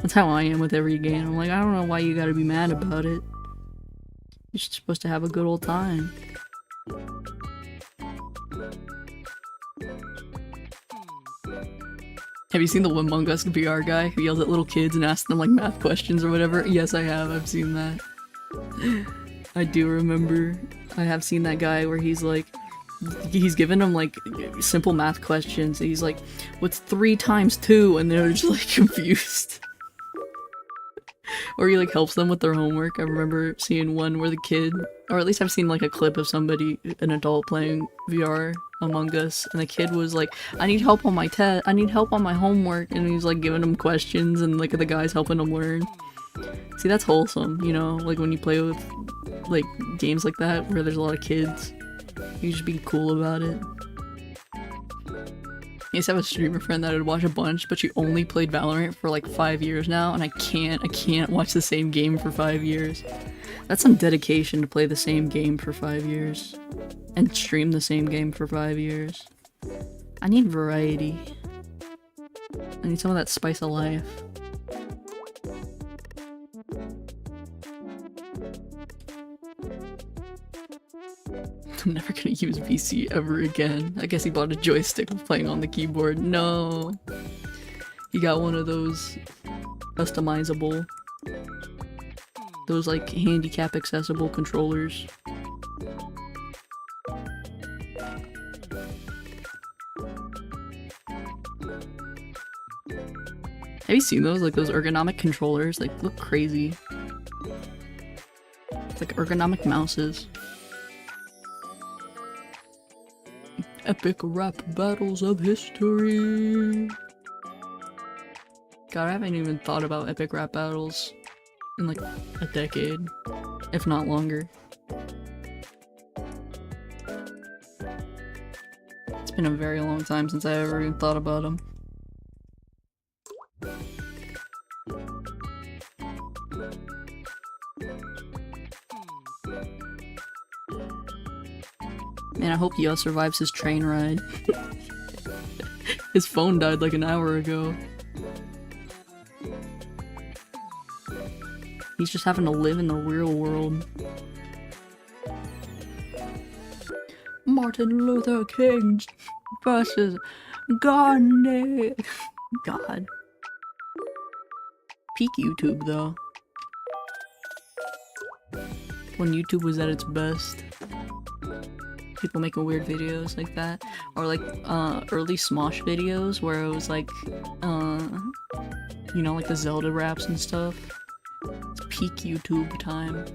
That's how I am with every game. I'm like, I don't know why you gotta be mad about it. You're just supposed to have a good old time. Have you seen the Among Us VR guy who yells at little kids and asks them like math questions or whatever? Yes, I have. I've seen that. I do remember. I have seen that guy where he's like, he's giving them like simple math questions. He's like, what's 3 times 2? And they're just like confused. Or he like helps them with their homework. I remember seeing one where the kid, or at least I've seen like a clip of somebody, an adult playing VR Among Us, and the kid was like, I need help on my test, I need help on my homework, and he's like giving them questions and like the guy's helping them learn. See, that's wholesome, you know, like when you play with like games like that where there's a lot of kids, you just be cool about it. I used to have a streamer friend that I'd watch a bunch, but she only played Valorant for like 5 years now, and I can't watch the same game for 5 years. That's some dedication to play the same game for 5 years. And stream the same game for 5 years. I need variety. I need some of that spice of life. I'm never gonna use VC ever again. I guess he bought a joystick with playing on the keyboard. No. He got one of those customizable, those like handicap accessible controllers. Have you seen those? Like those ergonomic controllers? Like look crazy. It's like ergonomic mouses. Epic rap battles of history. God, I haven't even thought about epic rap battles in like a decade, if not longer. It's been a very long time since I ever even thought about them. Man, I hope Yo survives his train ride. His phone died like an hour ago. He's just having to live in the real world. Martin Luther King versus Gandhi. God. Peak YouTube though. when YouTube was at its best. People making weird videos like that. Or like, early Smosh videos where it was like, you know, like the Zelda raps and stuff. It's peak YouTube time.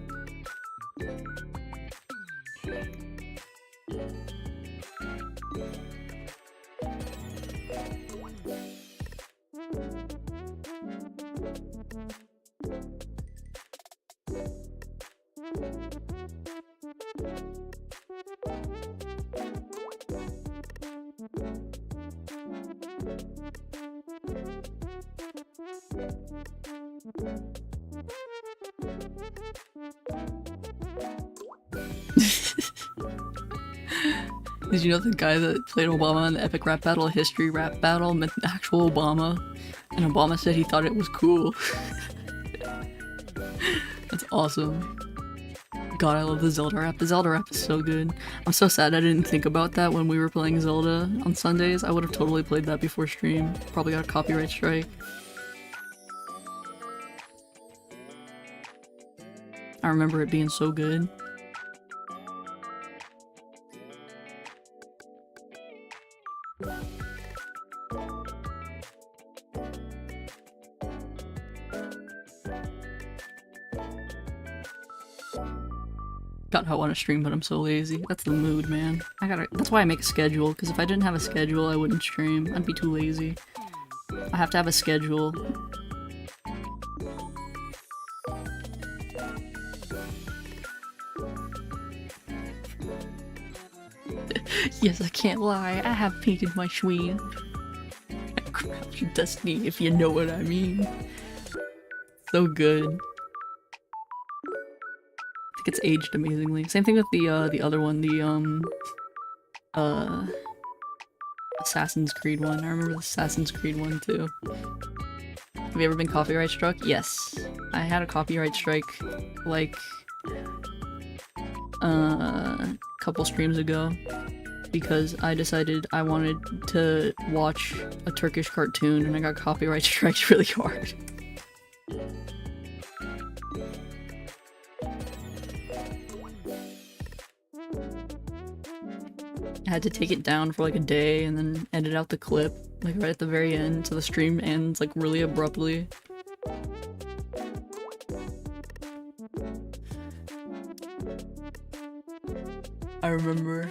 Did you know the guy that played Obama in the Epic Rap Battle History Rap Battle met the actual Obama? And Obama said he thought it was cool. That's awesome. God, I love the Zelda rap. The Zelda rap is so good. I'm so sad I didn't think about that when we were playing Zelda on Sundays. I would have totally played that before stream. Probably got a copyright strike. I remember it being so good. God, I want to stream, but I'm so lazy. That's the mood, man. That's why I make a schedule, because if I didn't have a schedule, I wouldn't stream. I'd be too lazy. I have to have a schedule. Yes, I can't lie. I have pink in my schween. Crouch your destiny, if you know what I mean. So good. I think it's aged amazingly. Same thing with the other one, the Assassin's Creed one. I remember the Assassin's Creed one too. Have you ever been copyright struck? Yes. I had a copyright strike like a couple streams ago because I decided I wanted to watch a Turkish cartoon and I got copyright striked really hard. I had to take it down for like a day and then edit out the clip, like right at the very end, so the stream ends like really abruptly. I remember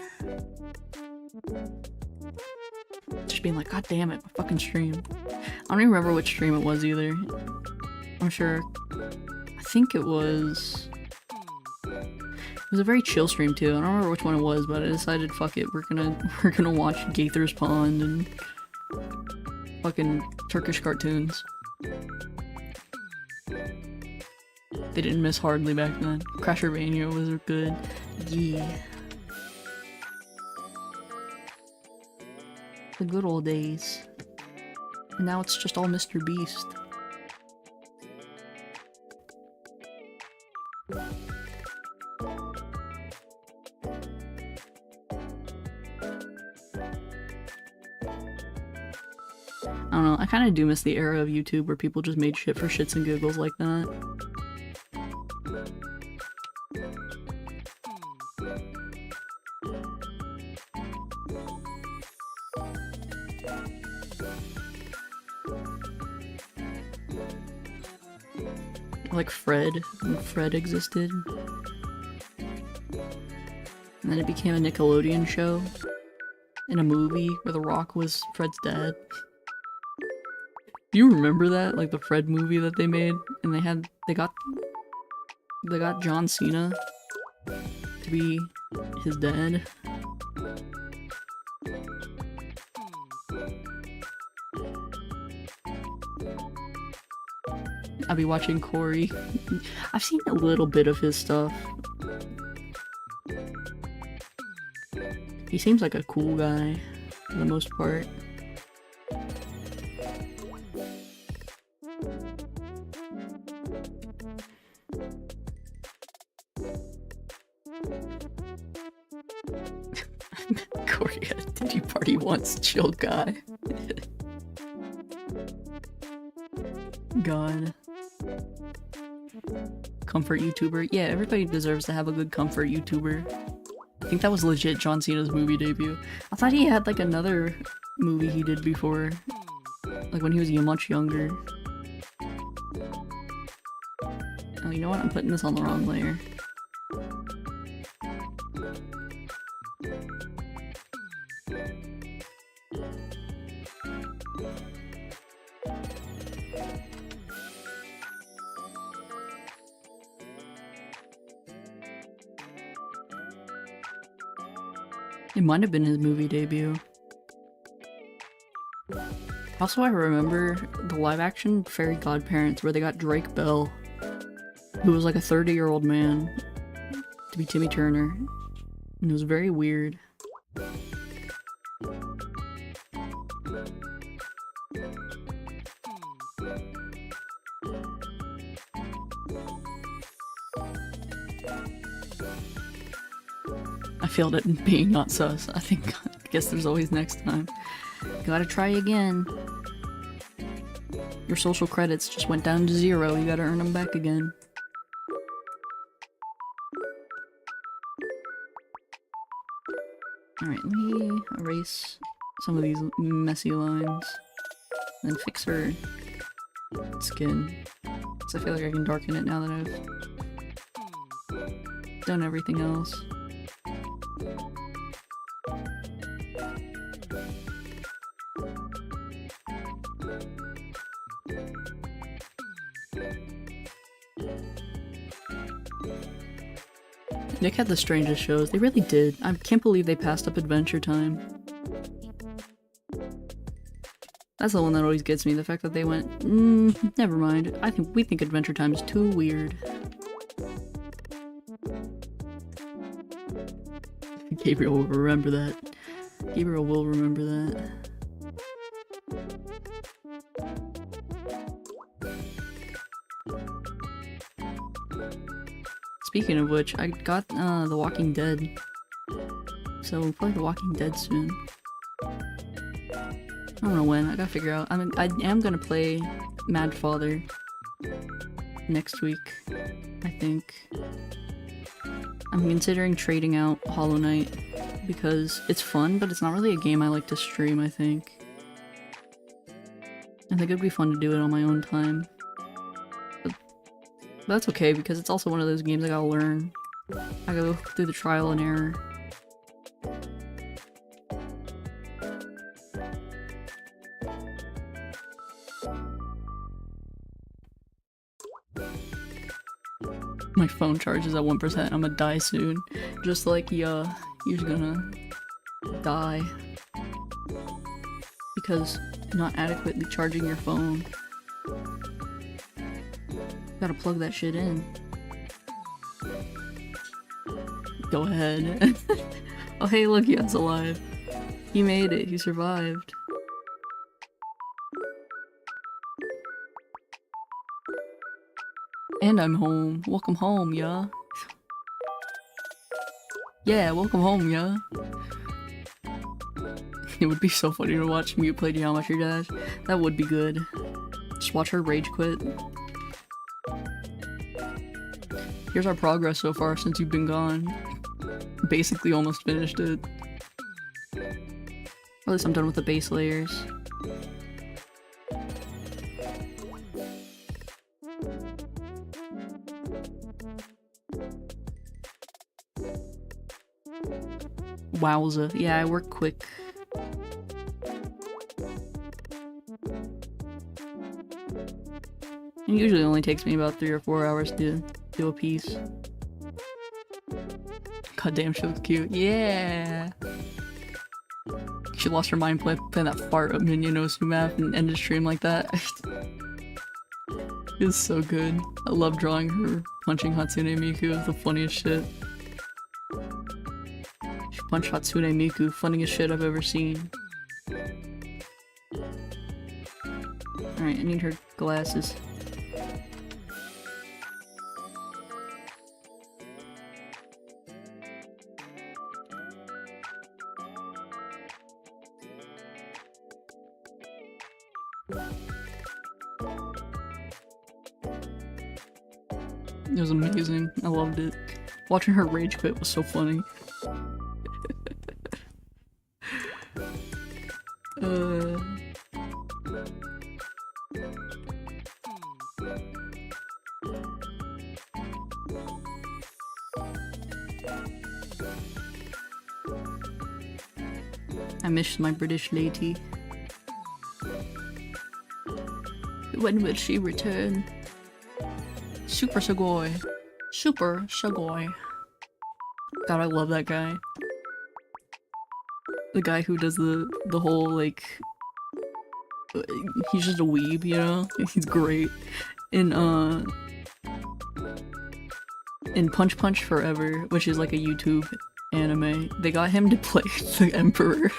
just being like, God damn it, my fucking stream. I don't even remember which stream it was either. I'm sure. I think it was a very chill stream too. I don't remember which one it was, but I decided, fuck it, we're gonna watch Gaither's Pond and fucking Turkish cartoons. They didn't miss hardly back then. Crashervania was good. Yeah. The good old days. And now it's just all Mr. Beast. I don't know, I kinda do miss the era of YouTube where people just made shit for shits and giggles like that. Like Fred, when Fred existed. And then it became a Nickelodeon show. In a movie where The Rock was Fred's dad. Do you remember that? Like the Fred movie that they made? And they got John Cena to be his dad. I'll be watching Corey. I've seen a little bit of his stuff. He seems like a cool guy, for the most part. Corey at a Digi party once, chill guy. God. comfort YouTuber. Yeah, everybody deserves to have a good comfort YouTuber. I think that was legit John Cena's movie debut. I thought he had like another movie he did before. Like when he was much younger. Oh, you know what? I'm putting this on the wrong layer. It might have been his movie debut. Also, I remember the live-action Fairy Godparents where they got Drake Bell, who was like a 30-year-old man, to be Timmy Turner. And it was very weird. I failed at being not sus. I guess there's always next time. Gotta try again. Your social credits just went down to 0. You gotta earn them back again. Alright, let me erase some of these messy lines. And fix her skin. Because I feel like I can darken it now that I've done everything else. Nick had the strangest shows. They really did. I can't believe they passed up Adventure Time. That's the one that always gets me. The fact that they went, never mind. We think Adventure Time is too weird. Gabriel will remember that. Gabriel will remember that. Speaking of which, I got The Walking Dead. So we'll play The Walking Dead soon. I don't know when. I gotta figure out. I am gonna play Mad Father next week, I think. I'm considering trading out Hollow Knight because it's fun, but it's not really a game I like to stream, I think. I think it'd be fun to do it on my own time. But that's okay, because it's also one of those games I gotta learn. I gotta go through the trial and error. My phone charges at 1%, I'm gonna die soon. Just like, yeah, you're gonna die. Because not adequately charging your phone. Gotta plug that shit in. Go ahead. Oh hey, look, Yet's alive. He made it, he survived. And I'm home. Welcome home, yeah. Yeah, welcome home, yeah. It would be so funny to watch Mute play Geometry Dash. That would be good. Just watch her rage quit. Here's our progress so far since you've been gone. Basically almost finished it. Or at least I'm done with the base layers. Wowza. Yeah, I work quick. It usually only takes me about 3 or 4 hours to do a piece. God damn, she looks cute. Yeah! She lost her mind playing that fart up Minion Osu map and ended stream like that. It's so good. I love drawing her punching Hatsune Miku. It's the funniest shit. She punched Hatsune Miku. Funniest shit I've ever seen. Alright, I need her glasses. It was amazing. I loved it. Watching her rage quit was so funny. I missed my British lady. When will she return? Super Sugoi. Super Sugoi. God, I love that guy. The guy who does the whole, like... He's just a weeb, you know? He's great. In Punch Punch Forever, which is like a YouTube anime, they got him to play the Emperor.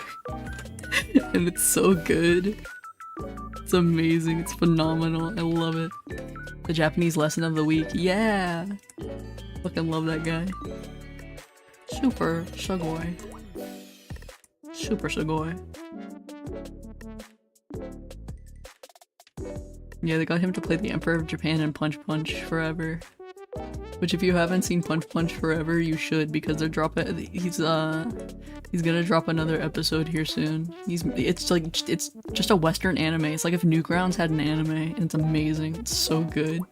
And it's so good. It's amazing. It's phenomenal. I love it. The Japanese lesson of the week. Yeah! Fucking love that guy. Super Sugoi. Super Sugoi. Yeah, they got him to play the Emperor of Japan in Punch Punch Forever. Which if you haven't seen Punch Punch Forever, you should, because they're dropping- he's gonna drop another episode here soon. It's just a Western anime. It's like if Newgrounds had an anime, and it's amazing. It's so good.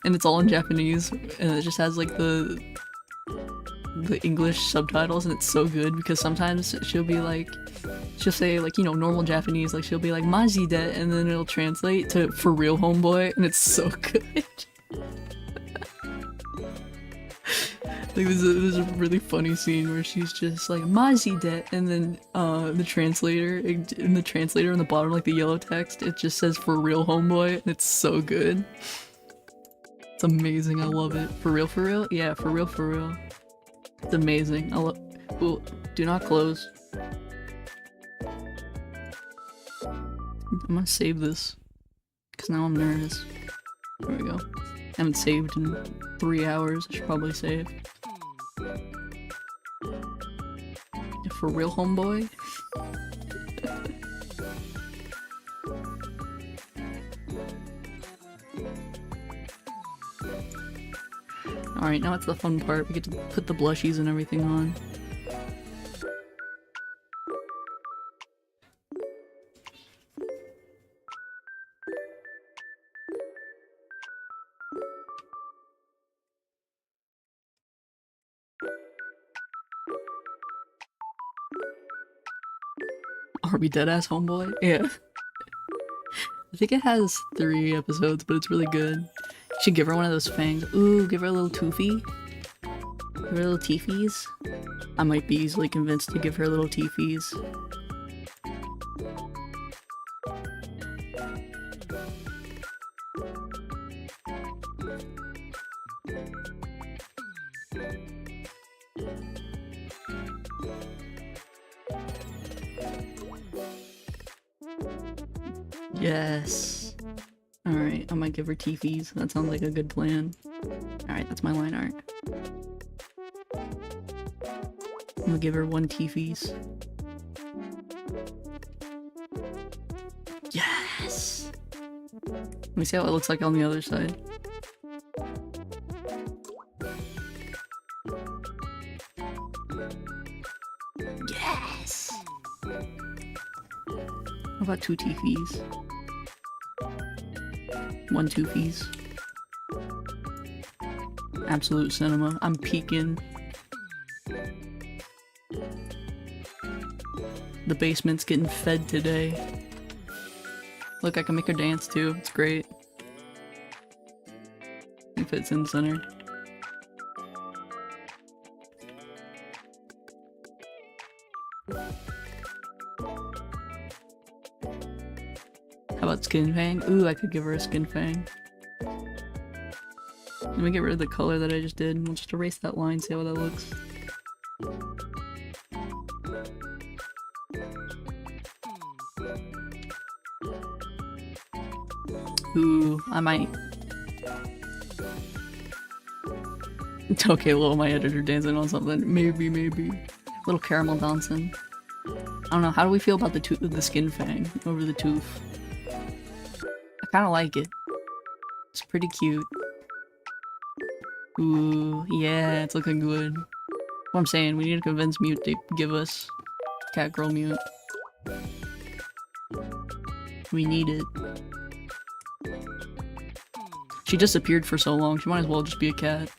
And it's all in Japanese, and it just has like the English subtitles, and it's so good because sometimes she'll say like, you know, normal Japanese, like she'll be like Maji de, and then it'll translate to for real homeboy, and it's so good. Like there's a really funny scene where she's just like Maji de, and then the translator in the bottom, like the yellow text, it just says for real homeboy, and it's so good. It's amazing. I love it. For real, for real? Yeah, for real, for real. It's amazing. I love. Ooh, do not close. I'm gonna save this because now I'm nervous. There we go. I haven't saved in 3 hours. I should probably save. For real, homeboy. Alright, now it's the fun part. We get to put the blushies and everything on. Are we deadass homeboy? Yeah. I think it has 3 episodes, but it's really good. You should give her one of those fangs. Ooh, give her a little toofy. Give her little teefies. I might be easily convinced to give her little teefies. Yes. Alright, I might give her teefies. That sounds like a good plan. Alright, that's my line art. I'm gonna give her 1 teefies. Yes! Let me see how it looks like on the other side. Yes! How about 2 teefies? 1 toofies. Absolute cinema. I'm peeking. The basement's getting fed today. Look, I can make her dance too. It's great. If it's in center. How about Skin Fang? Ooh, I could give her a Skin Fang. Let me get rid of the color that I just did. We'll just erase that line, see how that looks. Ooh, I might. Okay, little my editor dancing on something. Maybe. Little caramel dancing. I don't know, how do we feel about the Skin Fang over the tooth? I kinda like it. It's pretty cute. Ooh, yeah, it's looking good. What I'm saying, we need to convince Mute to give us Cat Girl Mute. We need it. She disappeared for so long, she might as well just be a cat.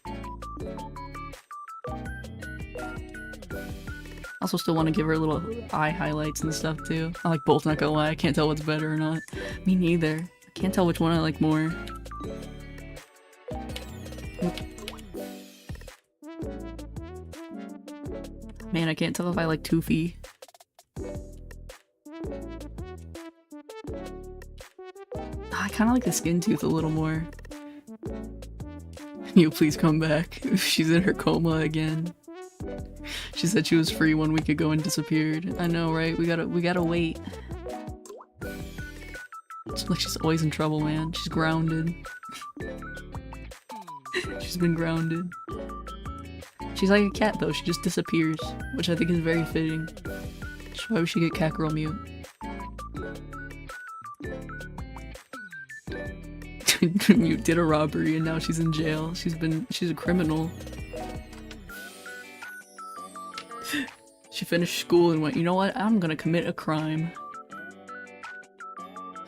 Also still want to give her little eye highlights and stuff too. I like both, not gonna lie. I can't tell what's better or not. Me neither. I can't tell which one I like more. Man, I can't tell if I like Toofy. I kind of like the skin tooth a little more. You please come back. She's in her coma again. She said she was free 1 week ago and disappeared. I know, right? We gotta wait. It's like she's always in trouble, man. She's grounded. She's been grounded. She's like a cat though, she just disappears, which I think is very fitting. That's why we should get Cat Girl Mute. Mute did a robbery and now she's in jail. She's a criminal. She finished school and went, you know what? I'm gonna commit a crime.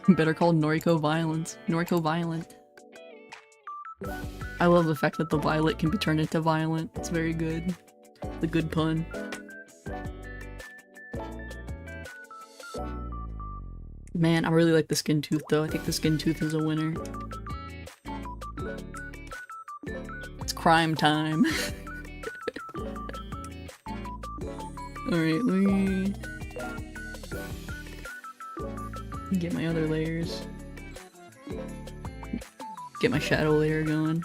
Better call Noriko Violence. Noriko Violent. I love the fact that the violet can be turned into violent. It's very good. The good pun. Man, I really like the skin tooth though. I think the skin tooth is a winner. It's crime time. Alright, let me get my other layers. Get my shadow layer going.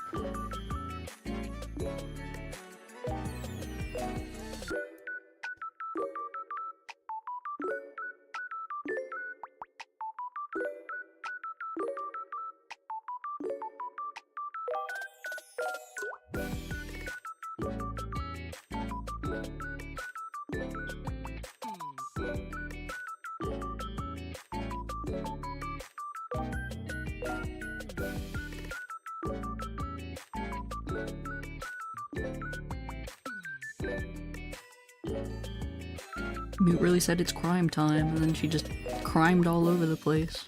Mute really said it's crime time, and then she just crimed all over the place.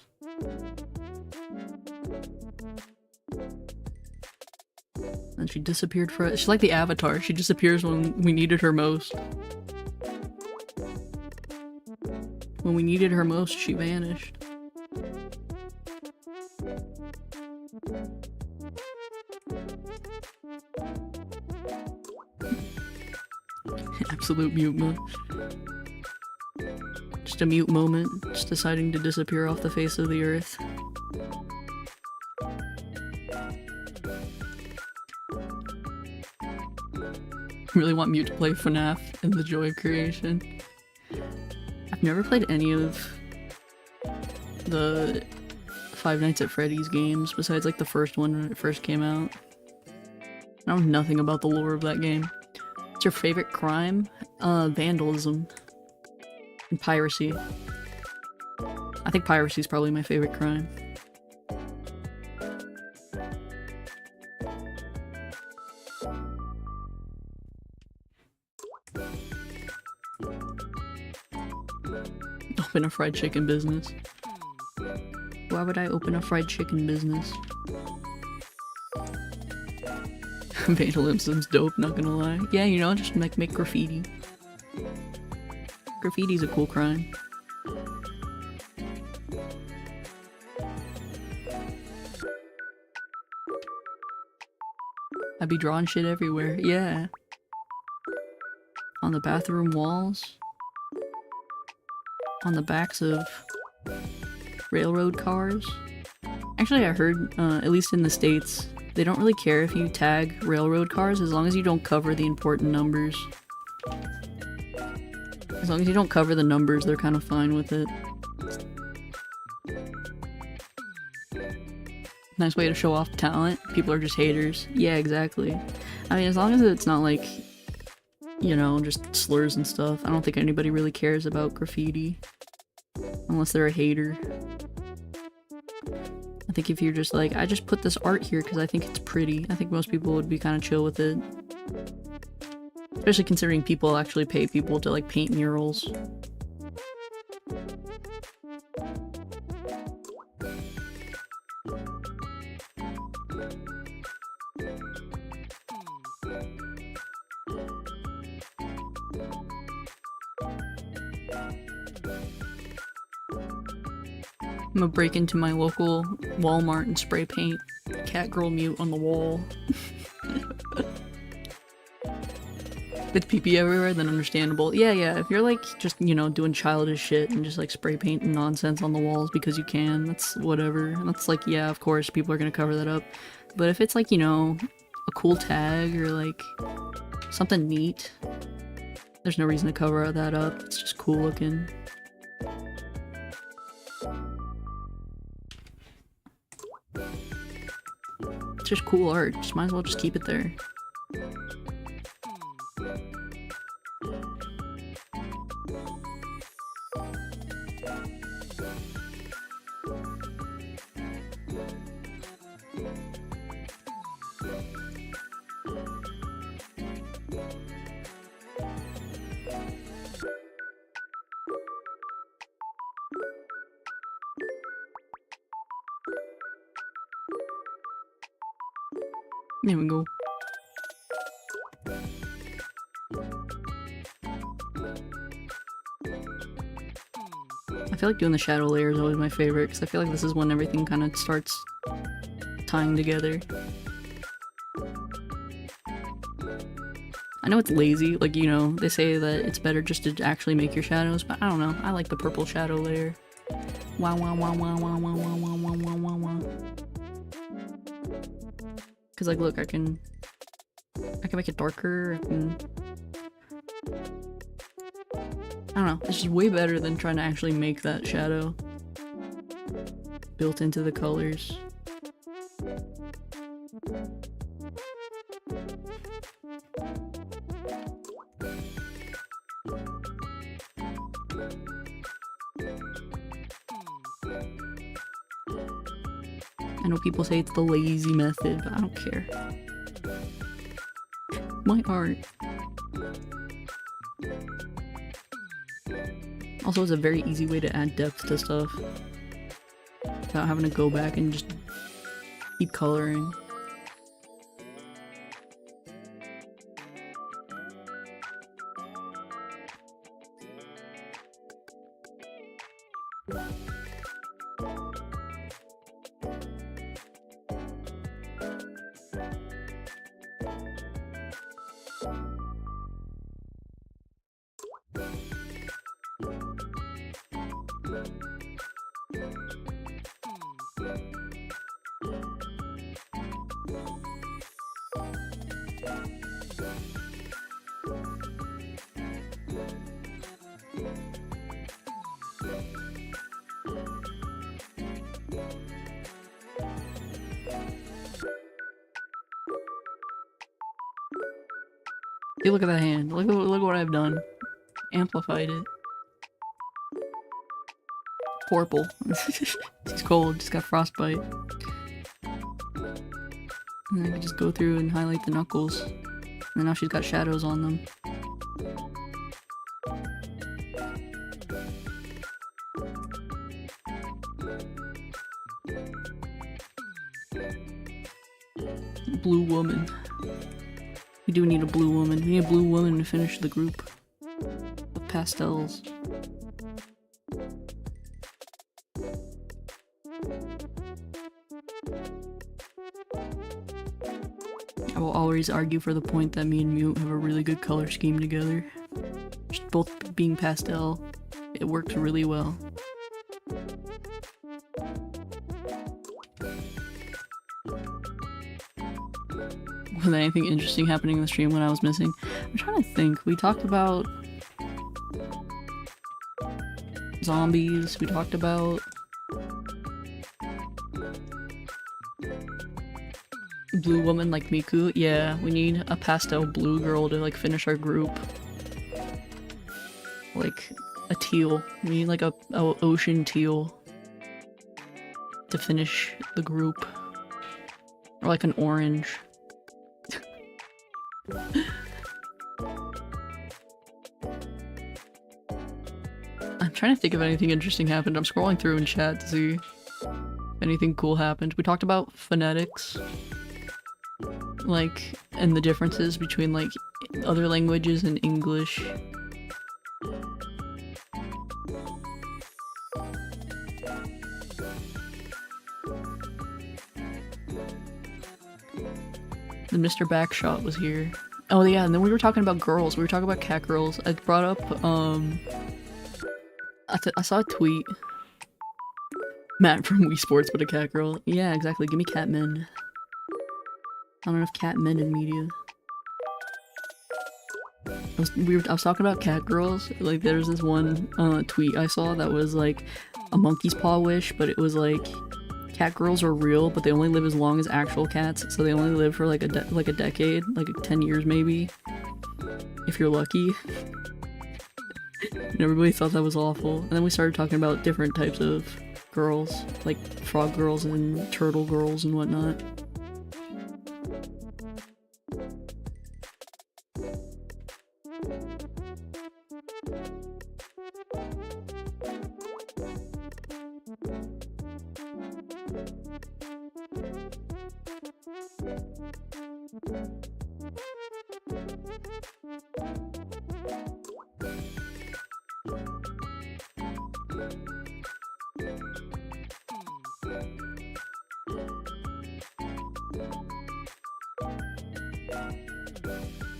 And she disappeared for it. She's like the Avatar. She disappears when we needed her most. When we needed her most, she vanished. Absolute mute move. Just a mute moment, just deciding to disappear off the face of the earth. Really want Mute to play FNAF and the joy of creation. I've never played any of the Five Nights at Freddy's games besides like the first one when it first came out. I know nothing about the lore of that game. What's your favorite crime? Vandalism. And piracy. I think piracy is probably my favorite crime. Open a fried chicken business. Why would I open a fried chicken business? Vandalism's dope, not gonna lie. Yeah, you know, just make graffiti. Graffiti's a cool crime. I'd be drawing shit everywhere, yeah. On the bathroom walls. On the backs of railroad cars. Actually, I heard, at least in the States, they don't really care if you tag railroad cars as long as you don't cover the important numbers. As long as you don't cover the numbers, they're kind of fine with it. Nice way to show off talent. People are just haters. Yeah, exactly. I mean, as long as it's not like, you know, just slurs and stuff. I don't think anybody really cares about graffiti. Unless they're a hater. I think if you're just like, I just put this art here because I think it's pretty, I think most people would be kind of chill with it. Especially considering people actually pay people to like paint murals. I'm gonna break into my local Walmart and spray paint cat girl mute on the wall. With pee-pee everywhere, then understandable. Yeah, if you're like just, you know, doing childish shit and just like spray painting nonsense on the walls because you can, that's whatever. That's like, yeah, of course, people are gonna cover that up. But if it's like, you know, a cool tag or like something neat, there's no reason to cover that up. It's just cool looking. It's just cool art, just might as well just keep it there. There we go. I feel like doing the shadow layer is always my favorite, because I feel like this is when everything kind of starts tying together. I know it's lazy, like, you know, they say that it's better just to actually make your shadows, but I don't know, I like the purple shadow layer. Wah wah wah wah wah wah wah wah wah wah wah wah. Cause like, look, I can make it darker. I don't know. It's just way better than trying to actually make that shadow built into the colors. I know people say it's the lazy method, but I don't care. My art. Also, it's a very easy way to add depth to stuff without having to go back and just keep coloring. Hey, look at that hand. Look what I've done. Amplified it. Purple. She's cold, just got frostbite. And I can just go through and highlight the knuckles. And now she's got shadows on them. Blue woman. We do need a blue woman. We need a blue woman to finish the group of pastels. I will always argue for the point that me and Mute have a really good color scheme together. Just both being pastel, it works really well. Was there anything interesting happening in the stream when I was missing? I'm trying to think. We talked about zombies. We talked about blue woman like Miku. Yeah, we need a pastel blue girl to like finish our group. Like a teal. We need like a ocean teal. to finish the group. Or like an orange. I'm trying to think if anything interesting happened. I'm scrolling through in chat to see if anything cool happened. We talked about phonetics. Like, and the differences between like other languages and English. And Mr. Backshot was here. Oh yeah, and then we were talking about girls. We were talking about cat girls. I brought up, I saw a tweet. Matt from Wii Sports, but a cat girl. Yeah, exactly. Give me cat men. Not enough cat men in media. I was talking about cat girls. Like, there's this one tweet I saw that was like a monkey's paw wish, but it was like cat girls are real, but they only live as long as actual cats, so they only live for like a decade, like 10 years maybe, if you're lucky. And everybody thought that was awful. And then we started talking about different types of girls, like frog girls and turtle girls and whatnot.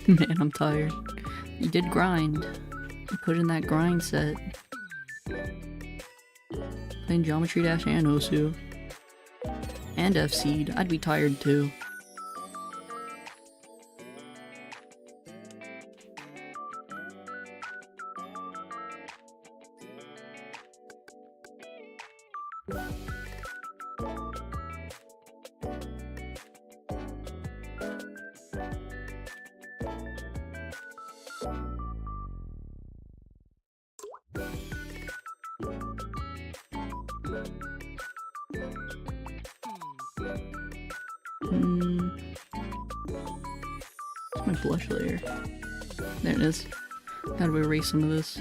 Man, I'm tired. You did grind. You put in that grind set. Playing Geometry Dash and Osu. And F-Seed. I'd be tired too. Where's my blush layer? There it is. Gotta erase some of this.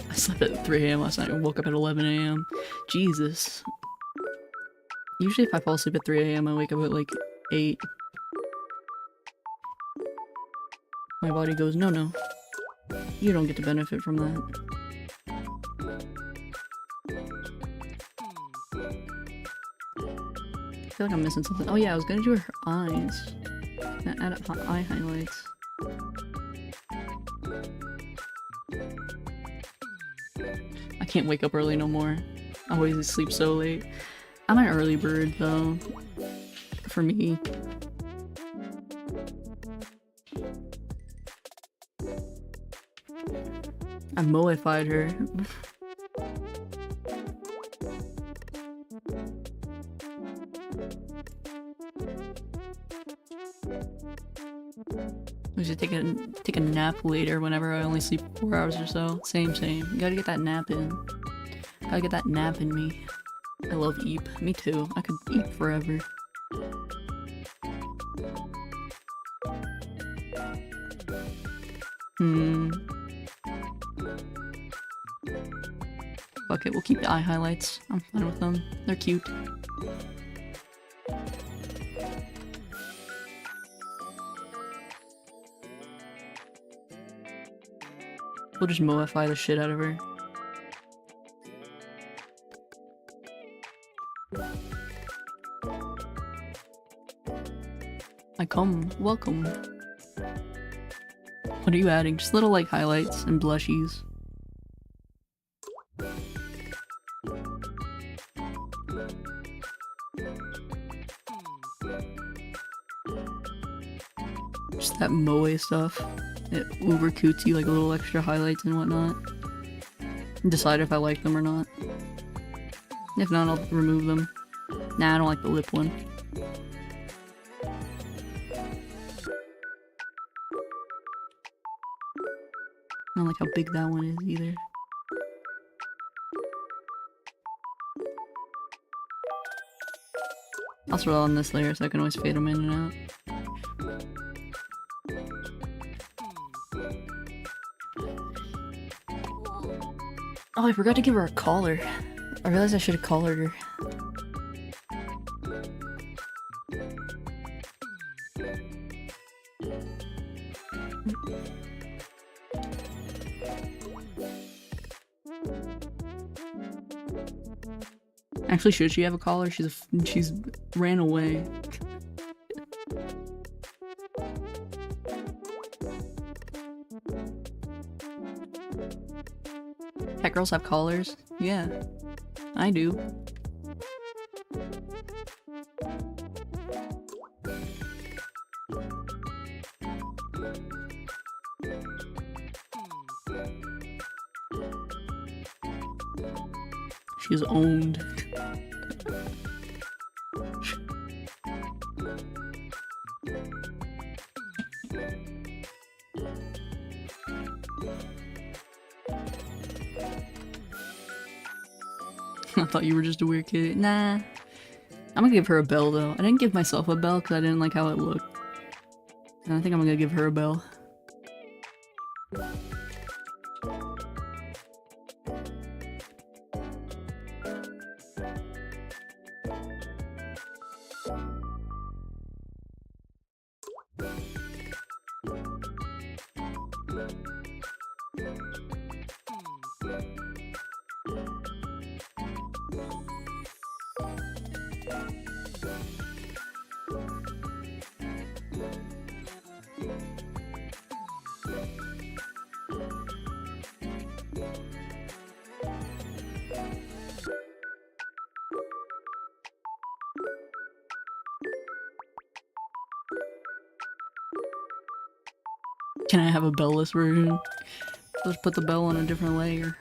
I slept at 3 AM last night and woke up at 11 AM. Jesus. Usually if I fall asleep at 3 AM, I wake up at like 8. My body goes, no, no. You don't get to benefit from that. I feel like I'm missing something. Oh yeah, I was gonna do her eyes. Add up eye highlights. I can't wake up early no more. I always sleep so late. I'm an early bird though. For me. I moified her. We should take a nap later whenever I only sleep 4 hours or so. Same. You gotta get that nap in. Gotta get that nap in me. I love eep. Me too. I could eep forever. Fuck it, we'll keep the eye highlights. I'm fine with them. They're cute. We'll just moify the shit out of her. I come. Welcome. What are you adding? Just little like highlights and blushies. Just that moe stuff. It uber cutesy, like little extra highlights and whatnot. And decide if I like them or not. If not, I'll remove them. Nah, I don't like the lip one. don't like how big that one is either. I'll throw on this layer so I can always fade them in and out. Oh, I forgot to give her a collar. I realized I should have collared her. Actually, should she have a collar? She's ran away. Cat girls have collars? Yeah, I do. She's owned. I thought you were just a weird kid. Nah. I'm gonna give her a bell though. I didn't give myself a bell because I didn't like how it looked. And I think I'm gonna give her a bell. Can I have a bell-less version? Let's put the bell on a different layer.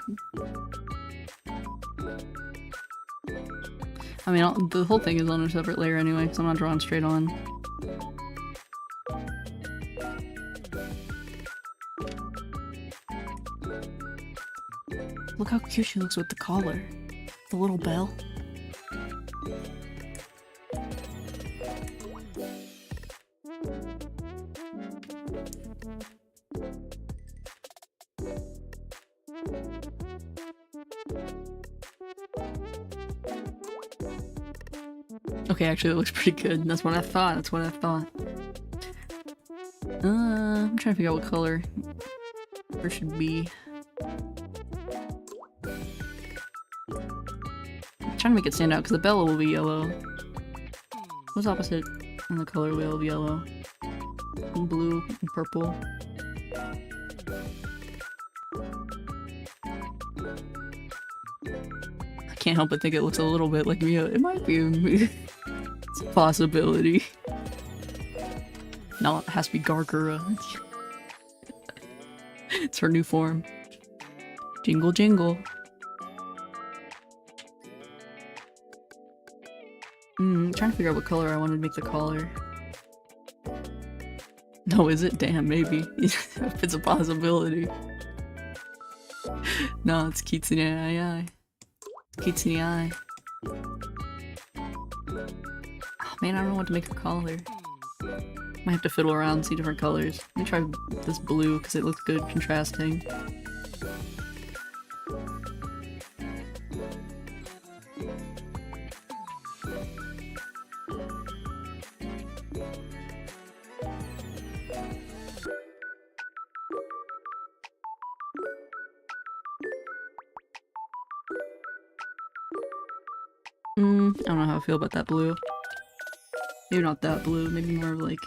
I mean, the whole thing is on a separate layer anyway, because I'm not drawing straight on. Look how cute she looks with the collar. The little bell. Okay, actually it looks pretty good. That's what I thought. That's what I thought. I'm trying to figure out what color there should be. I'm trying to make it stand out because the bell will be yellow. What's opposite on the color wheel of yellow? And blue and purple. I can't help but think it looks a little bit like Mia. It might be it's a possibility. No, it has to be Gargura. It's her new form. Jingle jingle. I'm trying to figure out what color I wanted to make the collar. No, is it? Damn, maybe. If it's a possibility. No, it's Kitsune Eye. Kitsune Eye. Oh man, I don't know what to make her collar. Might have to fiddle around and see different colors. Let me try this blue because it looks good contrasting. I don't know how I feel about that blue. Maybe not that blue, maybe more of like...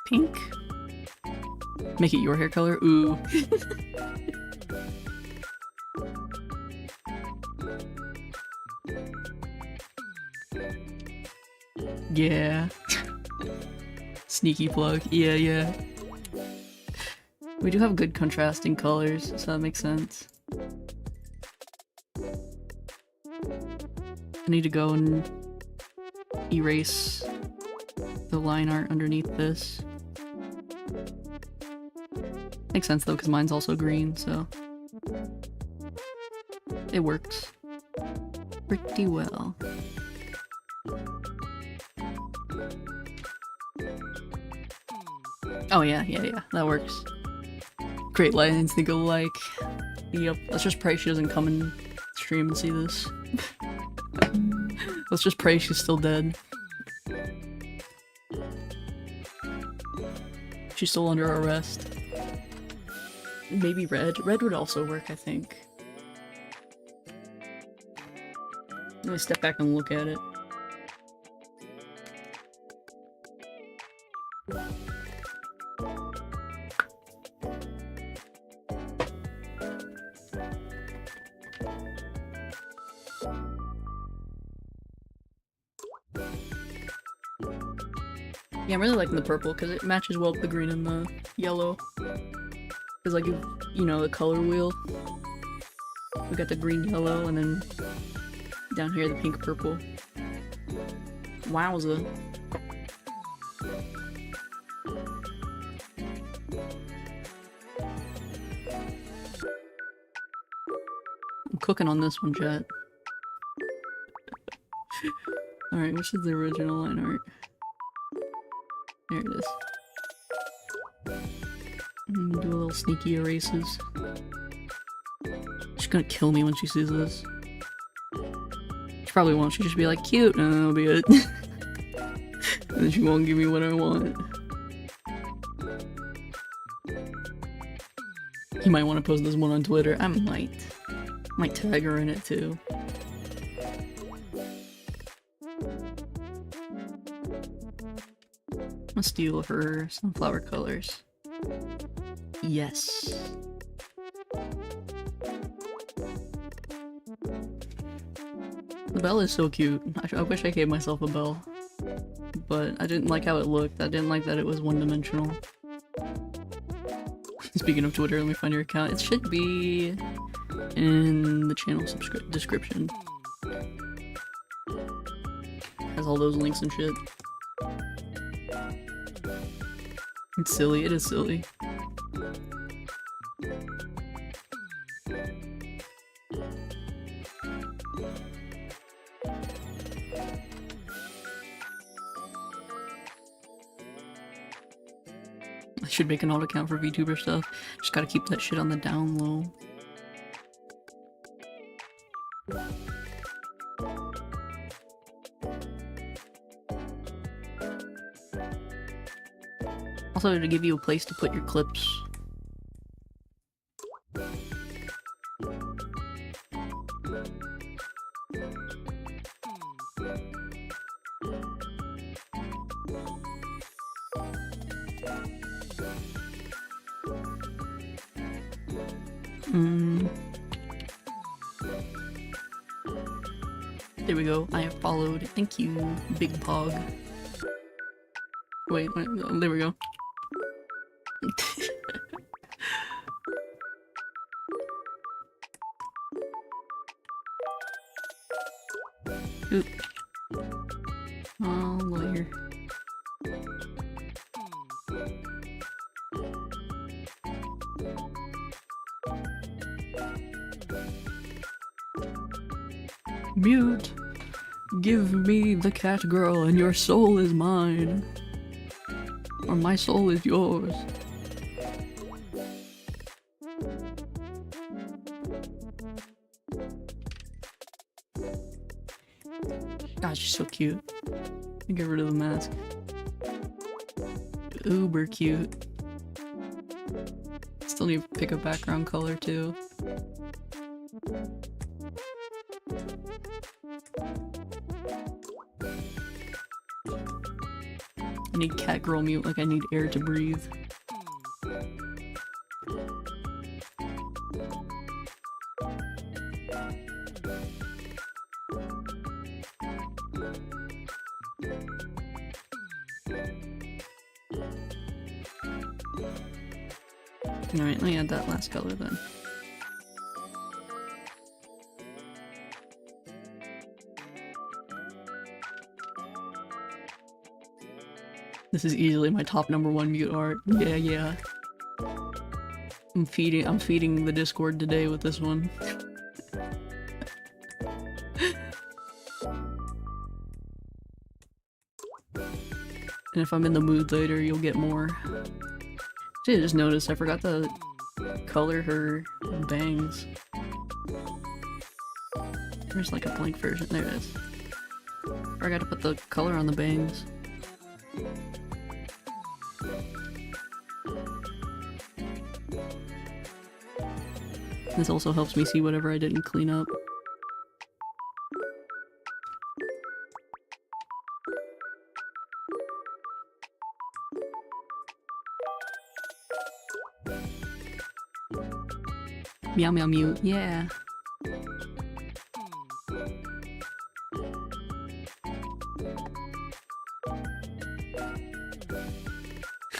pink? Make it your hair color? Ooh. Yeah. Sneaky plug. Yeah, yeah. We do have good contrasting colors, so that makes sense. I need to go and erase the line art underneath this. Makes sense though, because mine's also green, so it works pretty well. Oh yeah, that works. Great lines think alike. Yep, let's just pray she doesn't come in stream and see this. Let's just pray she's still dead. She's still under arrest. Maybe red. Red would also work, I think. Let me step back and look at it. Yeah, I'm really liking the purple because it matches well with the green and the yellow. Because, like, you know, the color wheel. We got the green, yellow, and then down here the pink, purple. Wowza. I'm cooking on this one, chat. Alright, which is the original line art? There it is. I'm gonna do a little sneaky erases. She's gonna kill me when she sees this. She probably won't. She'll just be like, cute, and that'll be it. And then she won't give me what I want. You might want to post this one on Twitter. I might tag her in it too. I'm gonna steal her sunflower colors. Yes. The bell is so cute. I wish I gave myself a bell. But I didn't like how it looked. I didn't like that it was one-dimensional. Speaking of Twitter, let me find your account. It should be in the channel description. Has all those links and shit. It's silly, it is silly. I should make an alt account for VTuber stuff. Just gotta keep that shit on the down low. Also to give you a place to put your clips. There we go. I have followed. Thank you, Big Pog. Wait, oh, there we go. Oop. Oh, lawyer. Mute. Give me the cat girl and your soul is mine. Or my soul is yours. God, she's so cute. Get rid of the mask. Uber cute. Still need to pick a background color too. I need cat girl mute like I need air to breathe. Alright, let me add that last color then. This is easily my top #1 mute art. Yeah, yeah. I'm feeding the Discord today with this one. And if I'm in the mood later, you'll get more. I just noticed I forgot to color her bangs. There's like a blank version. There it is. I got to put the color on the bangs. This also helps me see whatever I didn't clean up. Meow meow mew, yeah.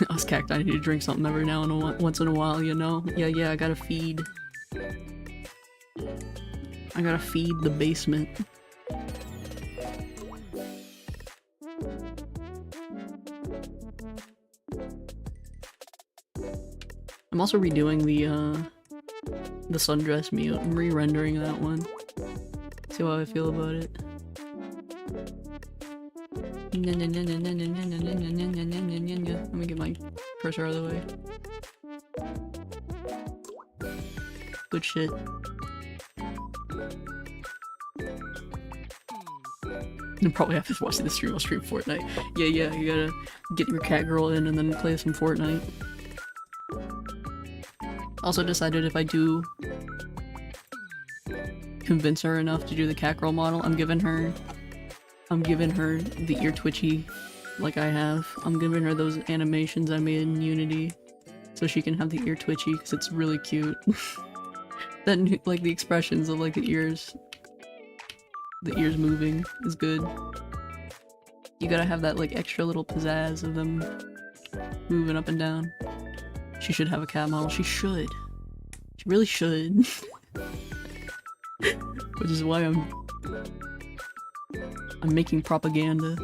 Us cacti need to drink something every now and once in a while, you know? Yeah, I gotta feed. I gotta feed the basement. I'm also redoing the sundress mute. I'm re-rendering that one. See how I feel about it. Let me get my cursor out of the way. Good shit. You'll probably have to watch the stream. I'll stream Fortnite. Yeah, you gotta get your cat girl in and then play some Fortnite. Also decided if I do convince her enough to do the cat girl model, I'm giving her the ear twitchy like I have. I'm giving her those animations I made in Unity so she can have the ear twitchy because it's really cute. Then like the expressions of like the ears moving is good. You gotta have that like extra little pizzazz of them moving up and down. She should have a cat model. She should. She really should. Which is why I'm making propaganda.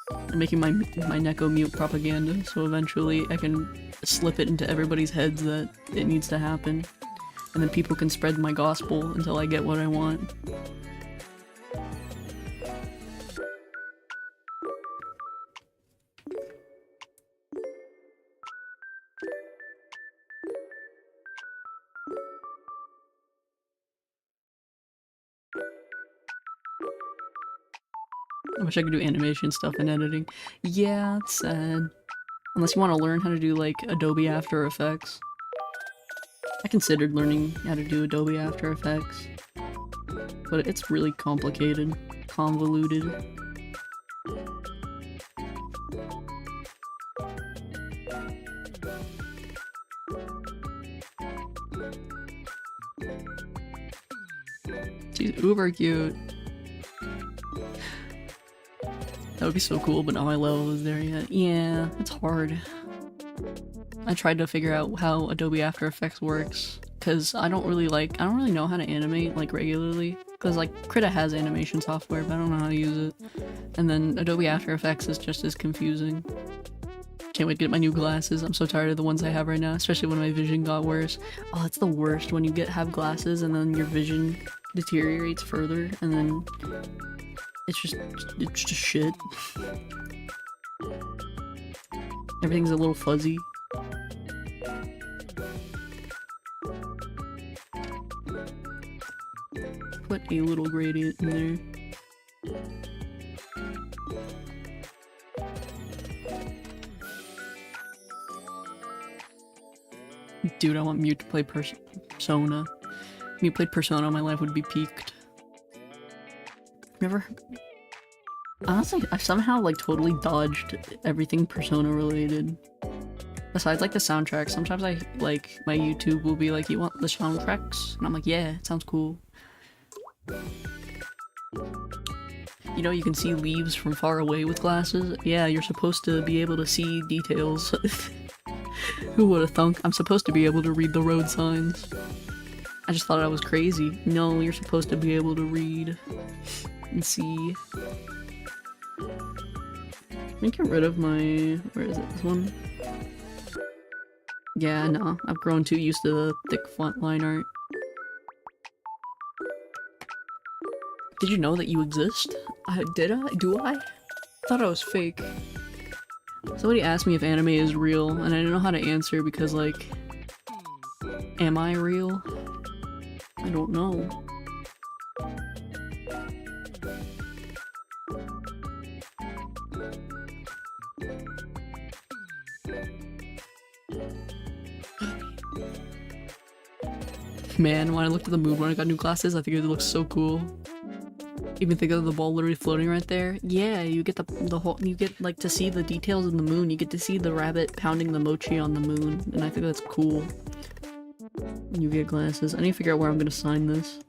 I'm making my Neko mute propaganda, so eventually I can slip it into everybody's heads that it needs to happen. And then people can spread my gospel until I get what I want. I wish I could do animation stuff and editing. Yeah, it's sad. Unless you want to learn how to do like Adobe After Effects. I considered learning how to do Adobe After Effects, but it's really complicated, convoluted. She's uber cute. That would be so cool, but not my level is there yet. Yeah, it's hard. I tried to figure out how Adobe After Effects works, because I don't really know how to animate, like, regularly. Because, like, Krita has animation software, but I don't know how to use it. And then Adobe After Effects is just as confusing. Can't wait to get my new glasses. I'm so tired of the ones I have right now, especially when my vision got worse. Oh, it's the worst when you have glasses and then your vision deteriorates further, and then it's just shit. Everything's a little fuzzy. Put a little gradient in there. Dude, I want Mute to play Persona. If Mute played Persona, my life would be peaked. Never... Honestly, I somehow like totally dodged everything Persona related. Besides like the soundtrack, sometimes I like my YouTube will be like, you want the soundtracks? And I'm like, yeah, it sounds cool. You know, you can see leaves from far away with glasses. Yeah, you're supposed to be able to see details. Who would have thunk? I'm supposed to be able to read the road signs. I just thought I was crazy. No, you're supposed to be able to read and see. Let me get rid of my... where is it? This one? Yeah, no. I've grown too used to the thick font line art. Did you know that you exist? Did I? Do I? Thought I was fake. Somebody asked me if anime is real, and I didn't know how to answer because, like... am I real? I don't know. Man, when I looked at the moon when I got new glasses, I figured it looked so cool. Even think of the ball literally floating right there. Yeah, you get the whole, you get like to see the details of the moon. You get to see the rabbit pounding the mochi on the moon, and I think that's cool. You get glasses. I need to figure out where I'm gonna sign this.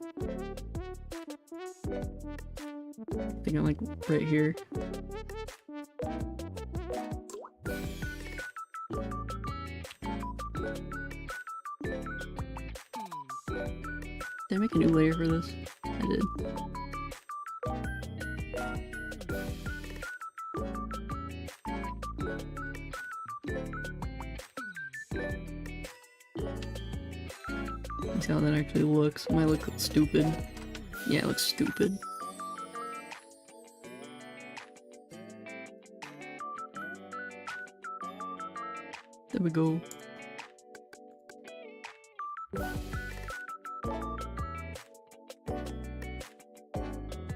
I think I'm like right here. Did I make a new layer for this? I did. Let's see how that actually looks. It might look stupid. Yeah, it looks stupid. There we go.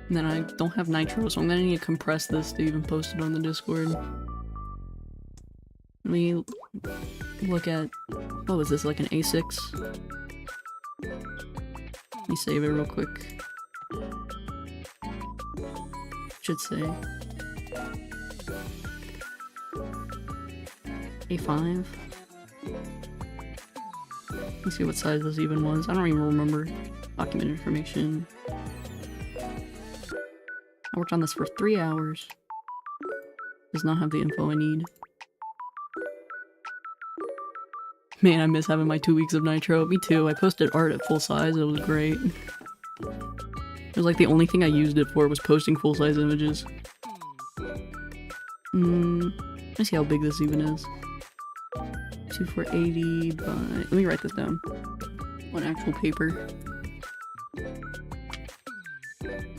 And then I don't have nitro, so I'm gonna need to compress this to even post it on the Discord. Let me look at... what was this, like an A6? Let me save it real quick. Should say A5. Let me see what size this even was. I don't even remember. Document information. I worked on this for 3 hours. Does not have the info I need. Man, I miss having my 2 weeks of nitro. Me too. I posted art at full size. It was great. It was like the only thing I used it for was posting full-size images. Let me see how big this even is. 2480 by... let me write this down. On actual paper.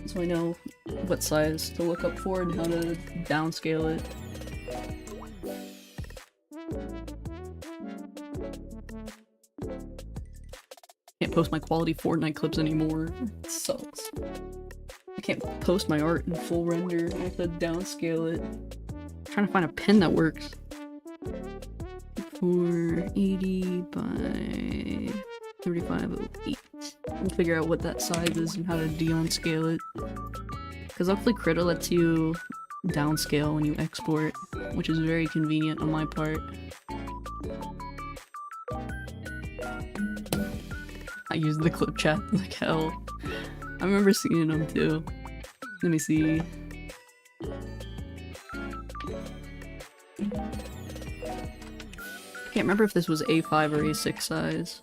So I know what size to look up for and how to downscale it. Can't post my quality Fortnite clips anymore. It sucks. I can't post my art in full render. I have to downscale it. I'm trying to find a pen that works. 480 by 3508. We'll figure out what that size is and how to downscale it. Because hopefully Krita lets you downscale when you export, which is very convenient on my part. I use the clip chat like hell. I remember seeing them too. Let me see. I can't remember if this was A5 or A6 size.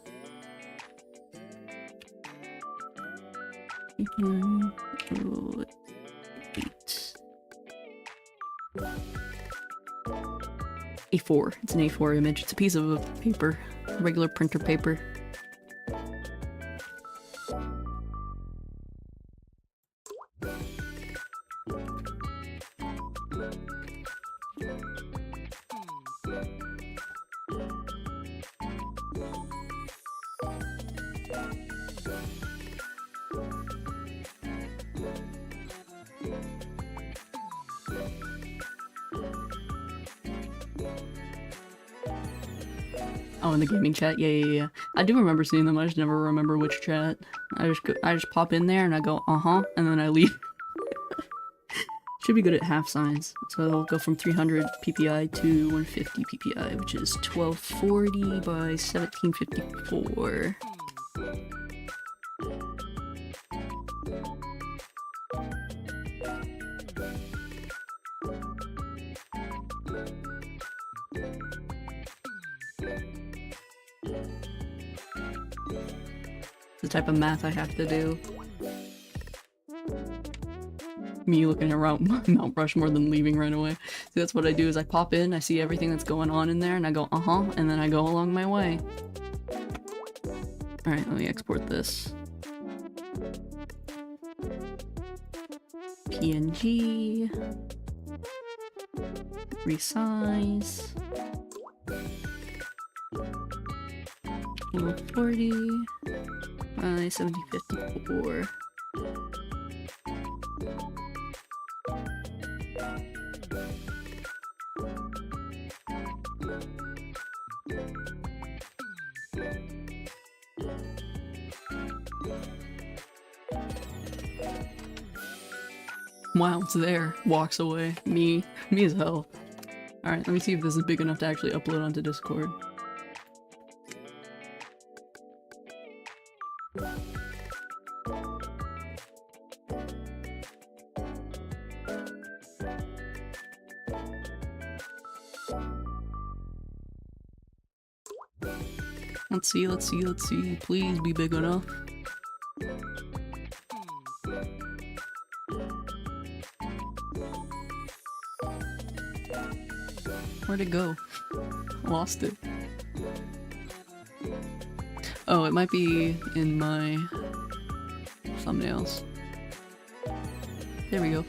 A4. It's an A4 image. It's a piece of paper. Regular printer paper. Oh, in the gaming chat? Yeah. I do remember seeing them, I just never remember which chat. I just pop in there and I go, uh-huh, and then I leave. Should be good at half signs. So I'll go from 300 PPI to 150 PPI, which is 1240 by 1754. The type of math I have to do. me looking around Mount Rushmore than leaving right away. So that's what I do, is I pop in, I see everything that's going on in there, and I go, uh-huh, and then I go along my way. Alright, let me export this. PNG. Resize. 40. 7054. Wow, it's there. Walks away. Me as hell. Alright, let me see if this is big enough to actually upload onto Discord. Let's see. Please be big enough. Where'd it go? Lost it. Oh, it might be in my thumbnails. There we go.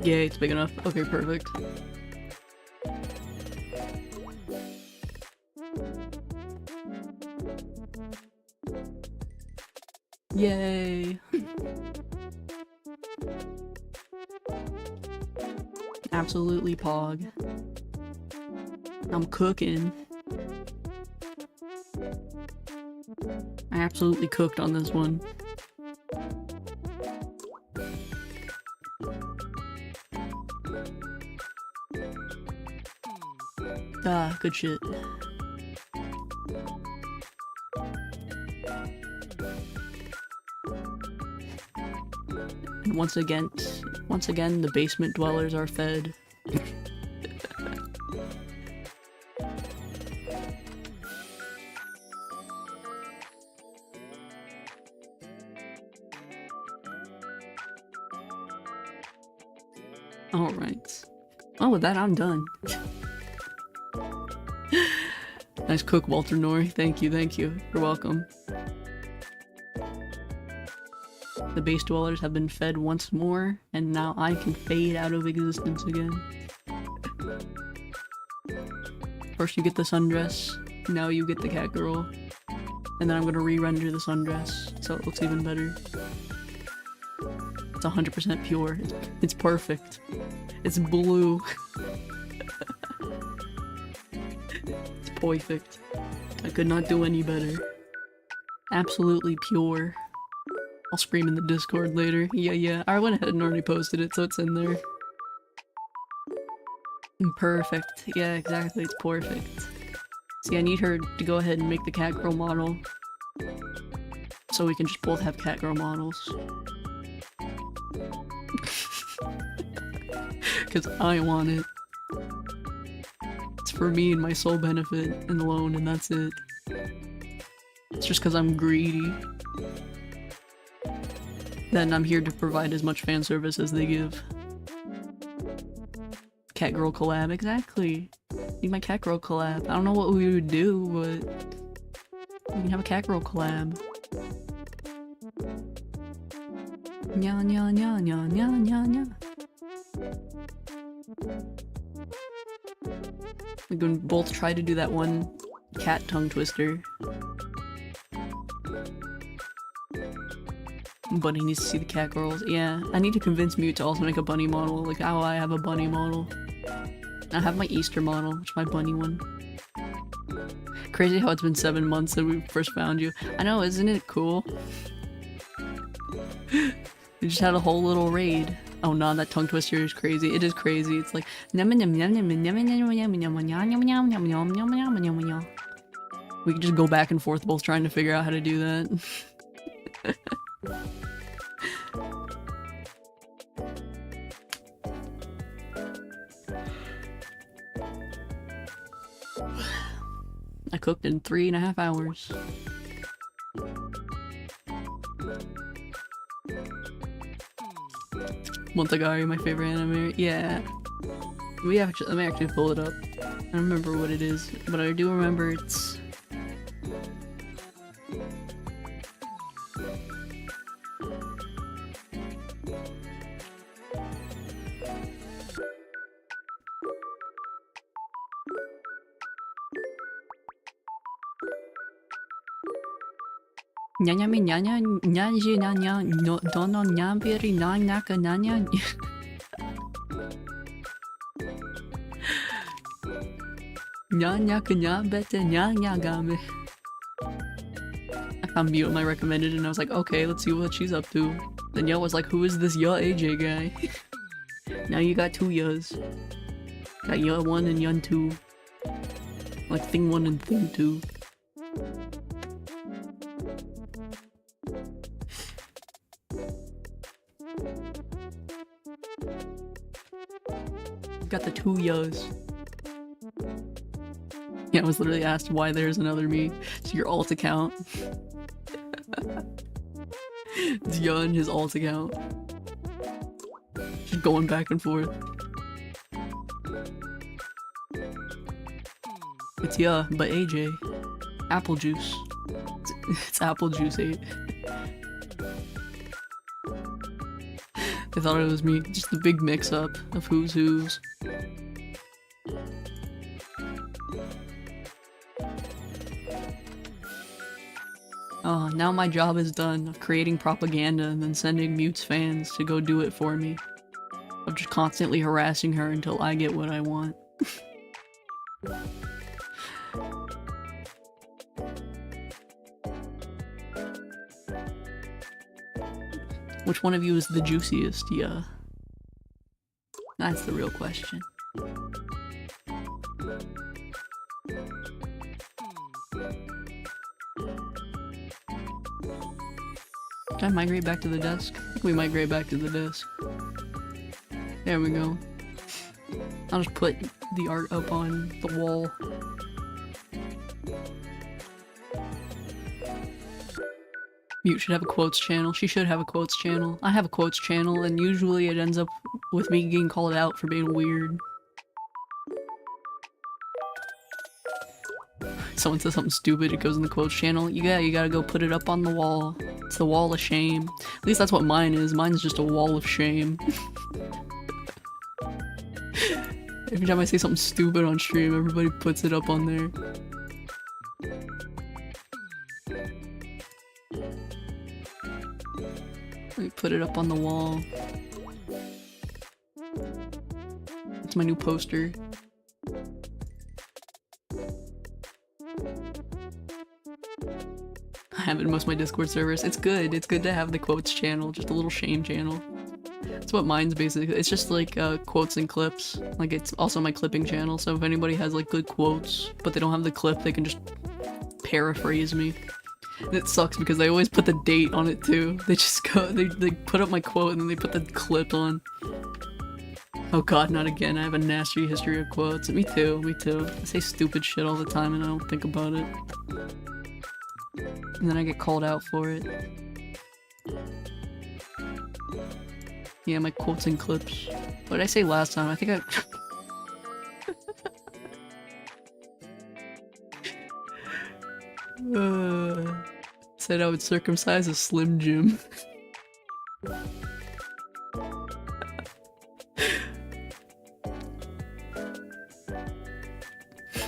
Yay, it's big enough. Okay, perfect. Yay! Absolutely pog. I'm cooking. I absolutely cooked on this one. Ah, good shit. And once again, the basement dwellers are fed. Alright. Oh, with that, I'm done. Nice cook, Walter Nori. Thank you. You're welcome. The base dwellers have been fed once more, and now I can fade out of existence again. First you get the sundress, now you get the cat girl, and then I'm gonna re-render the sundress so it looks even better. It's 100% pure. It's perfect. It's blue. It's perfect. I could not do any better. Absolutely pure. I'll scream in the Discord later. Yeah. I went ahead and already posted it, so it's in there. Perfect. Yeah, exactly. It's perfect. See, I need her to go ahead and make the cat girl model, so we can just both have cat girl models. Because I want it. It's for me and my sole benefit and alone, and that's it. It's just because I'm greedy. Then I'm here to provide as much fan service as they give. Cat girl collab, exactly. Need my cat girl collab. I don't know what we would do, but we can have a cat girl collab. Nya nya nya nya nya nya nya. We can both try to do that one cat tongue twister. Bunny needs to see the cat girls. Yeah, I need to convince Mute to also make a bunny model. Like, oh, I have a bunny model. I have my Easter model, which is my bunny one. Crazy how it's been 7 months since we first found you. I know, isn't it cool? We just had a whole little raid. Oh no, that tongue twister is crazy. It is crazy. It's like we can just go back and forth both trying to figure out how to do that. I cooked in 3.5 hours. Montagari, my favorite anime. Yeah. Let me actually pull it up. I don't remember what it is, but I do remember it's... Nyanya mi nyanya nyaji nanya no dono nyambiri naka nanya. Nyanya kanya bete nyanya game. I found mute my recommended and I was like, okay, let's see what she's up to. Then Yo was like, who is this Ya AJ guy? Now you got 2 Yas. Got Ya 1 and Yun 2. Like thing 1 and thing 2. Got the 2 Yas. Yeah, I was literally asked why there's another me. It's your alt account. It's Ya and his alt account. Just going back and forth. It's Ya, but AJ. Apple juice. It's apple juice 8. I thought it was me. Just the big mix-up of who's who's. Oh, now my job is done of creating propaganda and then sending Mute's fans to go do it for me. Of just constantly harassing her until I get what I want. Which one of you is the juiciest? Yeah. That's the real question. Did I migrate back to the desk? I think we migrate back to the desk. There we go. I'll just put the art up on the wall. Mute should have a quotes channel. She should have a quotes channel. I have a quotes channel, and usually it ends up with me getting called out for being weird. Someone says something stupid, it goes in the quotes channel. You gotta go put it up on the wall. It's the wall of shame. At least that's what mine is. Mine's just a wall of shame. Every time I say something stupid on stream, everybody puts it up on there. Let me put it up on the wall. It's my new poster. I have it in most of my Discord servers. It's good. It's good to have the quotes channel. Just a little shame channel. That's what mine's basically. It's just like quotes and clips. Like it's also my clipping channel. So if anybody has like good quotes, but they don't have the clip, they can just paraphrase me. And it sucks because they always put the date on it too. They just go, they put up my quote and then they put the clip on. Oh god, not again. I have a nasty history of quotes. Me too, me too. I say stupid shit all the time and I don't think about it. And then I get called out for it. Yeah, my quotes and clips. What did I say last time? I think I... said I would circumcise a Slim Jim.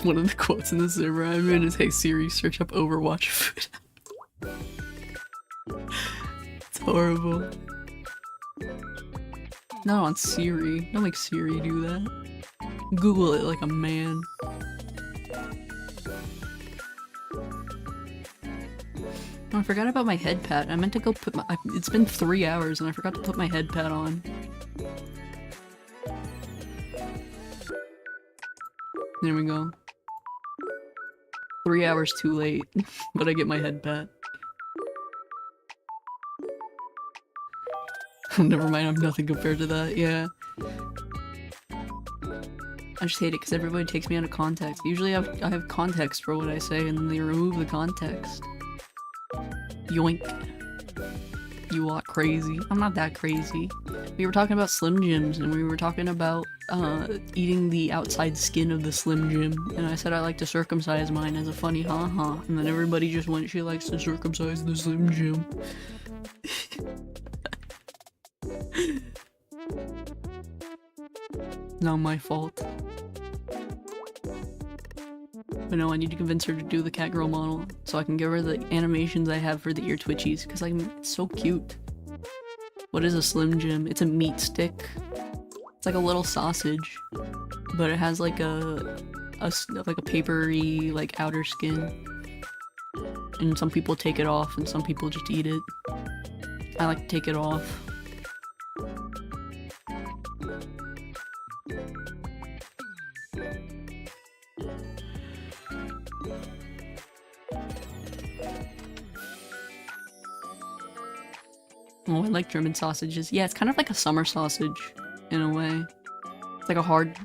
One of the quotes in the server I'm in is, "Hey Siri, search up Overwatch food." It's horrible. Not on Siri. Don't make Siri do that. Google it like a man. Oh, I forgot about my head pad. I meant to go put my- it's been 3 hours and I forgot to put my head pad on. There we go. 3 hours too late, but I get my head pat. Never mind, I'm nothing compared to that, yeah. I just hate it because everybody takes me out of context. Usually I have context for what I say and then they remove the context. Yoink. You lot crazy. I'm not that crazy. We were talking about Slim Jims and we were talking about eating the outside skin of the Slim Jim, and I said I like to circumcise mine as a funny haha, and then everybody just went, she likes to circumcise the Slim Jim. Not my fault. But no, I need to convince her to do the cat girl model so I can give her the animations I have for the ear twitchies, because like, it's so cute. What is a Slim Jim? It's a meat stick. It's like a little sausage, but it has like a papery like outer skin. And some people take it off and some people just eat it. I like to take it off. Oh, I like German sausages. Yeah, it's kind of like a summer sausage, in a way. It's like a hard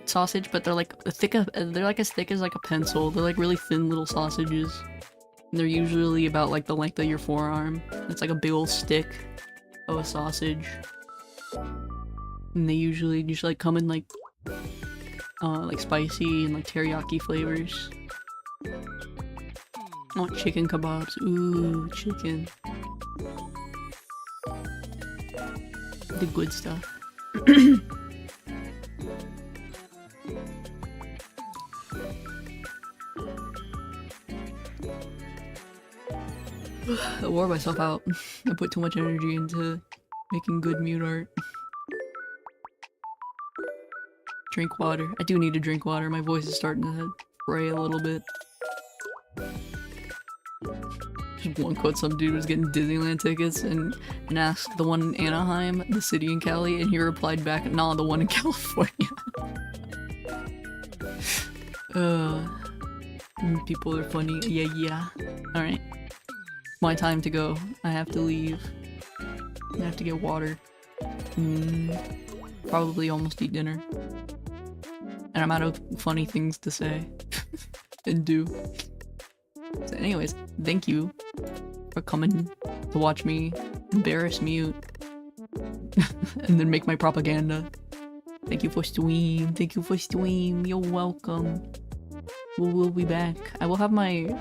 sausage, but they're like as thick as like a pencil. They're like really thin little sausages. And they're usually about like the length of your forearm. It's like a big old stick of a sausage. And they usually just like come in like spicy and like teriyaki flavors. Oh, chicken kebabs. Ooh, chicken. The good stuff. I wore myself out. I put too much energy into making good mute art. Drink water. I do need to drink water. My voice is starting to fray a little bit. Just one quote, some dude was getting Disneyland tickets and asked the one in Anaheim, the city in Cali, and he replied back, nah, the one in California. People are funny. Yeah. Alright. My time to go. I have to leave. I have to get water. Probably almost eat dinner. And I'm out of funny things to say. And do. So anyways, thank you for coming to watch me embarrass mute and then make my propaganda. Thank you for stream. Thank you for stream. You're welcome. We'll be back. I will have my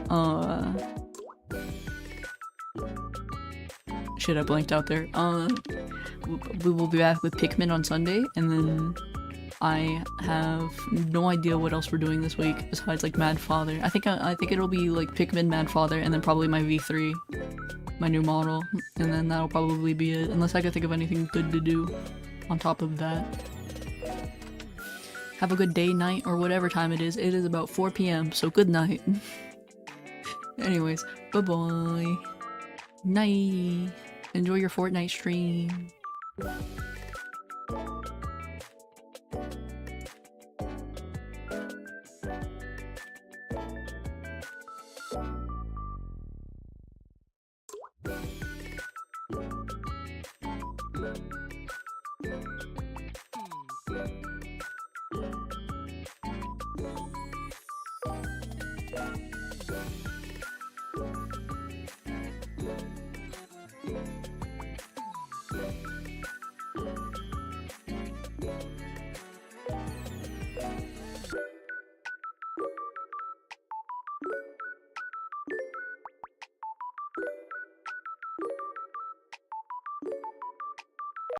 shit, I blanked out there. We will be back with Pikmin on Sunday, and then I have no idea what else we're doing this week besides like Mad Father. I think it'll be like Pikmin, Mad Father, and then probably my V3, my new model, and then that'll probably be it, unless I can think of anything good to do on top of that. Have a good day, night, or whatever time it is. It is about 4 p.m, so good night. Anyways, bye-bye. Night. Enjoy your Fortnite stream.